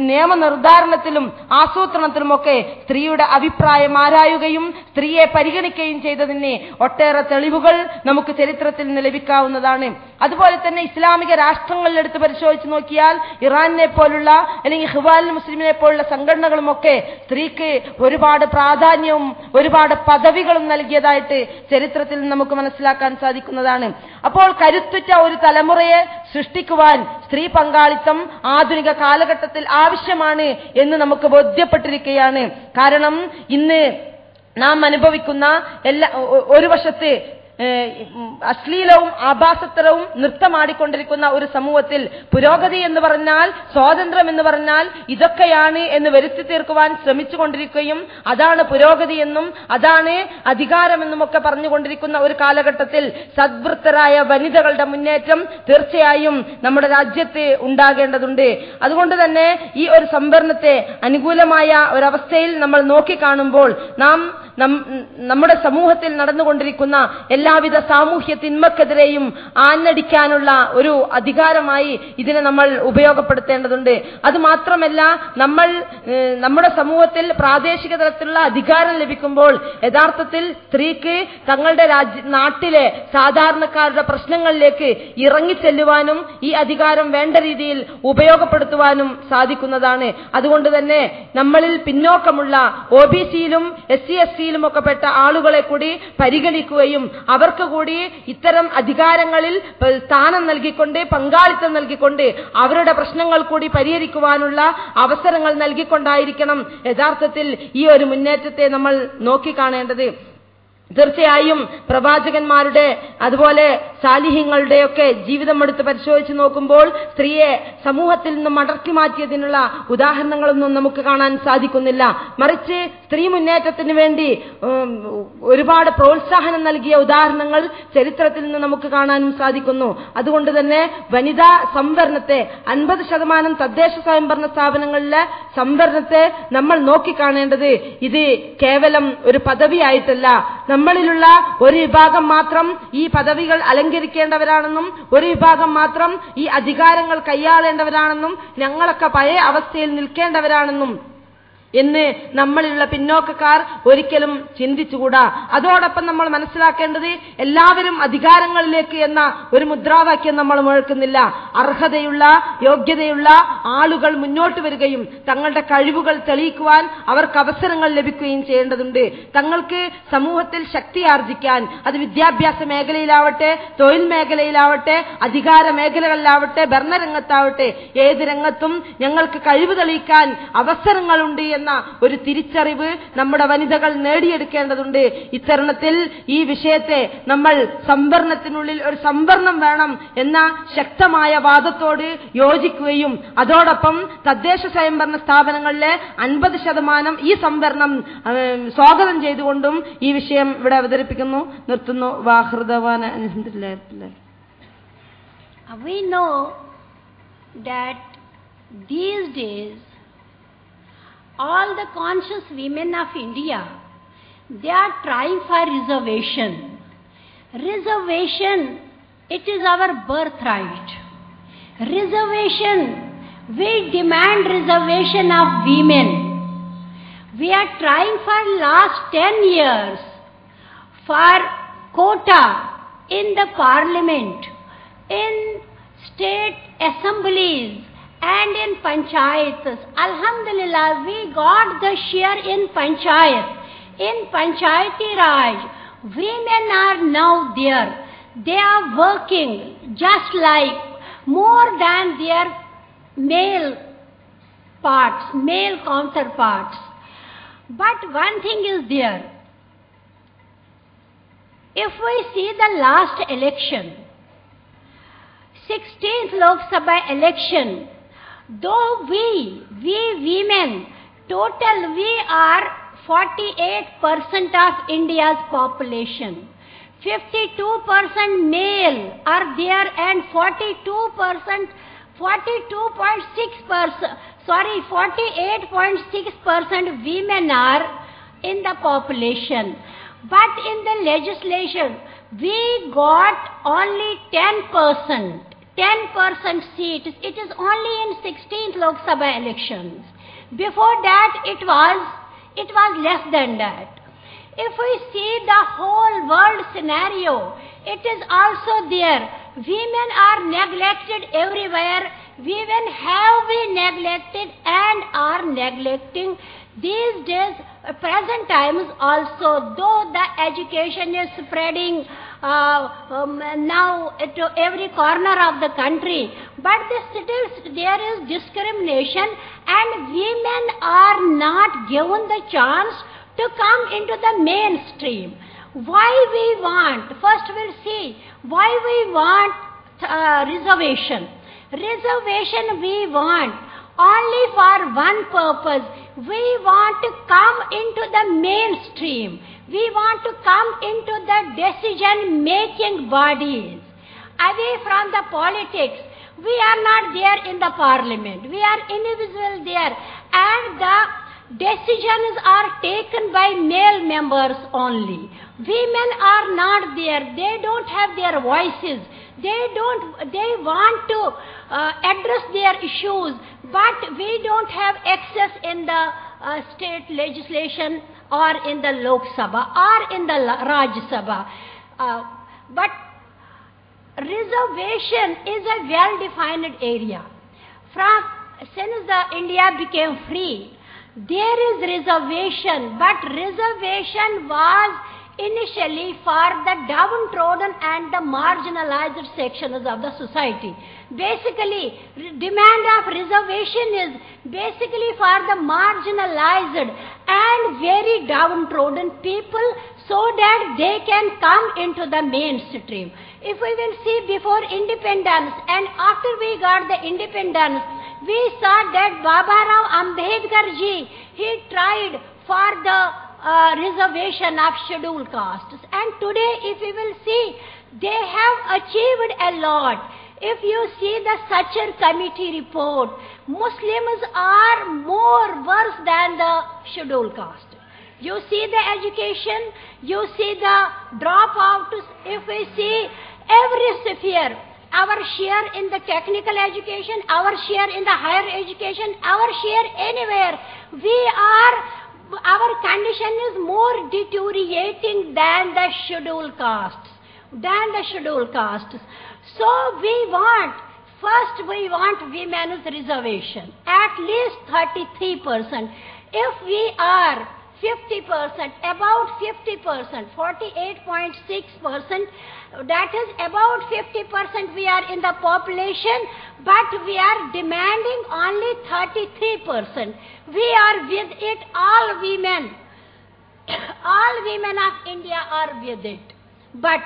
നിയമനിർദ്ധാരണത്തിലും ആസൂത്രണത്തിലുമൊക്കെ സ്ത്രീയുടെ അഭിപ്രായം ആരായുകയും സ്ത്രീയെ പരിഗണിക്കുകയും ചെയ്തതിന് ഒട്ടേറെ തെളിവുകൾ നമുക്ക് ചരിത്രത്തിൽ നിന്ന് ലഭിക്കാവുന്നതാണ്. അതുപോലെ തന്നെ ഇസ്ലാമിക രാഷ്ട്രങ്ങളിൽ എടുത്ത് പരിശോധിച്ച് നോക്കിയാൽ ഇറാനെ പോലുള്ള അല്ലെങ്കിൽ ഖിവാൽ മുസ്ലിമിനെ പോലുള്ള സംഘടനകളുമൊക്കെ സ്ത്രീക്ക് ഒരുപാട് പ്രാധാന്യവും ഒരുപാട് പദവികളും നൽകിയതായിട്ട് ചരിത്രത്തിൽ നമുക്ക് മനസ്സിലാക്കാൻ സാധിക്കുന്നതാണ്. അപ്പോൾ കരുത്തുറ്റ ഒരു തലമുറയെ സൃഷ്ടിക്കുവാൻ സ്ത്രീ പങ്കാളിത്തം ആധുനിക കാലഘട്ടത്തിൽ ആവശ്യമാണ് എന്ന് നമുക്ക് ബോധ്യപ്പെട്ടിരിക്കുകയാണ്. കാരണം ഇന്ന് നാം അനുഭവിക്കുന്ന ഒരു വശത്ത് അശ്ലീലവും ആഭാസത്തരവും നൃത്തമാടിക്കൊണ്ടിരിക്കുന്ന ഒരു സമൂഹത്തിൽ പുരോഗതി എന്ന് പറഞ്ഞാൽ, സ്വാതന്ത്ര്യം എന്ന് പറഞ്ഞാൽ ഇതൊക്കെയാണ് എന്ന് വരുത്തി തീർക്കുവാൻ ശ്രമിച്ചുകൊണ്ടിരിക്കുകയും അതാണ് പുരോഗതി എന്നും അതാണ് അധികാരമെന്നും ഒക്കെ പറഞ്ഞുകൊണ്ടിരിക്കുന്ന ഒരു കാലഘട്ടത്തിൽ സദ്വൃത്തരായ വനിതകളുടെ മുന്നേറ്റം തീർച്ചയായും നമ്മുടെ രാജ്യത്ത് ഉണ്ടാകേണ്ടതുണ്ട്. അതുകൊണ്ട് തന്നെ ഈ ഒരു സംവരണത്തെ അനുകൂലമായ ഒരവസ്ഥയിൽ നമ്മൾ നോക്കിക്കാണുമ്പോൾ നമ്മുടെ സമൂഹത്തിൽ നടന്നുകൊണ്ടിരിക്കുന്ന എല്ലാവിധ സാമൂഹ്യ തിന്മക്കെതിരെയും ആഞ്ഞടിക്കാനുള്ള ഒരു അധികാരമായി ഇതിനെ നമ്മൾ ഉപയോഗപ്പെടുത്തേണ്ടതുണ്ട്. അതുമാത്രമല്ല, നമ്മുടെ സമൂഹത്തിൽ പ്രാദേശിക തലത്തിലുള്ള അധികാരം ലഭിക്കുമ്പോൾ യഥാർത്ഥത്തിൽ സ്ത്രീക്ക് തങ്ങളുടെ നാട്ടിലെ സാധാരണക്കാരുടെ പ്രശ്നങ്ങളിലേക്ക് ഇറങ്ങിച്ചെല്ലുവാനും ഈ അധികാരം വേണ്ട രീതിയിൽ ഉപയോഗപ്പെടുത്തുവാനും സാധിക്കുന്നതാണ്. അതുകൊണ്ട് തന്നെ നമ്മളിൽ പിന്നോക്കമുള്ള OBC-യിലും SC/ST ഒക്കെ പെട്ട ആളുകളെ കൂടി പരിഗണിക്കുകയും അവർക്ക് കൂടി ഇത്തരം അധികാരങ്ങളിൽ സ്ഥാനം നൽകിക്കൊണ്ട് പങ്കാളിത്തം നൽകിക്കൊണ്ട് അവരുടെ പ്രശ്നങ്ങൾ കൂടി പരിഹരിക്കുവാനുള്ള അവസരങ്ങൾ നൽകിക്കൊണ്ടായിരിക്കണം യഥാർത്ഥത്തിൽ ഈ ഒരു മുന്നേറ്റത്തെ നമ്മൾ നോക്കിക്കാണേണ്ടത്. തീർച്ചയായും പ്രവാചകന്മാരുടെ അതുപോലെ സാലിഹ്യങ്ങളുടെയൊക്കെ ജീവിതം എടുത്ത് പരിശോധിച്ച് നോക്കുമ്പോൾ സ്ത്രീയെ സമൂഹത്തിൽ നിന്നും അടർത്തി മാറ്റിയതിനുള്ള ഉദാഹരണങ്ങളൊന്നും നമുക്ക് കാണാൻ സാധിക്കുന്നില്ല. മറിച്ച് സ്ത്രീ മുന്നേറ്റത്തിന് വേണ്ടി ഒരുപാട് പ്രോത്സാഹനം നൽകിയ ഉദാഹരണങ്ങൾ ചരിത്രത്തിൽ നിന്ന് നമുക്ക് കാണാനും സാധിക്കുന്നു. അതുകൊണ്ട് തന്നെ വനിതാ സംവരണത്തെ 50% തദ്ദേശ സ്വയംഭരണ സ്ഥാപനങ്ങളിലെ സംവരണത്തെ നമ്മൾ നോക്കിക്കാണേണ്ടത് ഇത് കേവലം ഒരു പദവിയായിട്ടല്ല, നമ്മളിലുള്ള ഒരു വിഭാഗം മാത്രം ഈ പദവികൾ അലങ്കരിക്കേണ്ടവരാണെന്നും ഒരു വിഭാഗം മാത്രം ഈ അധികാരങ്ങൾ കൈയാളേണ്ടവരാണെന്നും ഞങ്ങളൊക്കെ പഴയ അവസ്ഥയിൽ നിൽക്കേണ്ടവരാണെന്നും എന്ന് നമ്മളിലുള്ള പിന്നോക്കക്കാർ ഒരിക്കലും ചിന്തിച്ചുകൂടാ. അതോടൊപ്പം നമ്മൾ മനസ്സിലാക്കേണ്ടത് എല്ലാവരും അധികാരങ്ങളിലേക്ക് എന്ന ഒരു മുദ്രാവാക്യം നമ്മൾ മുഴക്കുന്നില്ല. അർഹതയുള്ള യോഗ്യതയുള്ള ആളുകൾ മുന്നോട്ട് വരികയും തങ്ങളുടെ കഴിവുകൾ തെളിയിക്കുവാൻ അവർക്ക് അവസരങ്ങൾ ലഭിക്കുകയും ചെയ്യേണ്ടതുണ്ട്. തങ്ങൾക്ക് സമൂഹത്തിൽ ശക്തി ആർജിക്കാൻ, അത് വിദ്യാഭ്യാസ മേഖലയിലാവട്ടെ, തൊഴിൽ മേഖലയിലാവട്ടെ, അധികാര മേഖലകളിലാവട്ടെ, ഭരണരംഗത്താവട്ടെ, ഏത് രംഗത്തും ഞങ്ങൾക്ക് കഴിവ് തെളിയിക്കാൻ അവസരങ്ങളുണ്ട് എന്ന ഒരു തിരിച്ചറിവ് നമ്മുടെ വനിതകൾ നേടിയെടുക്കേണ്ടതുണ്ട്. ഇത്തരുണത്തിൽ ഈ വിഷയത്തെ നമ്മൾ സംവരണത്തിനുള്ളിൽ ഒരു സംവരണം വേണം എന്ന ശക്തമായ വാദത്തോട് യോജിക്കുകയും അതോടൊപ്പം തദ്ദേശ സ്വയംഭരണ സ്ഥാപനങ്ങളിലെ 50% ഈ സംവരണം സ്വാഗതം ചെയ്തുകൊണ്ടും ഈ വിഷയം ഇവിടെ അവതരിപ്പിക്കുന്നു. നിർത്തുന്നു. വാഹൃദവാന അൽഹംദുലില്ലാഹ്. We know that these days all the conscious women of India, they are trying for reservation. Reservation, it is our birthright. Reservation, we demand reservation of women. We are trying for last 10 years for quota in the parliament, in state assemblies and in panchayats. Alhamdulillah, we got the share in panchayat. In Panchayati Raj, women are now there. They are working just like more than their male counterparts. But one thing is there. If we see the last election, 16th Lok Sabha election, though we women, total we are 48% of India's population. 52% male are there and 48.6% women are in the population. But in the legislation, we got only 10% seats. It is only in 16th Lok Sabha elections. Before that, it was less than that. If we see the whole world scenario, it is also there. Women are neglected everywhere. Women have been neglected and are neglecting these days, present times also, though the education is spreading now to every corner of the country, but still there is discrimination and women are not given the chance to come into the mainstream. Why we want? First we'll see why we want reservation. Reservation we want only for one purpose. We want to come into the mainstream. We want to come into the decision-making bodies. Away from the politics. We are not there in the parliament. We are individual there. And the decisions are taken by male members only. Women are not there. They don't have their voices. They want to address their issues, but we don't have access in the state legislation or in the Lok Sabha or in the Raj Sabha. But reservation is a well-defined area. Since the India became free, there is reservation, but reservation was initially for the downtrodden and the marginalized sections of the society. Basically, demand of reservation is basically for the marginalized and very downtrodden people so that they can come into the mainstream. If we will see before independence and after we got the independence, we saw that Babirao Ambedkar ji, he tried for the reservation of scheduled castes. And today, if we will see, they have achieved a lot. If you see the Sachar committee report, Muslims are more worse than the scheduled caste. You see the education, you see the dropout. If we see every sphere, our share in the technical education, our share in the higher education, our share anywhere, our condition is more deteriorating than the scheduled castes. So first we want women's reservation, at least 33%. If we are 50%, about 50%, 48.6%, that is about 50% we are in the population, but we are demanding only 33%. We are with it, all women. All women of India are with it. But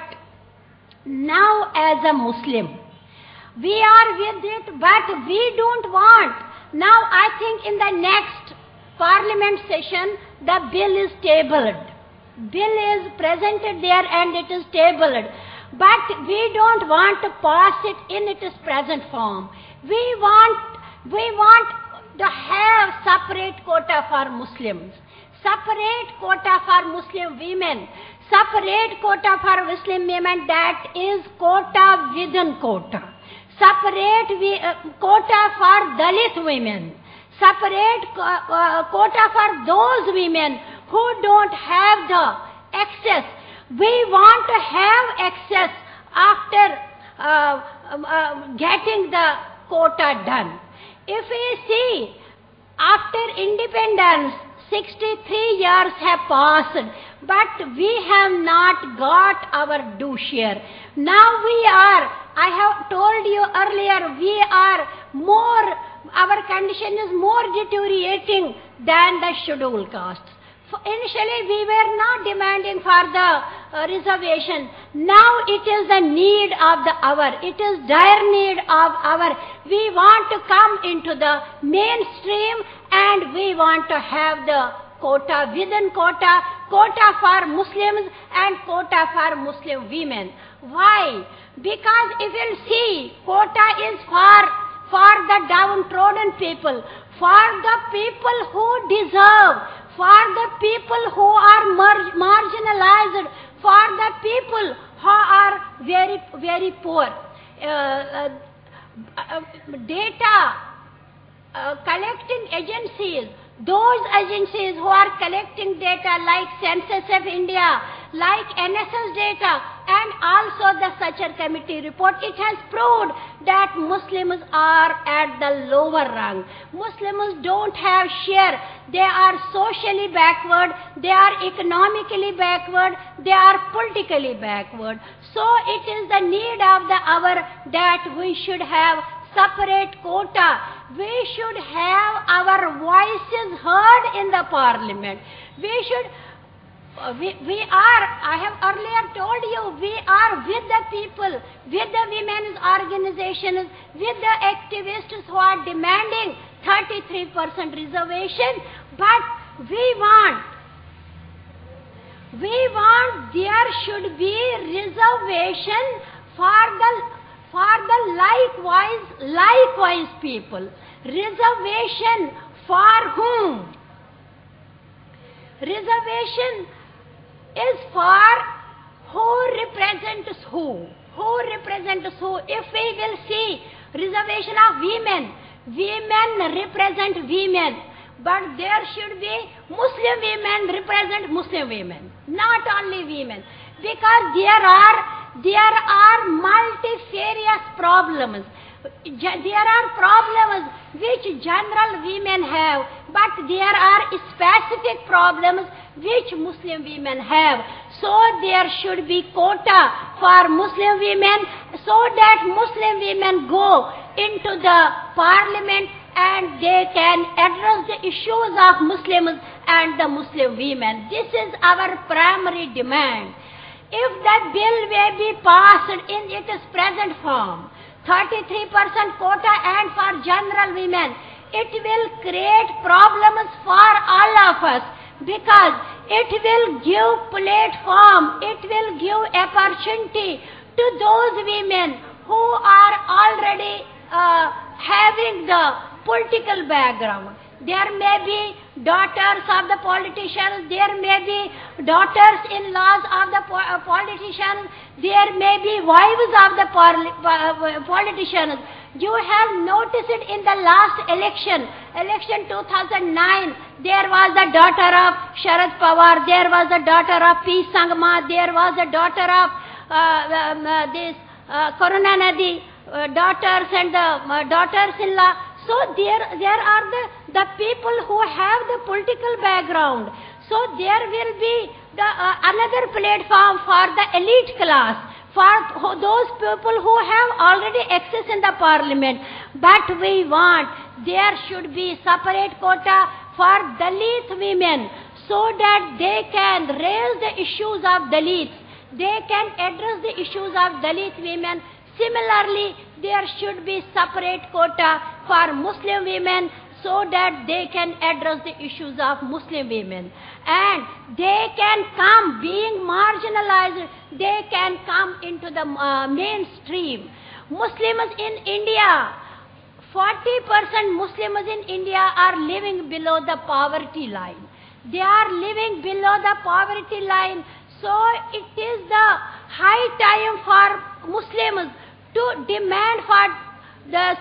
now as a Muslim, we are with it, but we don't want. Now I think in the next Parliament session, the bill is tabled. Bill is presented there and it is tabled. But we don't want to pass it in its present form. We want to have separate quota for Muslims, separate quota for Muslim women, separate quota for Muslim women, that is quota within quota. Separate quota for Dalit women. Separate quota for those women who don't have the access. We want to have access after getting the quota done. If we see, after independence, 63 years have passed, but we have not got our due share. Now we are, I have told you earlier, we are more, our condition is more deteriorating than the scheduled castes. Initially we were not demanding for the reservation. Now it is the need of the hour. It is dire need of our. We want to come into the mainstream and we want to have the quota within quota, quota for Muslims and quota for Muslim women. Why? Because if you see, quota is for the downtrodden people, for the people who deserve, for the people who are marginalized, for the people who are very, very poor. Data collecting agencies, those agencies who are collecting data like Census of India, like NSS data, and also the Sachar Committee report, it has proved that Muslims are at the lower rung. Muslims don't have share. They are socially backward, they are economically backward, they are politically backward. So it is the need of the hour that we should have separate quota. We should have our voices heard in the Parliament. We should, we are, I have earlier told you, we are with the people, with the women's organizations, with the activists who are demanding 33% reservation, but we want there should be reservation for the likewise people. Reservation for whom? Reservation is for who represents who. Who represents who? If we will see reservation of women, women represent women. But there should be Muslim women represent Muslim women, not only women. Because there are multifarious problems. There are problems which general women have, but there are specific problems which Muslim women have. So there should be quota for Muslim women so that Muslim women go into the Parliament and they can address the issues of Muslims and the Muslim women. This is our primary demand. If the bill may be passed in its present form, 33% quota and for general women, it will create problems for all of us because it will give platform, it will give opportunity to those women who are already having the political background. There may be daughters of the politicians, there may be daughters-in-laws of the politicians, there may be wives of the politicians. You have noticed it in the last election 2009, there was the daughter of Sharad Pawar, there was the daughter of P. Sangma, there was the daughter of Karunanidhi, daughters and the daughters-in-law. So there are the people who have the political background. So there will be another platform for the elite class, for those people who have already access in the parliament. But we want there should be separate quota for Dalit women, so that they can raise the issues of Dalits. They can address the issues of Dalit women. Similarly, there should be separate quota for Muslim women, so that they can address the issues of Muslim women. And they can come, being marginalized, they can come into the mainstream. Muslims in India, 40% Muslims in India are living below the poverty line. They are living below the poverty line. So it is the high time for Muslims to demand for this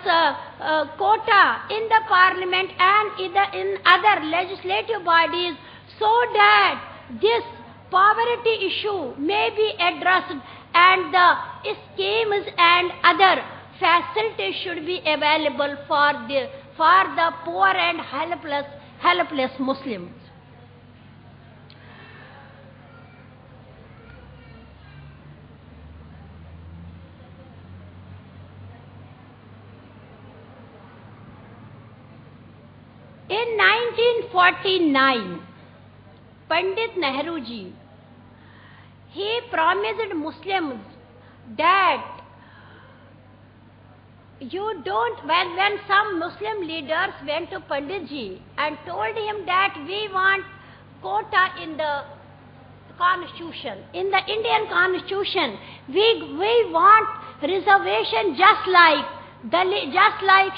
quota in the parliament and in other legislative bodies, so that this poverty issue may be addressed and the schemes and other facilities should be available for the poor and helpless Muslims. In 1949, Pandit Nehru ji, he promised Muslims that you don't, when some Muslim leaders went to Pandit ji and told him that we want quota in the constitution, in the Indian constitution, we want reservation just like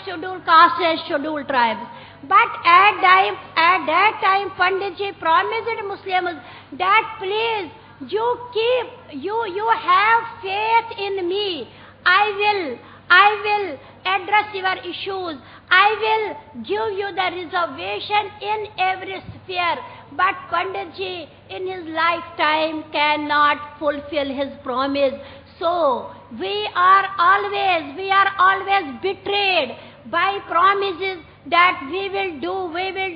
scheduled castes and scheduled tribes. But at that time, Pandit ji promised Muslims that please, you have faith in me. I will address your issues. I will give you the reservation in every sphere. But Pandit ji in his lifetime cannot fulfill his promise. So we are always betrayed by promises that we will do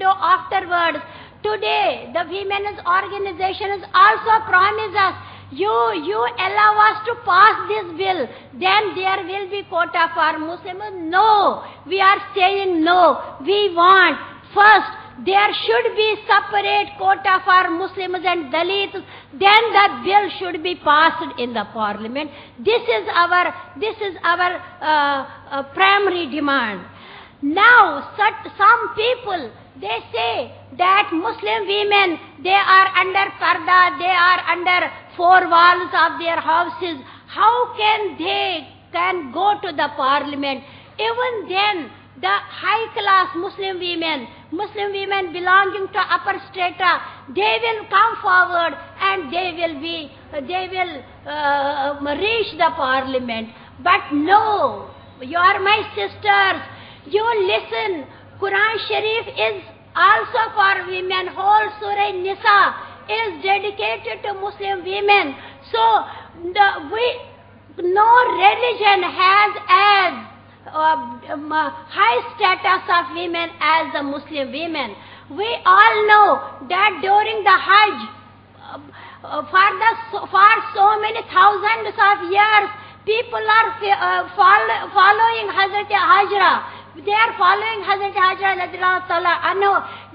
afterwards. Today, the women's organizations also promise us, you allow us to pass this bill, then there will be quota for Muslims. No, we are saying no. We want, first, there should be separate quota for Muslims and Dalits, then the bill should be passed in the parliament. This is our primary demand. Now, some people, they say that Muslim women, they are under parda, they are under four walls of their houses. How can they go to the parliament? Even then, the high-class Muslim women belonging to upper strata, they will come forward and they will reach the parliament. But no, you are my sisters. You listen, Quran Sharif is also for women. Whole Surah Nisa is dedicated to Muslim women. So, no religion has as high status of women as the Muslim women. We all know that during the Hajj, for so many thousands of years, people are following Hazrat Hajra. They are following Hazrat Hajra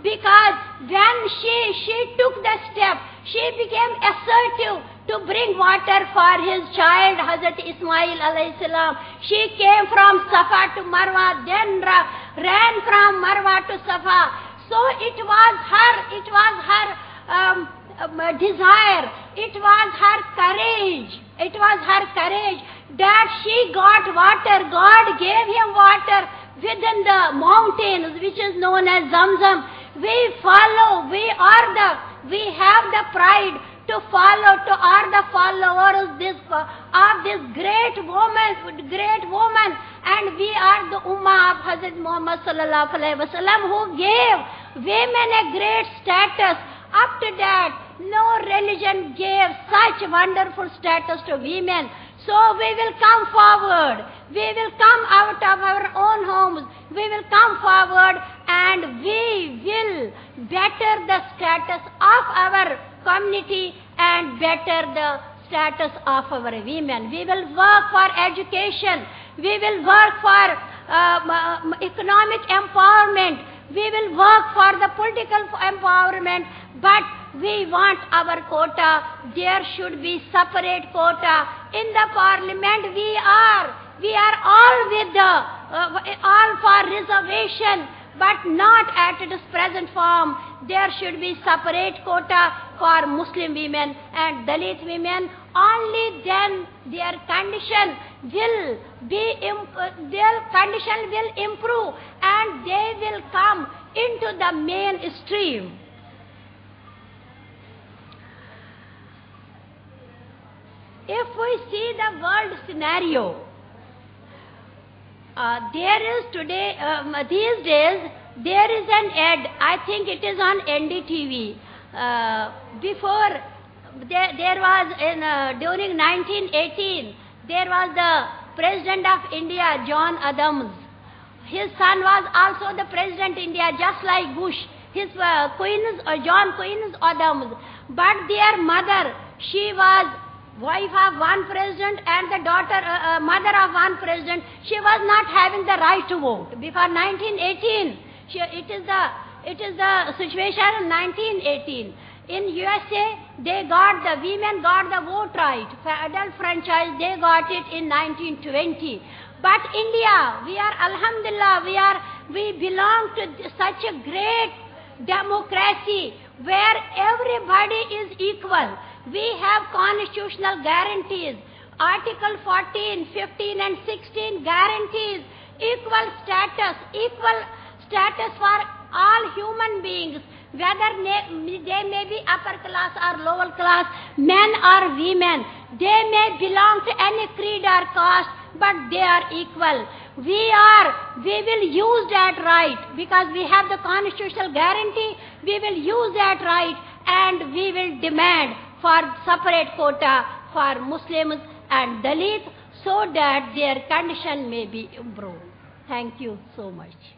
because when she took the step, she became assertive to bring water for his child Hazrat Ismail alayhi salam. She came from Safa to Marwa, then ran from Marwa to Safa. So it was her desire, it was her courage that she got water. God gave him water within the mountains, which is known as Zamzam. We have the pride to are the followers of this great woman, and we are the Ummah of Hazrat Muhammad sallallahu alaihi wasallam, who gave women a great status. Up to that, no religion gave such wonderful status to women. So we will come forward. We will come out of our own homes. We will come forward and we will better the status of our community and better the status of our women. We will work for education. We will work for economic empowerment. We will work for the political empowerment. But we want our quota. There should be separate quota. In the parliament we are all with the, all for reservation, but not at its present form. There should be separate quota for Muslim women and Dalit women. Only then their condition will improve and they will come into the mainstream. If we see the world scenario, there is today, these days, there is an ad, I think it is on NDTV. Before, there was, during 1918, there was the President of India, John Adams. His son was also the President of India, just like Bush. His John Queen Adams. But their mother, she was wife of one president and the daughter, mother of one president. She was not having the right to vote. Before 1918, it is the situation in 1918. In USA, the women got the vote right. Adult franchise, they got it in 1920. But India, we are, alhamdulillah, we belong to such a great democracy where everybody is equal. We have constitutional guarantees. Article 14, 15 and 16 guarantees equal status for all human beings, whether they may be upper class or lower class, men or women. They may belong to any creed or caste, but they are equal. We will use that right because we have the constitutional guarantee. We will use that right and we will demand for separate quota for Muslims and Dalits so that their condition may be improved. Thank you so much.